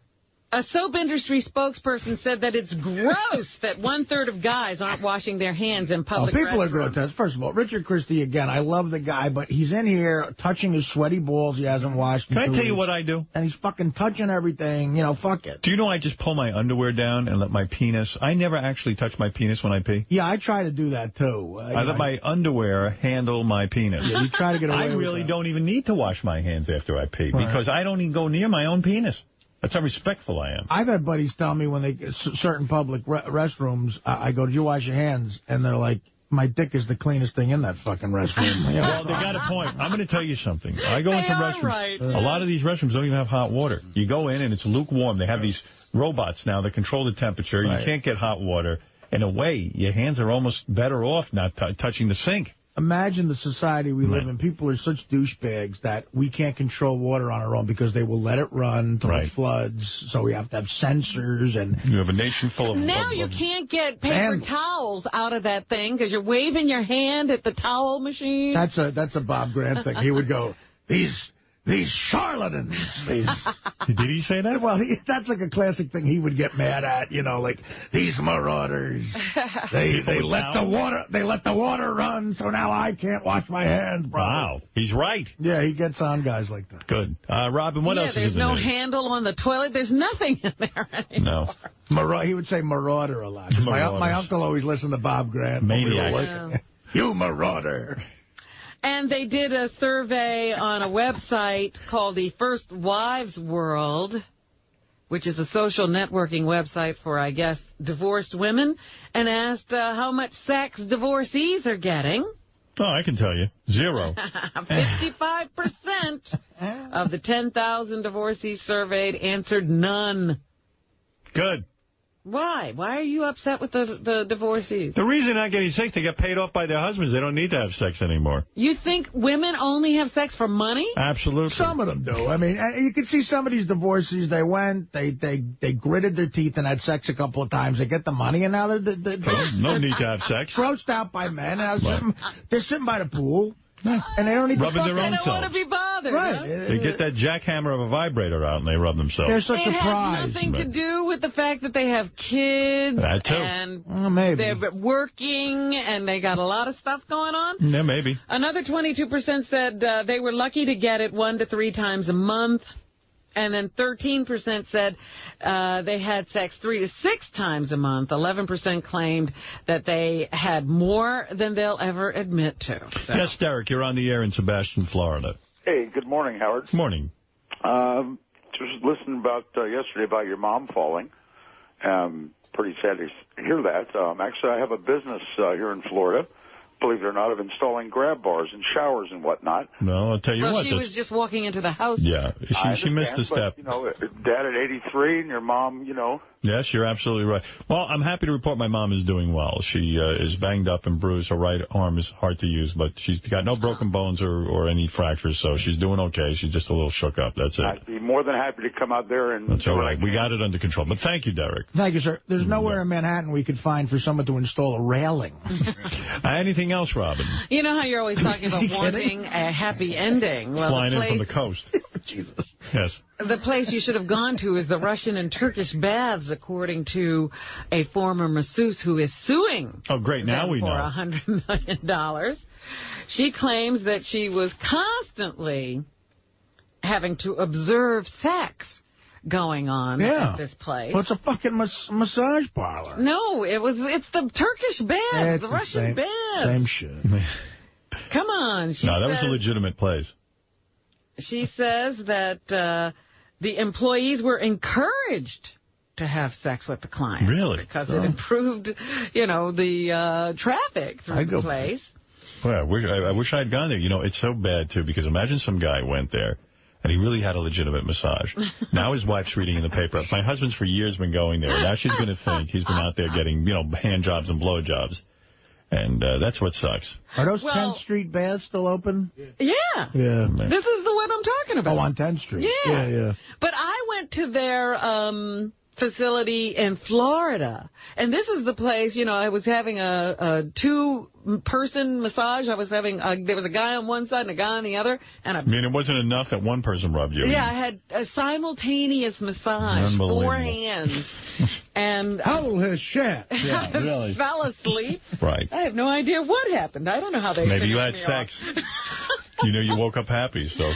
A soap industry spokesperson said that it's gross that 1/3 of guys aren't washing their hands in public people restrooms. are grotesque. First of all, Richard Christie, again, I love the guy, but he's in here touching his sweaty balls he hasn't washed in 2 weeks. Can I tell you what I do? And he's fucking touching everything. Fuck it. Do you know I just pull my underwear down and let my penis... I never actually touch my penis when I pee. Yeah, I try to do that, too. I let my underwear handle my penis. Yeah, you try to get away with I really don't even need to wash my hands after I pee because I don't even go near my own penis. That's how respectful I am. I've had buddies tell me when they get certain public restrooms, I go, did you wash your hands? And they're like, my dick is the cleanest thing in that fucking restroom. Well, they got a point. I'm going to tell you something. I go into restrooms. A lot of these restrooms don't even have hot water. You go in and it's lukewarm. They have these robots now that control the temperature. You can't get hot water. In a way, your hands are almost better off not touching the sink. Imagine the society we live in. People are such douchebags that we can't control water on our own because they will let it run until it floods. So we have to have sensors. And you have a nation full of... Now you can't get paper towels out of that thing because you're waving your hand at the towel machine. That's a Bob Grant thing. He would go, these these charlatans. Did he say that? Well, that's like a classic thing he would get mad at, you know, like, these marauders. They let the water run, so now I can't wash my hands, brother. Wow, he's right. Yeah, he gets on guys like that. Good. Robin, what else is in there's there? no handle on the toilet. There's nothing in there anymore. No. He would say marauder a lot. My uncle always listened to Bob Grant. Maniac. You marauder. And they did a survey on a website called the First Wives World, which is a social networking website for, I guess, divorced women, and asked how much sex divorcees are getting. Oh, I can tell you. 0. 55% of the 10,000 divorcees surveyed answered none. Good. Why? Why are you upset with the divorcees? The reason they're not getting sex, they get paid off by their husbands. They don't need to have sex anymore. You think women only have sex for money? Absolutely. Some of them do. I mean, you can see some of these divorcees, they went, they gritted their teeth and had sex a couple of times. They get the money, and now they're no need to have sex. Grossed out by men. They're sitting by the pool. And they don't need rubbing their own selves. They don't want to be bothered. Right. Huh? They get that jackhammer of a vibrator out and they rub themselves. They're such a prize. It has nothing to do with the fact that they have kids. That too. And maybe. They're working and they got a lot of stuff going on. Yeah, maybe. Another 22% said they were lucky to get it 1 to 3 times a month. And then 13% said they had sex 3 to 6 times a month. 11% claimed that they had more than they'll ever admit to. So. Yes, Derek, you're on the air in Sebastian, Florida. Hey, good morning, Howard. Morning. Just listening about yesterday about your mom falling. Pretty sad to hear that. Actually, I have a business here in Florida, believe it or not, of installing grab bars and showers and whatnot. No, I'll tell you what. She was just walking into the house. Yeah, she missed a step. But, you know, Dad at 83 and your mom, you know. Yes, you're absolutely right. Well, I'm happy to report my mom is doing well. She is banged up and bruised. Her right arm is hard to use, but she's got no broken bones or any fractures, so she's doing okay. She's just a little shook up. That's it. I'd be more than happy to come out there and... That's all right. We got it under control. But thank you, Derek. Thank you, sir. There's nowhere in Manhattan we could find for someone to install a railing. Anything else, Robin? You know how you're always talking about wanting a happy ending? Well, flying in from the coast. Jesus. Yes. The place you should have gone to is the Russian and Turkish baths, according to a former masseuse who is suing. Oh, great. Now we know. For $100 million. She claims that she was constantly having to observe sex going on at this place. Well, it's a fucking massage parlor. No, it's the Turkish baths, the Russian baths. Same shit. Come on. That was a legitimate place. She says that the employees were encouraged to have sex with the clients. Really? Because it improved, the traffic through the place. Well, I wish I'd gone there. You know, it's so bad, too, because imagine some guy went there, and he really had a legitimate massage. Now his wife's reading in the paper. My husband's for years been going there. Now she's going to think he's been out there getting, hand jobs and blow jobs. And that's what sucks. Are those 10th Street baths still open? Yeah. Yeah. This is the one I'm talking about. Oh, on 10th Street. Yeah. But I went to their facility in Florida. And this is the place, I was having a two-person massage. I was having, there was a guy on one side and a guy on the other. And it wasn't enough that one person rubbed you. Yeah, I had a simultaneous massage, 4 hands. And holy shit. Yeah, really. Fell asleep. Right. I have no idea what happened. I don't know how they Maybe you had sex. You woke up happy, so.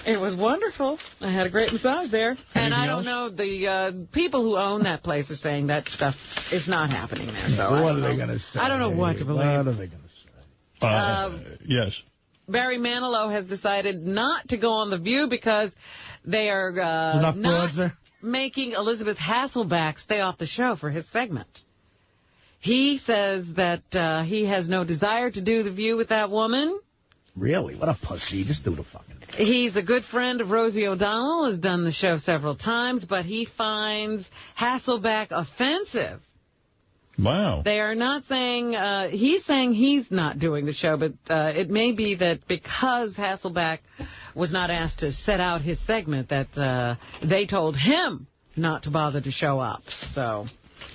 It was wonderful. I had a great massage there. Anything and I don't else? know, the people who own that place are saying that stuff is not happening there. So what are they going to say? I don't know what to believe. What are they going to say? Yes. Barry Manilow has decided not to go on The View because they are not making Elizabeth Hasselbeck stay off the show for his segment. He says that he has no desire to do The View with that woman. Really? What a pussy. Just do the fucking thing. He's a good friend of Rosie O'Donnell, has done the show several times, but he finds Hasselbeck offensive. Wow. They are not saying, he's saying he's not doing the show, but it may be that because Hasselbeck was not asked to set out his segment, that they told him not to bother to show up. So,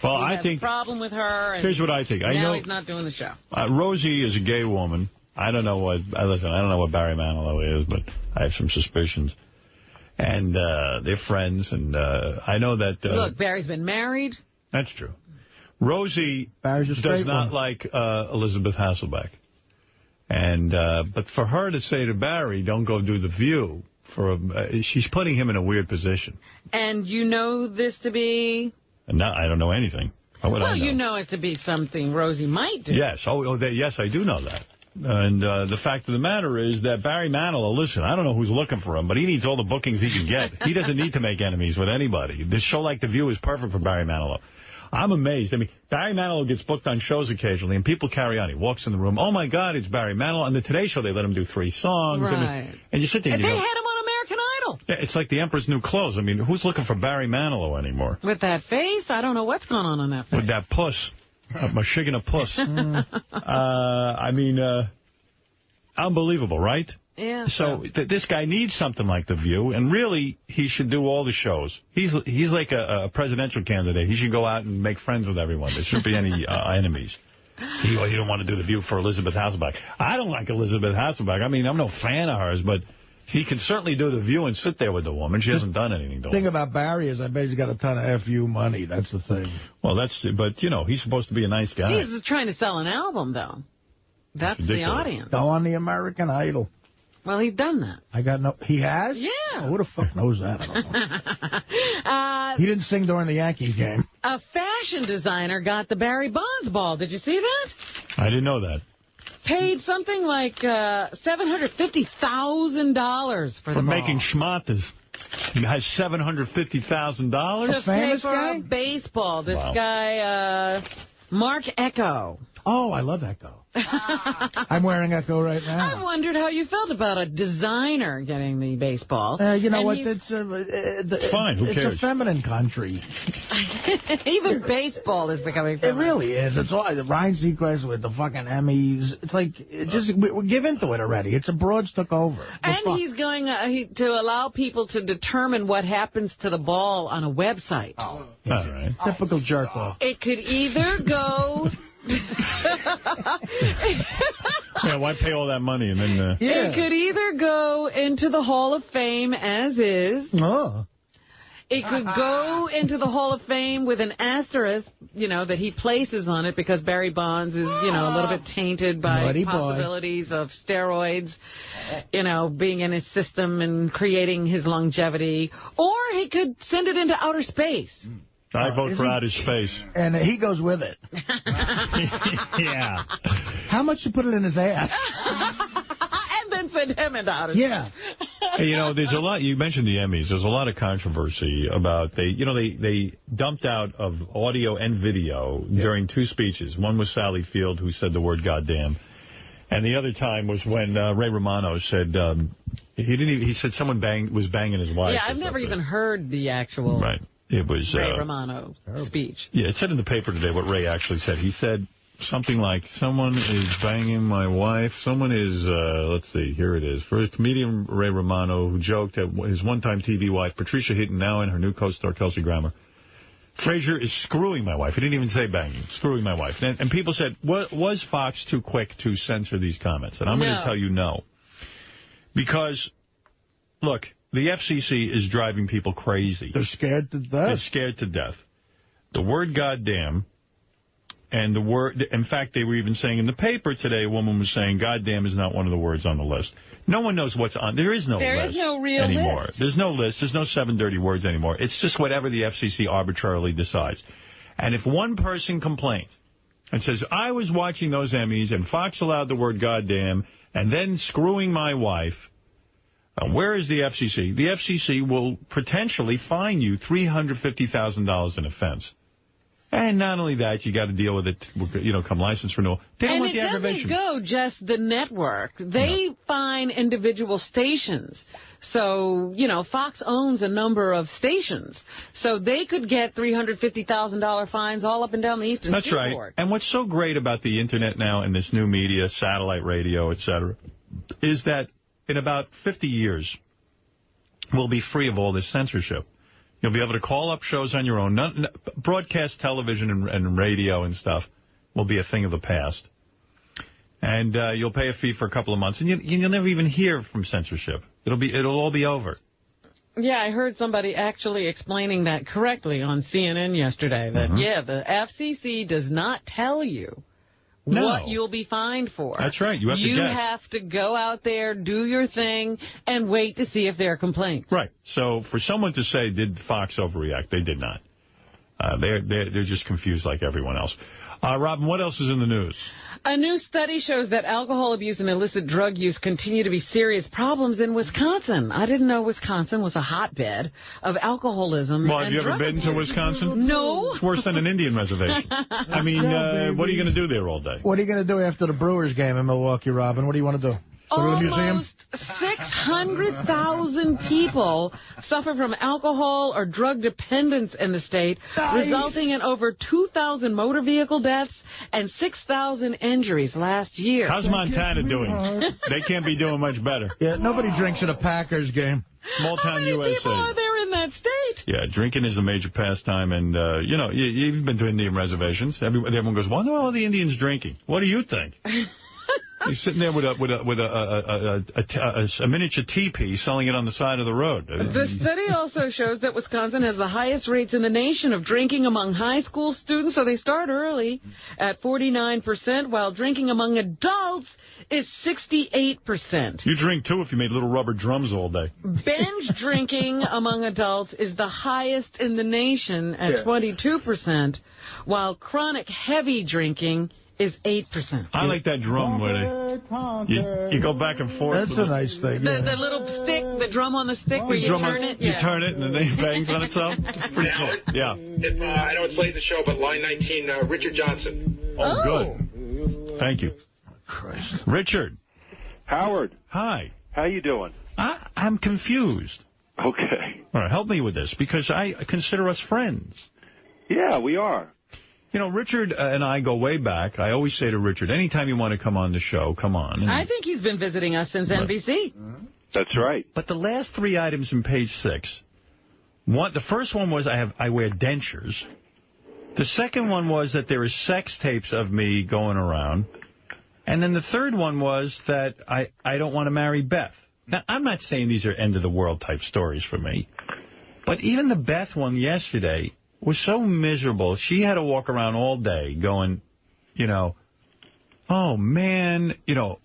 well, I think a problem with her. And here's what I think. Now he's not doing the show. Rosie is a gay woman. I don't know what Barry Manilow is, but I have some suspicions. And they're friends, and I know that... Look, Barry's been married. That's true. Rosie does not like Elizabeth Hasselbeck. And but for her to say to Barry, don't go do The View, she's putting him in a weird position. And you know this to be... No, I don't know anything. Well, you know it to be something Rosie might do. Yes. Yes, I do know that. And the fact of the matter is that Barry Manilow, listen, I don't know who's looking for him, but he needs all the bookings he can get. He doesn't need to make enemies with anybody. This show like The View is perfect for Barry Manilow. I'm amazed. I mean, Barry Manilow gets booked on shows occasionally, and people carry on. He walks in the room, oh, my God, it's Barry Manilow. On the Today Show, they let him do 3 songs. Right. I mean, and you sit there and they you go, had him on American Idol. Yeah, it's like the Emperor's New Clothes. I mean, who's looking for Barry Manilow anymore? With that face? I don't know what's going on that face. With that puss. Michigan puss. I mean, unbelievable, right? Yeah. So this guy needs something like The View, and really, he should do all the shows. He's like a presidential candidate. He should go out and make friends with everyone. There shouldn't be any enemies. He don't want to do The View for Elizabeth Hasselbeck. I don't like Elizabeth Hasselbeck. I mean, I'm no fan of hers, but he can certainly do The View and sit there with the woman. She hasn't done anything to him. The thing about Barry is I bet he's got a ton of FU money. That's the thing. Well, but, you know, he's supposed to be a nice guy. He's trying to sell an album, though. That's the audience. Go on the American Idol. Well, he's done that. He has? Yeah. Oh, who the fuck knows that? I don't know. He didn't sing during the Yankees game. A fashion designer got the Barry Bonds ball. Did you see that? I didn't know that. Paid something like $750,000 for the ball. making schmatas. He has $750,000? To pay for a baseball. This guy, Mark Echo. Oh, I love Echo. I'm wearing Echo right now. I wondered how you felt about a designer getting the baseball. You know what? It's fine. Who cares? It's a feminine country. Even baseball is becoming feminine. It really is. It's all Ryan Seacrest with the fucking Emmys. It's like, we give into it already. It's a Broads took over. And he's going to allow people to determine what happens to the ball on a website. Oh, all right. Typical jerk off. It could either go... Yeah, why pay all that money and then... It could either go into the Hall of Fame as is. Oh. It could go into the Hall of Fame with an asterisk, that he places on it because Barry Bonds is, a little bit tainted by possibilities of steroids, being in his system and creating his longevity. Or he could send it into outer space. I vote for outer space. And he goes with it. Yeah. How much you put it in his ass? And then send him into outer space. Yeah. Hey, there's a lot. You mentioned the Emmys. There's a lot of controversy about they dumped out of audio and video during 2 speeches. One was Sally Field, who said the word "goddamn," and the other time was when Ray Romano said he said someone was banging his wife. Yeah, I've never even heard the actual. Right. It was Ray Romano speech. Yeah, it said in the paper today what Ray actually said. He said something like, someone is banging my wife. Someone is, let's see, here it is. For comedian Ray Romano, who joked at his one-time TV wife, Patricia Heaton, now and her new co-star, Kelsey Grammer. Frasier is screwing my wife. He didn't even say banging. Screwing my wife. And people said, was Fox too quick to censor these comments? And I'm going to tell you no. Because, look... The FCC is driving people crazy. They're scared to death. They're scared to death. The word goddamn and the word... In fact, they were even saying in the paper today, a woman was saying goddamn is not one of the words on the list. No one knows what's on... There is no list anymore. There is no real anymore. list. There's no list. There's no 7 dirty words anymore. It's just whatever the FCC arbitrarily decides. And if one person complains and says, I was watching those Emmys and Fox allowed the word goddamn and then screwing my wife... Where is the FCC? The FCC will potentially fine you $350,000 in offense. And not only that, you got to deal with it, come license renewal. They don't want the aggravation. And it doesn't go just the network. They fine individual stations. So, Fox owns a number of stations. So they could get $350,000 fines all up and down the Eastern Seaboard. That's right. And what's so great about the Internet now and this new media, satellite radio, etc., is that in about 50 years, we'll be free of all this censorship. You'll be able to call up shows on your own. Broadcast television and radio and stuff will be a thing of the past. And you'll pay a fee for a couple of months, and you'll never even hear from censorship. It'll all be over. Yeah, I heard somebody actually explaining that correctly on CNN yesterday. That, the FCC does not tell you what you'll be fined for. That's right. You have to guess. You have to go out there, do your thing, and wait to see if there are complaints. Right. So for someone to say, did Fox overreact? They did not. They're just confused like everyone else. Robin, what else is in the news? A new study shows that alcohol abuse and illicit drug use continue to be serious problems in Wisconsin. I didn't know Wisconsin was a hotbed of alcoholism. Well, have you ever been to Wisconsin? No. It's worse than an Indian reservation. I mean, what are you going to do there all day? What are you going to do after the Brewers game in Milwaukee, Robin? What do you want to do? Go to the museum? Almost 600,000 people suffer from alcohol or drug dependence in the state, resulting in over 2,000 motor vehicle deaths and 6,000 injuries last year. How's Montana doing? They can't be doing much better. Yeah, nobody drinks at a Packers game. Small town USA. How many people are there in that state? Yeah, drinking is a major pastime, and, you've been to Indian reservations. Everyone goes, why are all the Indians drinking? What do you think? He's sitting there with a miniature teepee, selling it on the side of the road. The study also shows that Wisconsin has the highest rates in the nation of drinking among high school students, so they start early at 49%, while drinking among adults is 68%. You drink, too, if you made little rubber drums all day. Binge drinking among adults is the highest in the nation at 22%, while chronic heavy drinking is 8%. I like that drum where you go back and forth. That's a nice thing. The little stick, the drum on the stick where you turn it. You turn it and the thing bangs on itself. It's pretty cool. Yeah. I know it's late in the show, but line 19, Richard Johnson. Oh, good. Thank you. Christ. Richard. Howard. Hi. How you doing? I'm confused. Okay. All right, help me with this, because I consider us friends. Yeah, we are. You know, Richard and I go way back. I always say to Richard, anytime you want to come on the show, come on. I think he's been visiting us since NBC. That's right. But the last three items in page 6, the first one was I wear dentures. The second one was that there is sex tapes of me going around. And then the third one was that I don't want to marry Beth. Now, I'm not saying these are end-of-the-world type stories for me. But even the Beth one yesterday was so miserable. She had to walk around all day going, oh, man,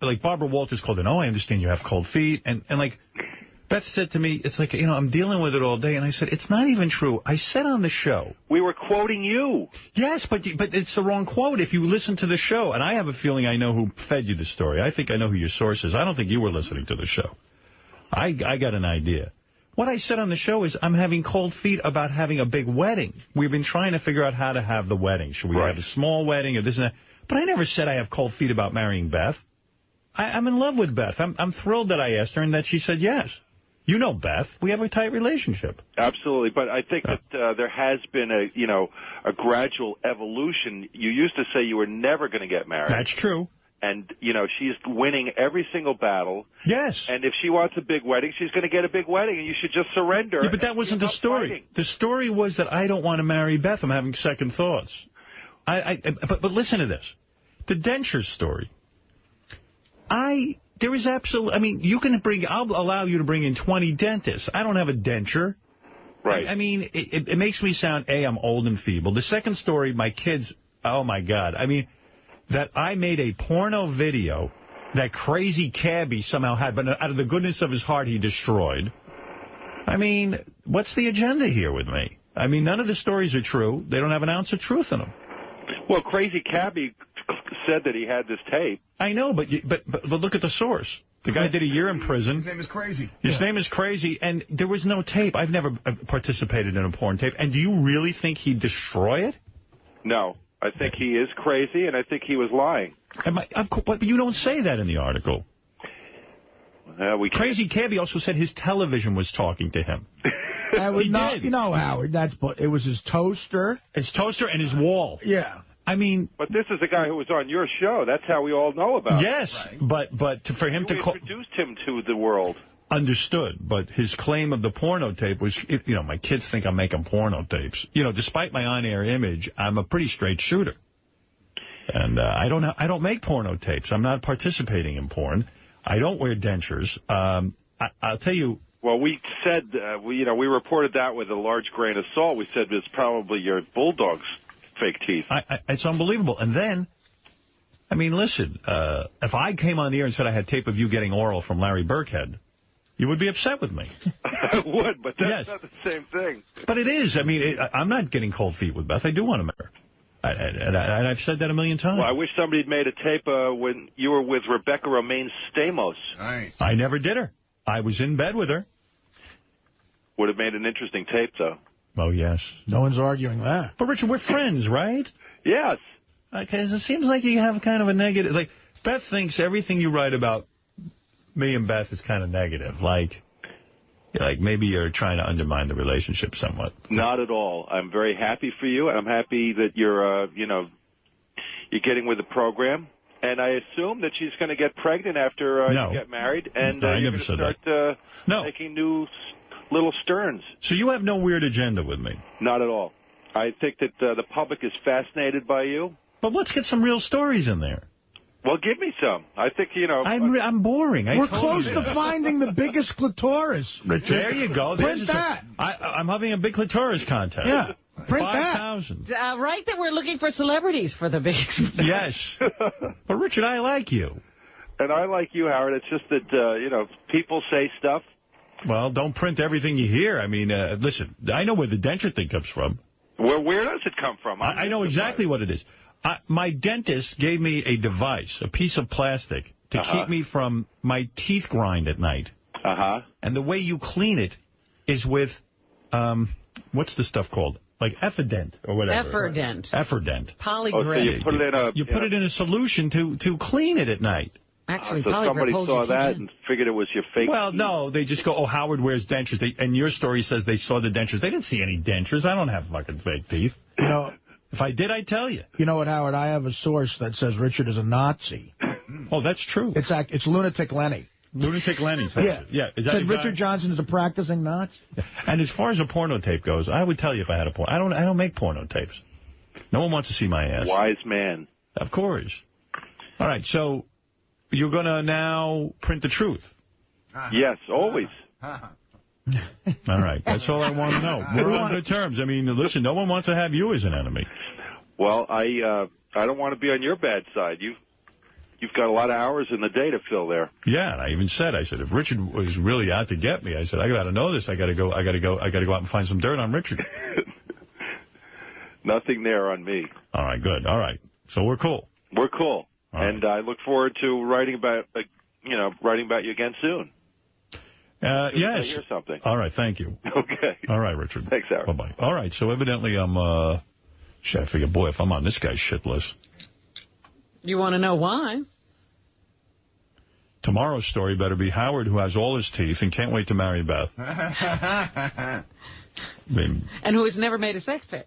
like Barbara Walters called in, I understand you have cold feet. And like Beth said to me, it's like, I'm dealing with it all day. And I said, it's not even true. I said on the show. We were quoting you. Yes, but it's the wrong quote if you listen to the show. And I have a feeling I know who fed you the story. I think I know who your source is. I don't think you were listening to the show. I got an idea. What I said on the show is I'm having cold feet about having a big wedding. We've been trying to figure out how to have the wedding. Should we have a small wedding or this and that? But I never said I have cold feet about marrying Beth. I'm in love with Beth. I'm thrilled that I asked her and that she said yes. You know Beth. We have a tight relationship. Absolutely. But I think that there has been a gradual evolution. You used to say you were never going to get married. That's true. And, she's winning every single battle. Yes. And if she wants a big wedding, she's going to get a big wedding, and you should just surrender. Yeah, but that wasn't the story. Fighting. The story was that I don't want to marry Beth. I'm having second thoughts. But listen to this. The denture story. There is absolutely, I'll allow you to bring in 20 dentists. I don't have a denture. Right. It makes me sound, I'm old and feeble. The second story, my kids, oh, my God. That I made a porno video that crazy cabbie somehow had, but out of the goodness of his heart, he destroyed. What's the agenda here with me? None of the stories are true. They don't have an ounce of truth in them. Well, crazy cabbie said that he had this tape. I know, but look at the source. The guy did a year in prison. His name is Crazy. His name is Crazy, and there was no tape. I've never participated in a porn tape. And do you really think he'd destroy it? No. I think he is crazy, and I think he was lying. But you don't say that in the article. Crazy Cabbie also said his television was talking to him. He did. Howard, it was his toaster. His toaster and his wall. Yeah. But this is a guy who was on your show. That's how we all know about him. Yes, right. but for him to introduced him to the world. Understood, but his claim of the porno tape was, my kids think I'm making porno tapes. Despite my on-air image, I'm a pretty straight shooter. And I don't make porno tapes. I'm not participating in porn. I don't wear dentures. I'll tell you. Well, we said, we reported that with a large grain of salt. We said it's probably your bulldog's fake teeth. It's unbelievable. And then, I mean, listen, if I came on the air and said I had tape of you getting oral from Larry Birkhead, you would be upset with me. I would, but that's not the same thing. But it is. I mean, I'm not getting cold feet with Beth. I do want to marry her. And I've said that a million times. Well, I wish somebody had made a tape when you were with Rebecca Romaine Stamos. Nice. I never did her. I was in bed with her. Would have made an interesting tape, though. Oh, yes. No one's arguing that. But, Richard, we're friends, right? Yes. Because it seems like you have kind of a negative... Like, Beth thinks everything you write about me and Beth is kind of negative. Like maybe you're trying to undermine the relationship somewhat. Not at all. I'm very happy for you. I'm happy that you're, you're getting with the program. And I assume that she's going to get pregnant after you get married. And you're going to start making new little Sterns. So you have no weird agenda with me? Not at all. I think that the public is fascinated by you. But let's get some real stories in there. Well, give me some. I think, I'm boring. We're close to finding the biggest clitoris, Richard. There you go. Print that. I'm having a big clitoris contest. Yeah. Print 5,000. Right that we're looking for celebrities for the biggest. Yes. But, Richard, I like you. And I like you, Howard. It's just that, people say stuff. Well, don't print everything you hear. I mean, listen, I know where the denture thing comes from. Well, where does it come from? I know exactly what it is. My dentist gave me a device, a piece of plastic, to keep me from my teeth grind at night. And the way you clean it is with, what's the stuff called? Like Effident or whatever. Efferdent. Polygraph. So you put it in you put it in a solution to clean it at night. Actually, so somebody saw that and figured it was your fake Well, teeth. no, they just go, Howard wears dentures. And your story says they saw the dentures. They didn't see any dentures. I don't have fucking fake teeth. If I did, I'd tell you. You know what, Howard? I have a source that says Richard is a Nazi. Oh, that's true. It's Lunatic Lenny. Lunatic Lenny. Yeah. Is that said Richard Johnson is a practicing Nazi. And as far as a porno tape goes, I would tell you if I had a porno. I don't make porno tapes. No one wants to see my ass. Wise man. Of course. All right, so you're going to now print the truth. Yes, always. All right. That's all I want to know. We're on good terms. I mean, listen, no one wants to have you as an enemy. Well, I don't want to be on your bad side. You've got a lot of hours in the day to fill there. Yeah, and I even said, if Richard was really out to get me, I said, I got to know this. I got to go out and find some dirt on Richard. Nothing there on me. All right, good. All right. So we're cool. We're cool. And I look forward to writing about you again soon. Yes. I hear something. All right, thank you. Okay. All right, Richard. Thanks, Howard. Bye-bye. All right, so evidently I'm, I figure, boy, if I'm on this guy's shit list. You want to know why? Tomorrow's story better be Howard, who has all his teeth and can't wait to marry Beth. And who has never made a sex tape.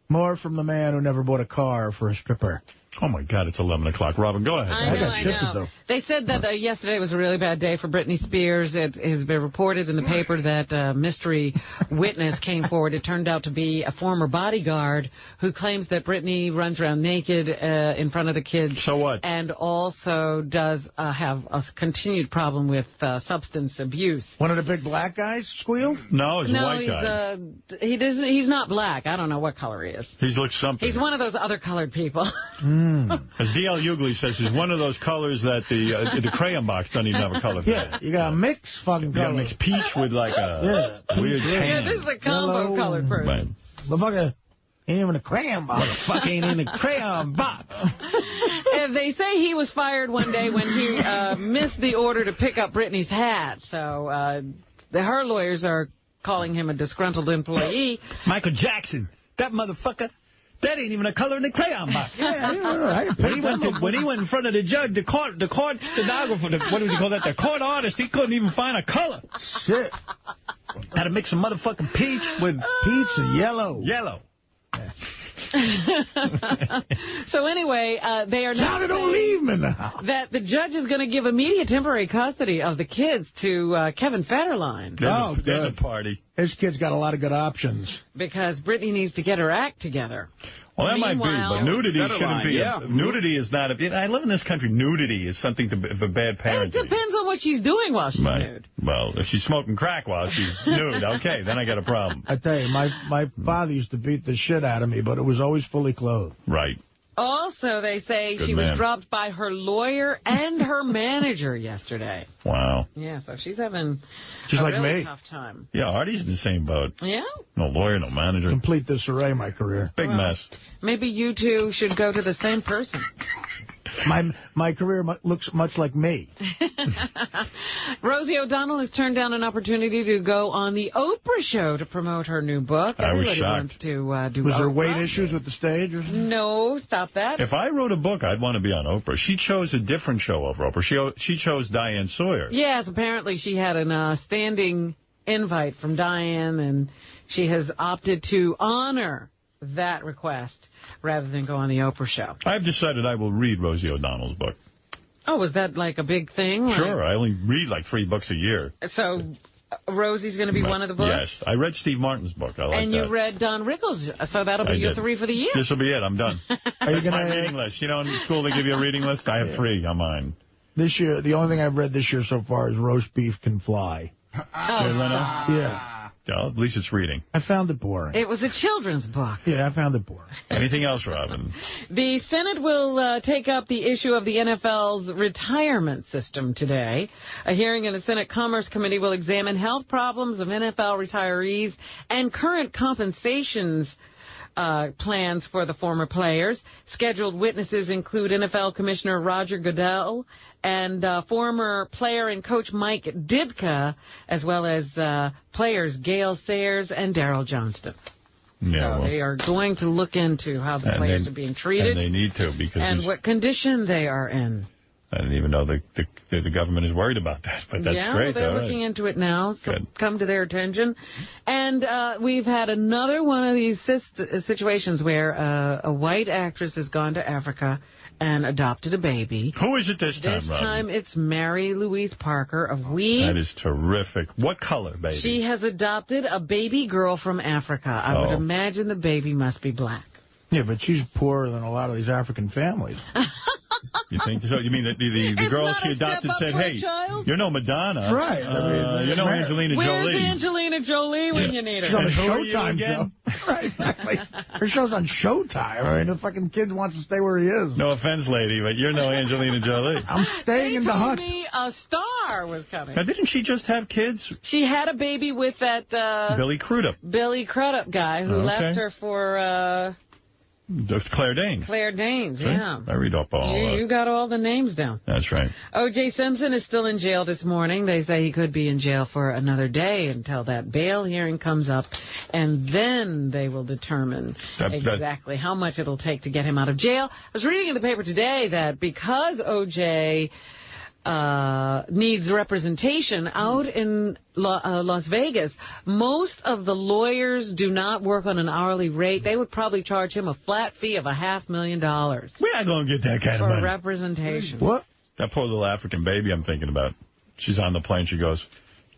More from the man who never bought a car for a stripper. Oh, my God, it's 11 o'clock. Robin, go ahead. I know. They said that yesterday was a really bad day for Britney Spears. It has been reported in the paper that a mystery witness came forward. It turned out to be a former bodyguard who claims that Britney runs around naked in front of the kids. So what? And also does have a continued problem with substance abuse. One of the big black guys squealed? No, he's a white guy. He's not black. I don't know what color he is. He looks something. He's one of those other colored people. As D.L. Hughley says, he's one of those colors that the crayon box doesn't even have a color for. Yeah, you got to mix fucking colors. You got to mix peach with like a weird tan. Yeah, this is a combo colored person. Right. Motherfucker ain't even a crayon box. Motherfucker ain't in the crayon box. And they say he was fired one day when he missed the order to pick up Britney's hat. So her lawyers are calling him a disgruntled employee. Michael Jackson, that motherfucker. That ain't even a color in the crayon box. When he went in front of the judge, the court stenographer, what do you call that? The court artist, he couldn't even find a color. Shit. Had to mix some motherfucking peach with... Peach and yellow. Yellow. So anyway, they are now Johnny, don't leave me now. That the judge is going to give immediate temporary custody of the kids to Kevin Federline. There's a party. This kid's got a lot of good options. Because Britney needs to get her act together. Well, that might be, but nudity shouldn't be. Nudity is not a... I live in this country. Nudity is something for bad parenting. It depends on what she's doing while she's nude. Well, if she's smoking crack while she's nude, okay, then I got a problem. I tell you, my father used to beat the shit out of me, but it was always fully clothed. Right. Also, they say she was dropped by her lawyer and her manager yesterday. Wow. Yeah, so she's having a really me. tough time. Yeah, Artie's in the same boat. Yeah? No lawyer, no manager. Complete disarray, my career. Big mess. Maybe you two should go to the same person. My career looks much like me. Rosie O'Donnell has turned down an opportunity to go on the Oprah show to promote her new book. I was Everybody shocked. wants to do Was Oprah. there weight issues with the stage or something? No, stop that. If I wrote a book, I'd want to be on Oprah. She chose a different show over Oprah. She chose Diane Sawyer. Yes, apparently she had a standing invite from Diane, and she has opted to honor that request rather than go on the Oprah show. I've decided I will read Rosie O'Donnell's book. Oh, was that like a big thing? Sure, I only read like 3 books a year. So Rosie's going to be one of the books? Yes, I read Steve Martin's book. I like and you read Don Rickles', so that'll be your 3 for the year. This will be it. I'm done. That's my reading list. You know, in school they give you a reading list. I have 3 on mine. This year, the only thing I've read this year so far is Roast Beef Can Fly. Jay Leno? Yeah. Well, at least it's reading. I found it boring. It was a children's book. Yeah, I found it boring. Anything else, Robin? The Senate will take up the issue of the NFL's retirement system today. A hearing in the Senate Commerce Committee will examine health problems of NFL retirees and current compensations plans for the former players. Scheduled witnesses include NFL Commissioner Roger Goodell and former player and coach Mike Ditka, as well as players Gale Sayers and Daryl Johnston. Yeah, so they are going to look into how the players are being treated. And they need to, because... And what condition they are in. I didn't even know the government is worried about that, but that's great. They're looking into it now. So come to their attention. And we've had another one of these situations where a white actress has gone to Africa and adopted a baby. Who is it this time, This Robin? time it's Mary Louise Parker of Weed. That is terrific. What color, baby? She has adopted a baby girl from Africa. I would imagine the baby must be black. Yeah, but she's poorer than a lot of these African families. You think so? You mean that the girl she adopted said, hey, you're no Madonna. Right. You're no Angelina Jolie. Where's Angelina Jolie when you need her? She's on a Showtime show. Right, exactly. Her show's on Showtime. I mean, the fucking kid wants to stay where he is. No offense, lady, but you're no Angelina Jolie. I'm staying in the hut. They told me a star was coming. Now, didn't she just have kids? She had a baby with that... Billy Crudup. Billy Crudup guy who left her for... Claire Danes. Claire Danes, yeah. I read up all You got all the names down. That's right. O.J. Simpson is still in jail this morning. They say he could be in jail for another day until that bail hearing comes up, and then they will determine exactly how much it'll take to get him out of jail. I was reading in the paper today that because O.J. needs representation out in Las Vegas, most of the lawyers do not work on an hourly rate. They would probably charge him a flat fee of $500,000. We're not going to get that kind of money. For representation. What? That poor little African baby I'm thinking about. She's on the plane. She goes,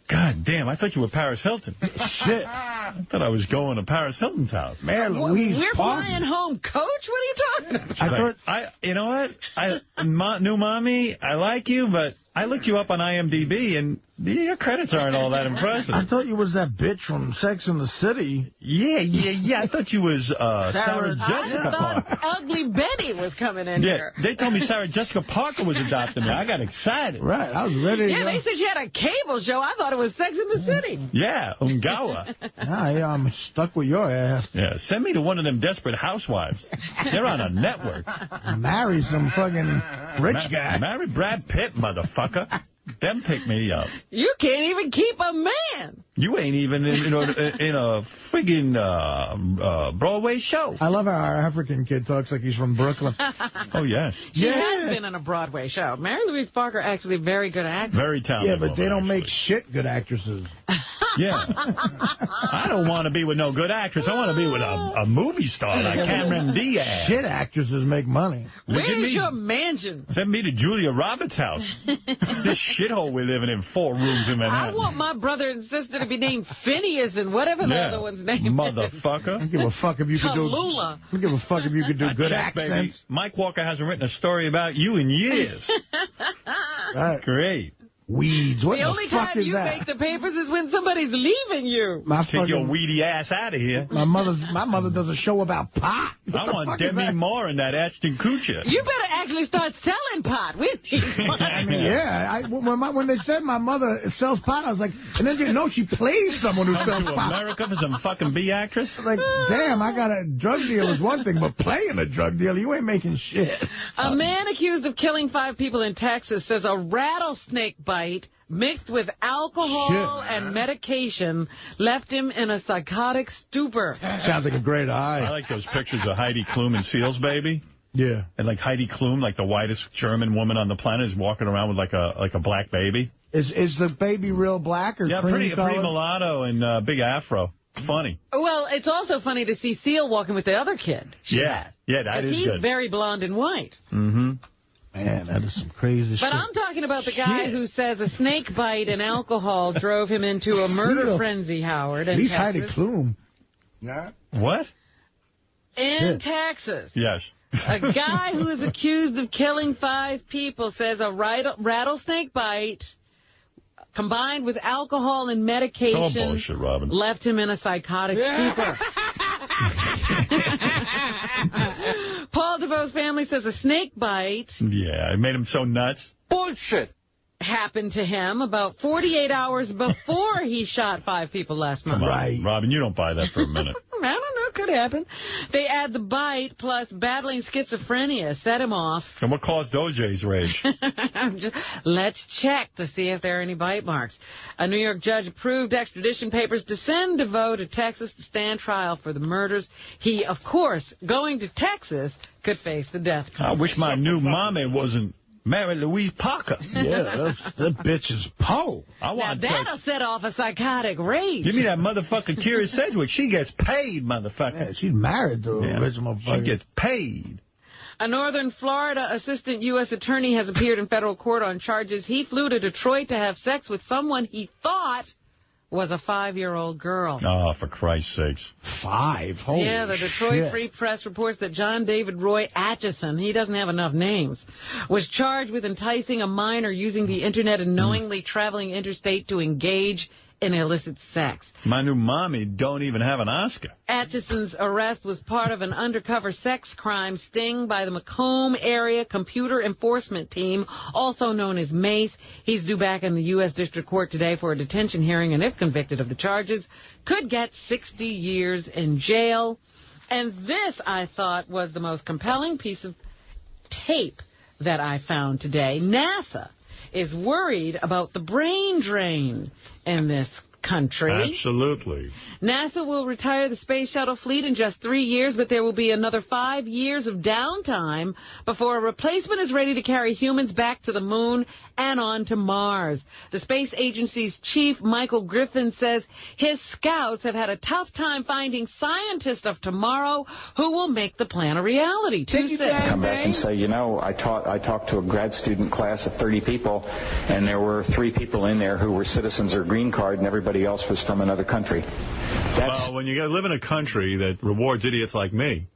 God damn, I thought you were Paris Hilton. Shit. I thought I was going to Paris Hilton's house. Man, Louise We're flying home, Coach? What are you talking about? You know what? New mommy, I like you, but I looked you up on IMDb, and your credits aren't all that impressive. I thought you was that bitch from Sex and the City. Yeah. I thought you was Sarah Jessica Parker. I thought Ugly Betty was coming in here. They told me Sarah Jessica Parker was adopting me. I got excited. Right, I was ready to go. They said she had a cable show. I thought it was Sex in the City. Yeah, Ungawa. I'm stuck with your ass. Yeah, send me to one of them Desperate Housewives. They're on a network. Marry some fucking rich guy. Marry Brad Pitt, motherfucker. Them pick me up. You can't even keep a man. You ain't even in a friggin' Broadway show. I love how our African kid talks like he's from Brooklyn. Oh, yes. She has been in a Broadway show. Mary Louise Parker, actually a very good actress. Very talented. Yeah, but they don't actually make shit good actresses. Yeah. I don't want to be with no good actress. I want to be with a movie star like Cameron Diaz. Shit actresses make money. Where's your mansion? Send me to Julia Roberts' house. It's this shithole we're living in, 4 rooms in Manhattan. I want my brother and sister to be named Phineas and whatever the other one's name Motherfucker. I don't give a fuck if you could do... Tallulah. I don't give a fuck if you could do good accents. Baby. Mike Walker hasn't written a story about you in years. Great. Weeds. What the the only fuck time is you that? make the papers is when somebody's leaving you. Take your weedy ass out of here. My mother does a show about pot. I want Demi Moore and that 𝗦𝗫𝗄𝗿𝗿. You better actually start selling pot. We need money. I mean, yeah. When they said my mother sells pot, I was like, and then you know she plays someone who sells pot. America for some fucking B actress? Like, damn, I got a drug deal is one thing, but playing a drug deal, you ain't making shit. A man accused of killing 5 people in Texas says a rattlesnake bite mixed with alcohol and medication left him in a psychotic stupor. Sounds like a great eye. I like those pictures of Heidi Klum and Seal's Baby. Yeah. And like Heidi Klum, like the whitest German woman on the planet, is walking around with like a black baby. Is the baby real black or pretty mulatto and big afro. Funny. Well, it's also funny to see Seal walking with the other kid. Yeah, that is good. He's very blonde and white. Mm-hmm. Man, that is some crazy shit. But I'm talking about the guy who says a snake bite and alcohol drove him into a murder frenzy, Howard. At least Heidi Klum. Yeah. What? In Texas. Yes. A guy who is accused of killing 5 people says a rattlesnake bite combined with alcohol and medication it's all bullshit, Robin. Left him in a psychotic stupor. Paul DeVoe's family says a snake bite. Yeah, it made him so nuts. Bullshit. Happened to him about 48 hours before he shot 5 people last month. Come on, Robin, you don't buy that for a minute. I don't know, could happen. They add the bite plus battling schizophrenia set him off. And what caused OJ's rage? Let's check to see if there are any bite marks. A New York judge approved extradition papers to send DeVoe to Texas to stand trial for the murders. He, of course, going to Texas, could face the death penalty. I wish my new mommy wasn't Mary Louise Parker. Yeah, that bitch is Poe. That'll set off a psychotic rage. Give me that motherfucking Kira Sedgwick. She gets paid, motherfucker. Yeah, she's married to a original She gets paid. A Northern Florida assistant U.S. attorney has appeared in federal court on charges he flew to Detroit to have sex with someone he thought was a 5-year-old girl. Oh, for Christ's sakes. 5? Holy Yeah, the Detroit Free Press reports that John David Roy Atchison, he doesn't have enough names, was charged with enticing a minor using the Internet and knowingly traveling interstate to engage in illicit sex. My new mommy don't even have an Oscar. Atchison's arrest was part of an undercover sex crime sting by the Macomb Area Computer Enforcement Team, also known as MACE. He's due back in the U.S. District Court today for a detention hearing, and if convicted of the charges, could get 60 years in jail. And this, I thought, was the most compelling piece of tape that I found today. NASA is worried about the brain drain in this country. Absolutely. NASA will retire the space shuttle fleet in just 3 years, but there will be another 5 years of downtime before a replacement is ready to carry humans back to the moon and on to Mars. The space agency's chief, Michael Griffin, says his scouts have had a tough time finding scientists of tomorrow who will make the plan a reality. Come back and say, you know, I talked to a grad student class of 30 people, and there were 3 people in there who were citizens or green card, and everybody else was from another country. Well, when you live in a country that rewards idiots like me,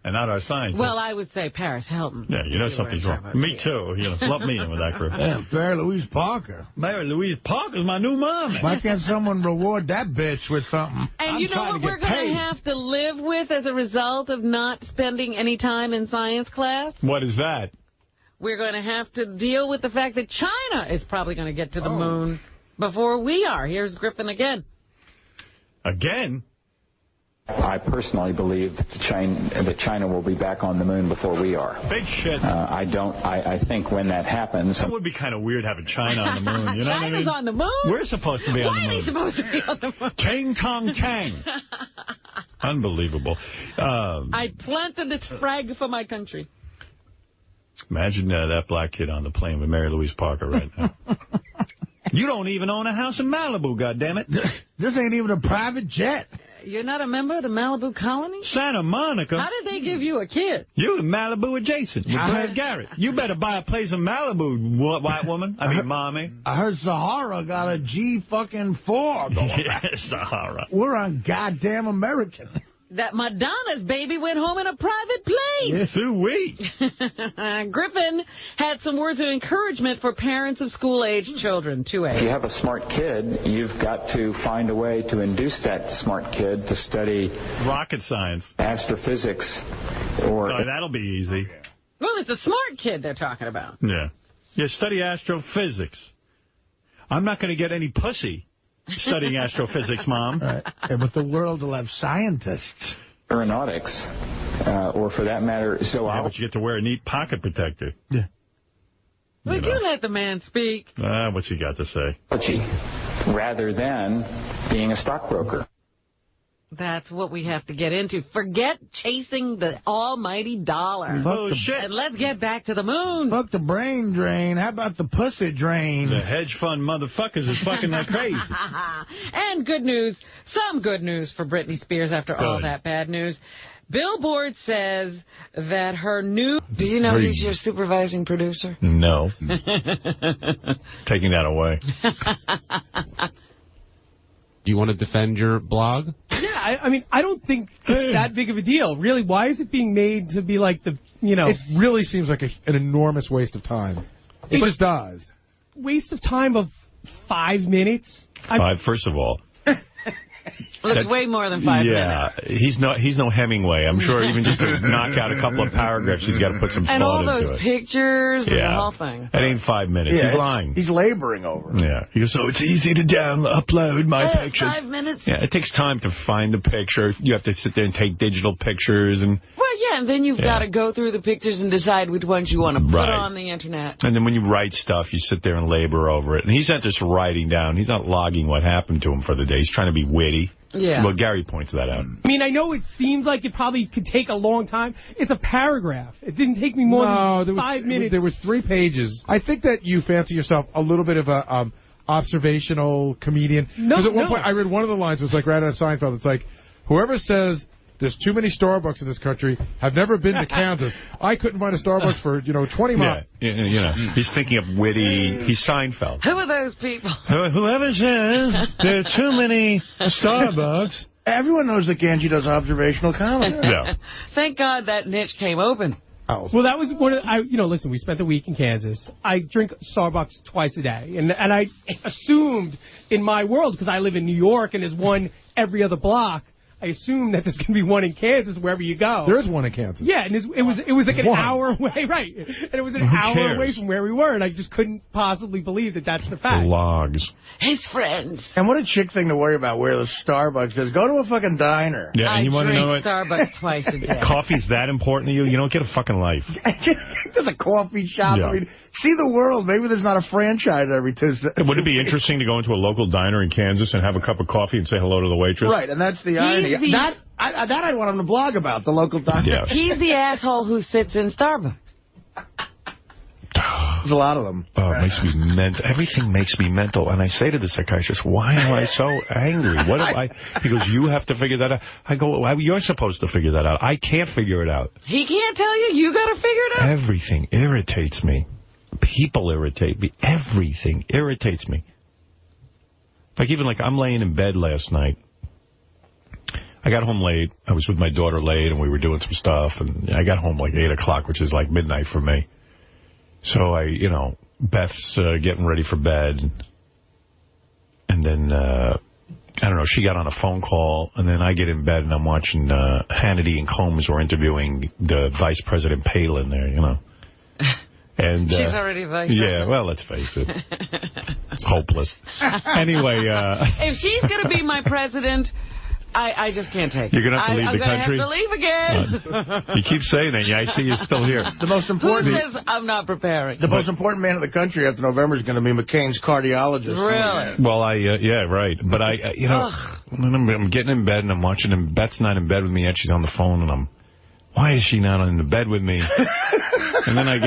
and not our scientists. Well, I would say Paris Hilton. Yeah, you know something's wrong. Me too. You know, lump me in with that group. Yeah, Mary Louise Parker. Mary Louise Parker's my new mom. Why can't someone reward that bitch with something? And you know what we're going to have to live with as a result of not spending any time in science class? What is that? We're going to have to deal with the fact that China is probably going to get to the moon before we are. Here's Griffin again. Again? I personally believe that China will be back on the moon before we are. Big shit. I think when that happens... That would be kind of weird having China on the moon. You know what I mean? China's on the moon? We're supposed to be on the moon. Why are we supposed to be on the moon? Chang Tong Chang. Unbelievable. I planted this flag for my country. Imagine that black kid on the plane with Mary Louise Parker right now. You don't even own a house in Malibu, goddammit. This ain't even a private jet. You're not a member of the Malibu colony? Santa Monica? How did they give you a kid? You Malibu adjacent with Brad Garrett. You better buy a place in Malibu, white woman. I mean, mommy. I heard Sahara got a G-4 going. Yeah, Sahara. We're on goddamn American. That Madonna's baby went home in a private place. Sweet. Griffin had some words of encouragement for parents of school-age children. 2A. If you have a smart kid, you've got to find a way to induce that smart kid to study rocket science, astrophysics, or... Oh, that'll be easy. Well, it's a smart kid they're talking about. Yeah. Yeah, study astrophysics. I'm not going to get any pussy studying astrophysics, Mom. Right. Yeah, but the world will have scientists. Aeronautics, or for that matter, but you get to wear a neat pocket protector. Yeah. Would you let the man speak? What's he got to say? Rather than being a stockbroker. That's what we have to get into. Forget chasing the almighty dollar. Shit. And let's get back to the moon. Fuck the brain drain. How about the pussy drain? The hedge fund motherfuckers is fucking like crazy. And good news, some good news for Britney Spears after all that bad news. Billboard says that her new... Do you know he's your supervising producer? No. Taking that away. Do you want to defend your blog? Yeah, I mean, I don't think it's that big of a deal. Really, why is it being made to be like the, you know... It really seems like an enormous waste of time. It just does. Waste of time of 5 minutes? First of all... Looks way more than 5 minutes. Yeah, he's no Hemingway. I'm sure even just to knock out a couple of paragraphs, he's got to put some thought into it. And all those pictures and the whole thing. It ain't 5 minutes. Yeah, he's lying. He's laboring over it. Yeah. He goes, so it's easy to upload my pictures. 5 minutes. Yeah, it takes time to find the picture. You have to sit there and take digital pictures. Well, yeah, and then you've got to go through the pictures and decide which ones you want to put on the Internet. And then when you write stuff, you sit there and labor over it. And he's not just writing down. He's not logging what happened to him for the day. He's trying to be witty. Yeah. Well, Gary points that out. I mean, I know it seems like it probably could take a long time. It's a paragraph. It didn't take me more than 5 minutes. There was 3 pages. I think that you fancy yourself a little bit of a observational comedian. Because at one point, I read one of the lines, it was like right out of Seinfeld. It's like, whoever says there's too many Starbucks in this country have never been to Kansas. I couldn't find a Starbucks for, 20 miles. Yeah, he's thinking of witty. He's Seinfeld. Who are those people? Whoever says there are too many Starbucks. Everyone knows that Ganji does observational comedy. Yeah. Thank God that niche came open. Oh. Well, that was one of listen, we spent the week in Kansas. I drink Starbucks twice a day. And I assumed in my world, because I live in New York and there's one every other block, I assume that there's going to be one in Kansas wherever you go. There is one in Kansas. Yeah, and it was like an hour away, right? And it was an hour away from where we were, and I just couldn't possibly believe that that's the fact. Logs. His friends. And what a chick thing to worry about where the Starbucks is. Go to a fucking diner. Yeah, and you want to know what? Starbucks twice a day. Coffee's that important to you? You don't get a fucking life. There's a coffee shop. Yeah. I mean, see the world. Maybe there's not a franchise every Tuesday. Would it be interesting to go into a local diner in Kansas and have a cup of coffee and say hello to the waitress? Right, and that's the irony. That I'd want him to blog about, the local diner. Yeah. He's the asshole who sits in Starbucks. There's a lot of them. Oh, it makes me mental. Everything makes me mental. And I say to the psychiatrist, why am I so angry? What am I? He goes, you have to figure that out. I go, well, you're supposed to figure that out. I can't figure it out. He can't tell you. You got to figure it out. Everything irritates me. People irritate me. Everything irritates me. Even I'm laying in bed last night. I got home late. I was with my daughter late, and we were doing some stuff. And I got home 8 o'clock, which is midnight for me. So Beth's getting ready for bed. And then, I don't know, she got on a phone call. And then I get in bed, and I'm watching Hannity and Combs were interviewing the Vice President Palin there, And, she's already vice president. Yeah, well, let's face it. Hopeless. Anyway. If she's going to be my president... I just can't take it. You're going to have to leave the country? I'm going to have to leave again. You keep saying that. I see you're still here. The most important. Who says I'm not preparing? The most important man in the country after November is going to be McCain's cardiologist. Really? Well, yeah, right. But I'm getting in bed and I'm watching him. Beth's not in bed with me yet. She's on the phone and why is she not in the bed with me? And then I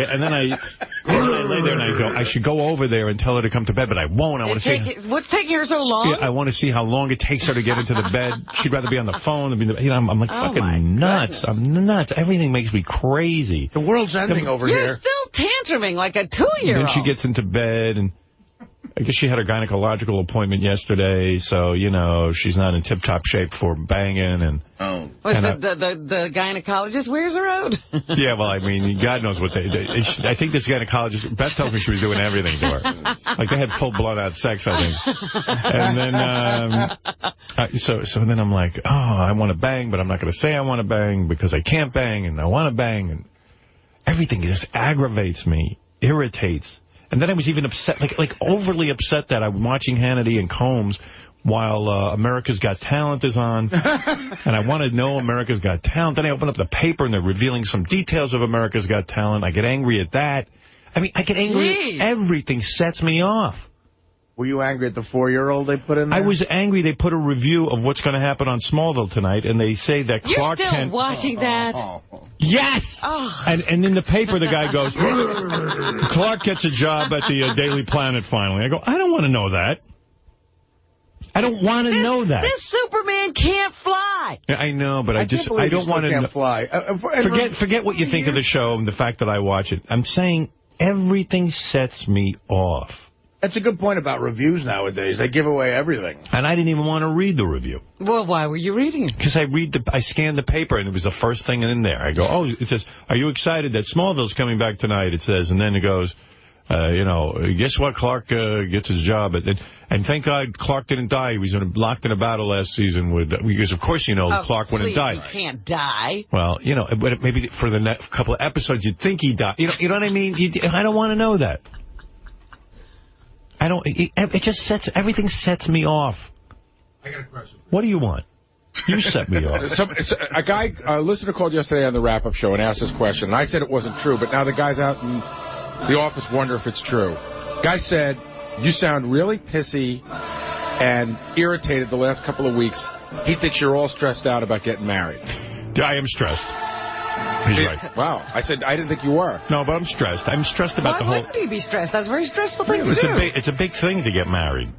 lay lie there and I go, I should go over there and tell her to come to bed, but I won't. I want to see. What's taking her so long? Yeah, I want to see how long it takes her to get into the bed. She'd rather be on the phone. I'm like fucking nuts. I'm nuts. Everything makes me crazy. The world's ending over here. You're still tantruming like a 2-year-old. Then she gets into bed, and I guess she had her gynecological appointment yesterday, so, you know, she's not in tip-top shape for banging. And the gynecologist wears her out? Yeah, well, I mean, God knows what I think this gynecologist, Beth tells me she was doing everything to her. Like, they had full blown-out sex, I think. And then, so then I'm like, oh, I want to bang, but I'm not going to say I want to bang because I can't bang, and I want to bang, and everything just aggravates me, irritates. And then I was even upset, like overly upset that I'm watching Hannity and Combs while America's Got Talent is on. And I want to know America's Got Talent. Then I open up the paper and they're revealing some details of America's Got Talent. I get angry at that. I mean, I get angry at everything. Sets me off. Were you angry at the 4-year-old they put in there? I was angry they put a review of what's going to happen on Smallville tonight, and they say that Clark Kent... You're still watching that? Yes! Oh. And in the paper, the guy goes, Clark gets a job at the Daily Planet finally. I go, I don't want to know that. I don't want to know that. This Superman can't fly. I know, but I don't want to fly. Forget what you think of the show and the fact that I watch it. I'm saying everything sets me off. That's a good point about reviews nowadays. They give away everything. And I didn't even want to read the review. Well, why were you reading it? Because I scanned the paper, and it was the first thing in there. I go, oh, it says, are you excited that Smallville's coming back tonight? It says, and then it goes, you know, guess what? Clark gets his job. And thank God Clark didn't die. He was locked in a battle last season with, because of course you know Clark wouldn't die. He can't die. Well, you know, but maybe for the next couple of episodes you'd think he died. You know what I mean? I don't want to know that. It just everything sets me off. I got a question. What do you want? You set me off. A listener called yesterday on the wrap-up show and asked this question, and I said it wasn't true, but now the guys out in the office wonder if it's true. Guy said, you sound really pissy and irritated the last couple of weeks. He thinks you're all stressed out about getting married. I am stressed. He's right. Wow. I said I didn't think you were. No, but I'm stressed. I'm stressed about the whole... Why wouldn't he be stressed? That's a very stressful thing to do. It's a big thing to get married.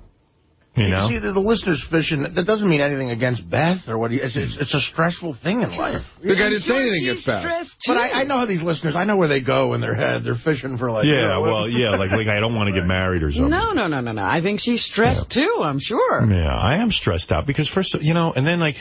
You know? See, the listeners fishing, that doesn't mean anything against Beth or what. It's a stressful thing in life. The guy didn't say anything against Beth. But I know how these listeners, I know where they go in their head. They're fishing for like... Yeah, like I don't want to get married or something. No. I think she's stressed too, I'm sure. Yeah, I am stressed out because first, you know, and then like...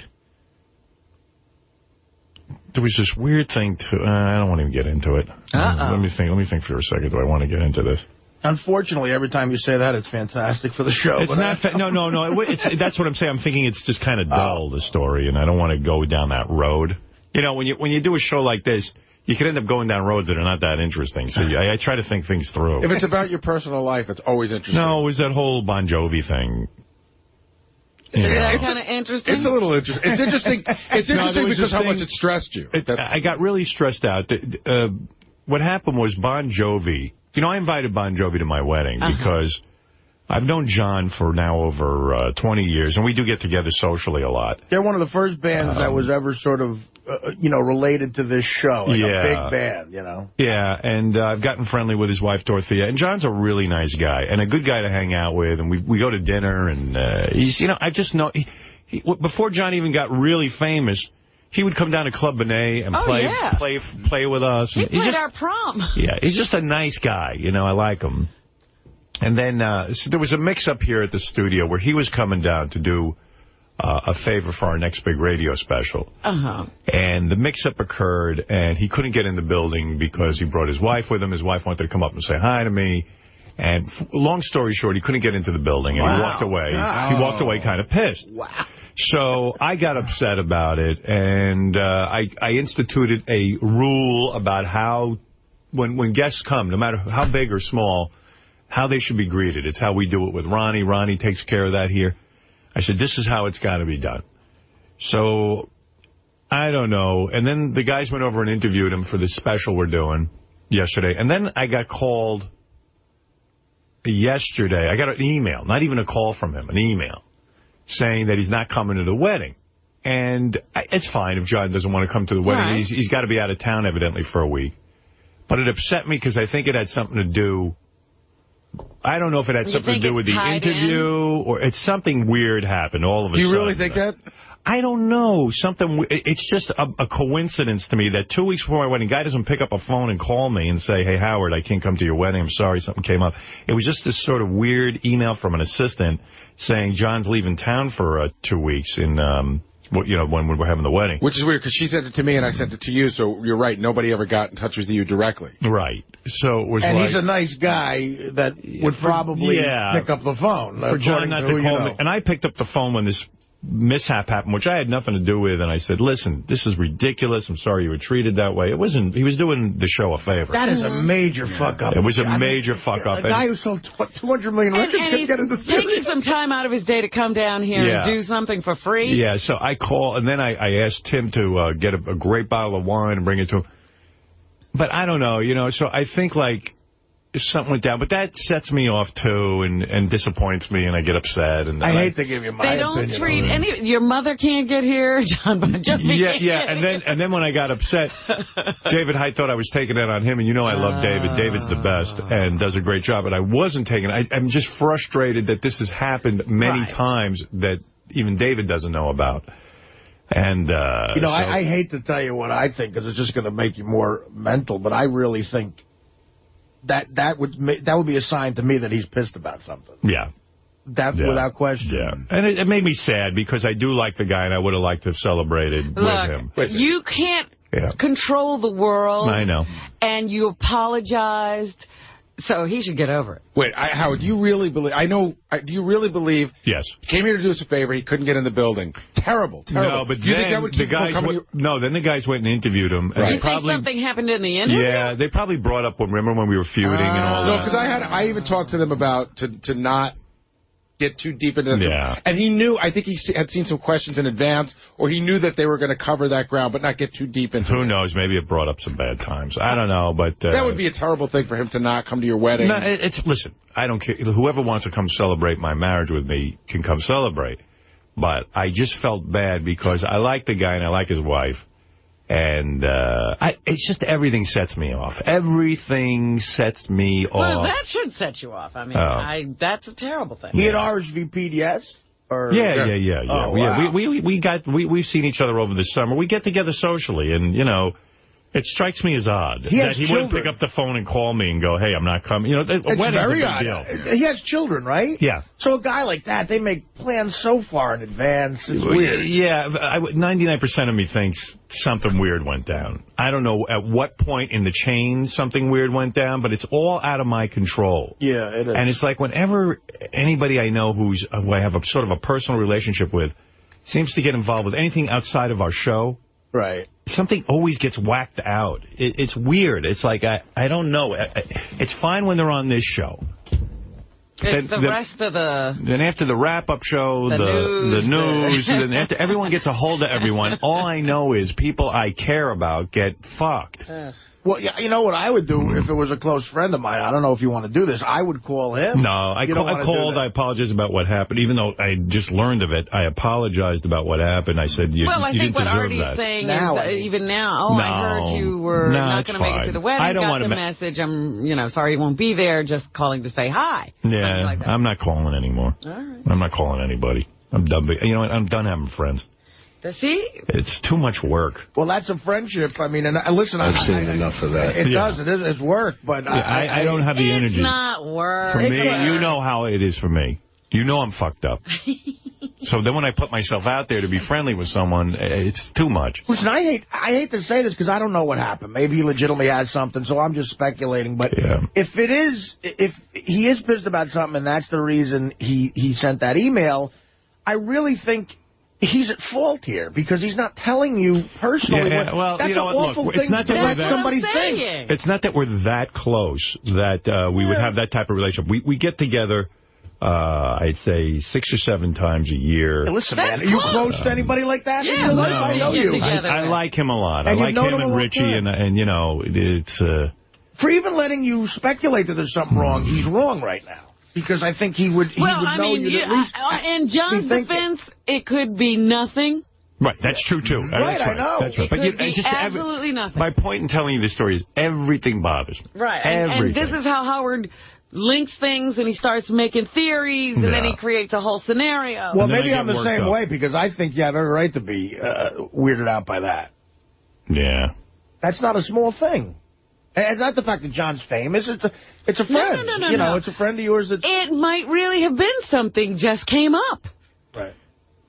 There was this weird thing to... I don't want to even get into it. Let me think for a second. Do I want to get into this? Unfortunately, every time you say that, it's fantastic for the show. It's not... No. That's what I'm saying. I'm thinking it's just kind of dull, the story, and I don't want to go down that road. You know, when you do a show like this, you can end up going down roads that are not that interesting. So I try to think things through. If it's about your personal life, it's always interesting. No, it was that whole Bon Jovi thing. Is that kind of interesting? It's a little interesting. It's interesting. It's interesting because how much it stressed you. I got really stressed out. What happened was Bon Jovi. You know, I invited Bon Jovi to my wedding because I've known John for now over 20 years, and we do get together socially a lot. They're one of the first bands that was ever sort of, related to this show. Like a big band, you know. Yeah, and I've gotten friendly with his wife, Dorothea, and John's a really nice guy and a good guy to hang out with, and we go to dinner, and he's, I just know, before John even got really famous, he would come down to Club Benet and play with us. He played our prom. Yeah, he's just a nice guy, I like him. And then so there was a mix-up here at the studio where he was coming down to do a favor for our next big radio special. And the mix-up occurred, and he couldn't get in the building because he brought his wife with him. His wife wanted to come up and say hi to me. And long story short, he couldn't get into the building, and he walked away. He walked away kind of pissed. Wow. So I got upset about it, and I instituted a rule about how, when guests come, no matter how big or small, how they should be greeted. It's how we do it with Ronnie. Ronnie takes care of that here. I said, this is how it's got to be done. So, I don't know. And then the guys went over and interviewed him for this special we're doing yesterday. And then I got called yesterday. I got an email, not even a call from him, an email, saying that he's not coming to the wedding. And it's fine if John doesn't want to come to the wedding. Right. He's got to be out of town, evidently, for a week. But it upset me because I think it had something to do I don't know if it had something to do with the interview or it's something weird happened all of a sudden. Do you really think that? I don't know. It's just a coincidence to me that 2 weeks before my wedding, guy doesn't pick up a phone and call me and say, hey, Howard, I can't come to your wedding. I'm sorry, something came up. It was just this sort of weird email from an assistant saying John's leaving town for 2 weeks in, when we were having the wedding. Which is weird because she sent it to me and I sent it to you. So you're right. Nobody ever got in touch with you directly. Right. So it was and he's a nice guy that would probably pick up the phone. For John not to call me. And I picked up the phone when this mishap happened, which I had nothing to do with, and I said, listen, this is ridiculous. I'm sorry you were treated that way. It wasn't. He was doing the show a favor. That is a major fuck-up. It was a major fuck-up. A guy who sold 200 million records could get into taking some time out of his day to come down here and do something for free. Yeah, so I called, and then I asked Tim to get a great bottle of wine and bring it to him. But I don't know, so I think, like, if something went down, but that sets me off, too, and disappoints me, and I get upset. And I hate to give you my opinion. They don't treat your mother can't get here, John Bon Jovi. Yeah, and then when I got upset, David Height thought I was taking it on him, and I love David. David's the best and does a great job, but I wasn't taking it. I'm just frustrated that this has happened many times that even David doesn't know about. And I hate to tell you what I think, because it's just going to make you more mental, but I really think that would be a sign to me that he's pissed about something. Yeah. Without question. Yeah. And it made me sad because I do like the guy and I would have liked to have celebrated with him. You can't control the world. I know. And you apologized, so he should get over it. Wait, Howard, do you really believe... do you really believe... Yes. He came here to do us a favor. He couldn't get in the building. Terrible. No, but then the guys went and interviewed him. And you think something happened in the interview? Yeah, they probably brought up, remember when we were feuding and all that? No, because I even talked to them about to not get too deep into that. Yeah. And he knew, I think he had seen some questions in advance, or he knew that they were going to cover that ground, but not get too deep into it. Who knows? Maybe it brought up some bad times. I don't know, but... that would be a terrible thing for him to not come to your wedding. No, listen, I don't care. Whoever wants to come celebrate my marriage with me can come celebrate. But I just felt bad because I like the guy and I like his wife. And it's just everything sets me off. Everything sets me off. Well, that should set you off. I mean, that's a terrible thing. He had RSVP'd, yes? Yeah. Oh, wow. We've seen each other over the summer. We get together socially, and, it strikes me as odd that he wouldn't pick up the phone and call me and go, hey, I'm not coming. It's very odd. He has children, right? Yeah. So a guy like that, they make plans so far in advance. It's weird. Yeah, 99% of me thinks something weird went down. I don't know at what point in the chain something weird went down, but it's all out of my control. Yeah, it is. And it's like whenever anybody I know who I have a sort of a personal relationship with seems to get involved with anything outside of our show, right, something always gets whacked out. It's weird. It's like, I don't know. It's fine when they're on this show. It's the rest of the... Then after the wrap-up show, the news, then after everyone gets a hold of everyone, all I know is people I care about get fucked. Well, you know what I would do if it was a close friend of mine? I don't know if you want to do this. I would call him. No, I called. I apologized about what happened. Even though I just learned of it, I apologized about what happened. I said, you didn't deserve that. Well, I think what Artie's saying is, even now, I heard you were not going to make it to the wedding. I don't got the message. I'm, sorry you won't be there. Just calling to say hi. Yeah, like I'm not calling anymore. All right. I'm not calling anybody. I'm done. You know what? I'm done having friends. See? It's too much work. Well, that's a friendship. I mean, and listen, I've seen enough of that. It does. It's work, but I don't have the energy. It's not work. For me, you know how it is for me. You know I'm fucked up. So then when I put myself out there to be friendly with someone, it's too much. Listen, I hate to say this because I don't know what happened. Maybe he legitimately has something, so I'm just speculating. But if he is pissed about something and that's the reason he sent that email, I really think he's at fault here because he's not telling you personally. Well, that's an awful thing to let somebody think. It's not that we're that close that we would have that type of relationship. We get together, I'd say 6 or 7 times a year. Hey, listen, man, are you close to anybody like that in your life? I know you. I like him a lot. I like him and Richie, and it's... For even letting you speculate that there's something wrong, he's wrong right now. Because I think he would know you'd at least in John's defense, it could be nothing. Right, that's true, too. Right, that's I know. That's right. It could be absolutely nothing. My point in telling you this story is everything bothers me. Right, and this is how Howard links things, and he starts making theories, and then he creates a whole scenario. Well, maybe I'm the same way, because I think you have every right to be weirded out by that. Yeah. That's not a small thing. It's not the fact that John's famous. It's a friend. No. It's a friend of yours. It might really have been something just came up. Right.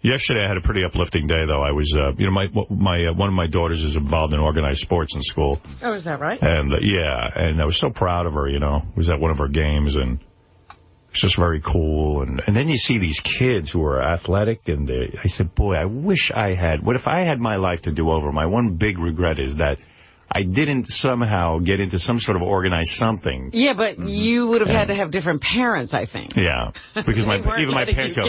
Yesterday I had a pretty uplifting day, though. I was, one of my daughters is involved in organized sports in school. Oh, is that right? And, and I was so proud of her, was at one of her games, and it's just very cool. And then you see these kids who are athletic, and I said, boy, I wish I had. What if I had my life to do over? My one big regret is that I didn't somehow get into some sort of organized something. Yeah, but you would have had to have different parents, I think. Yeah, because even my parents go,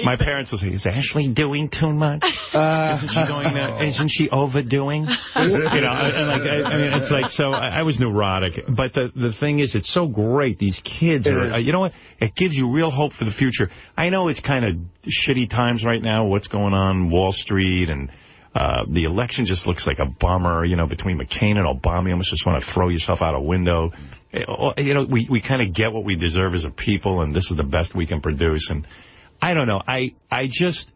my parents will say, is Ashley doing too much? Isn't she doing that? Isn't she overdoing? And it's like, so I was neurotic. But the thing is, it's so great. These kids are, you know what? It gives you real hope for the future. I know it's kind of shitty times right now, what's going on Wall Street, and the election just looks like a bummer, between McCain and Obama. You almost just want to throw yourself out a window. We kind of get what we deserve as a people, and this is the best we can produce. And I don't know. I just,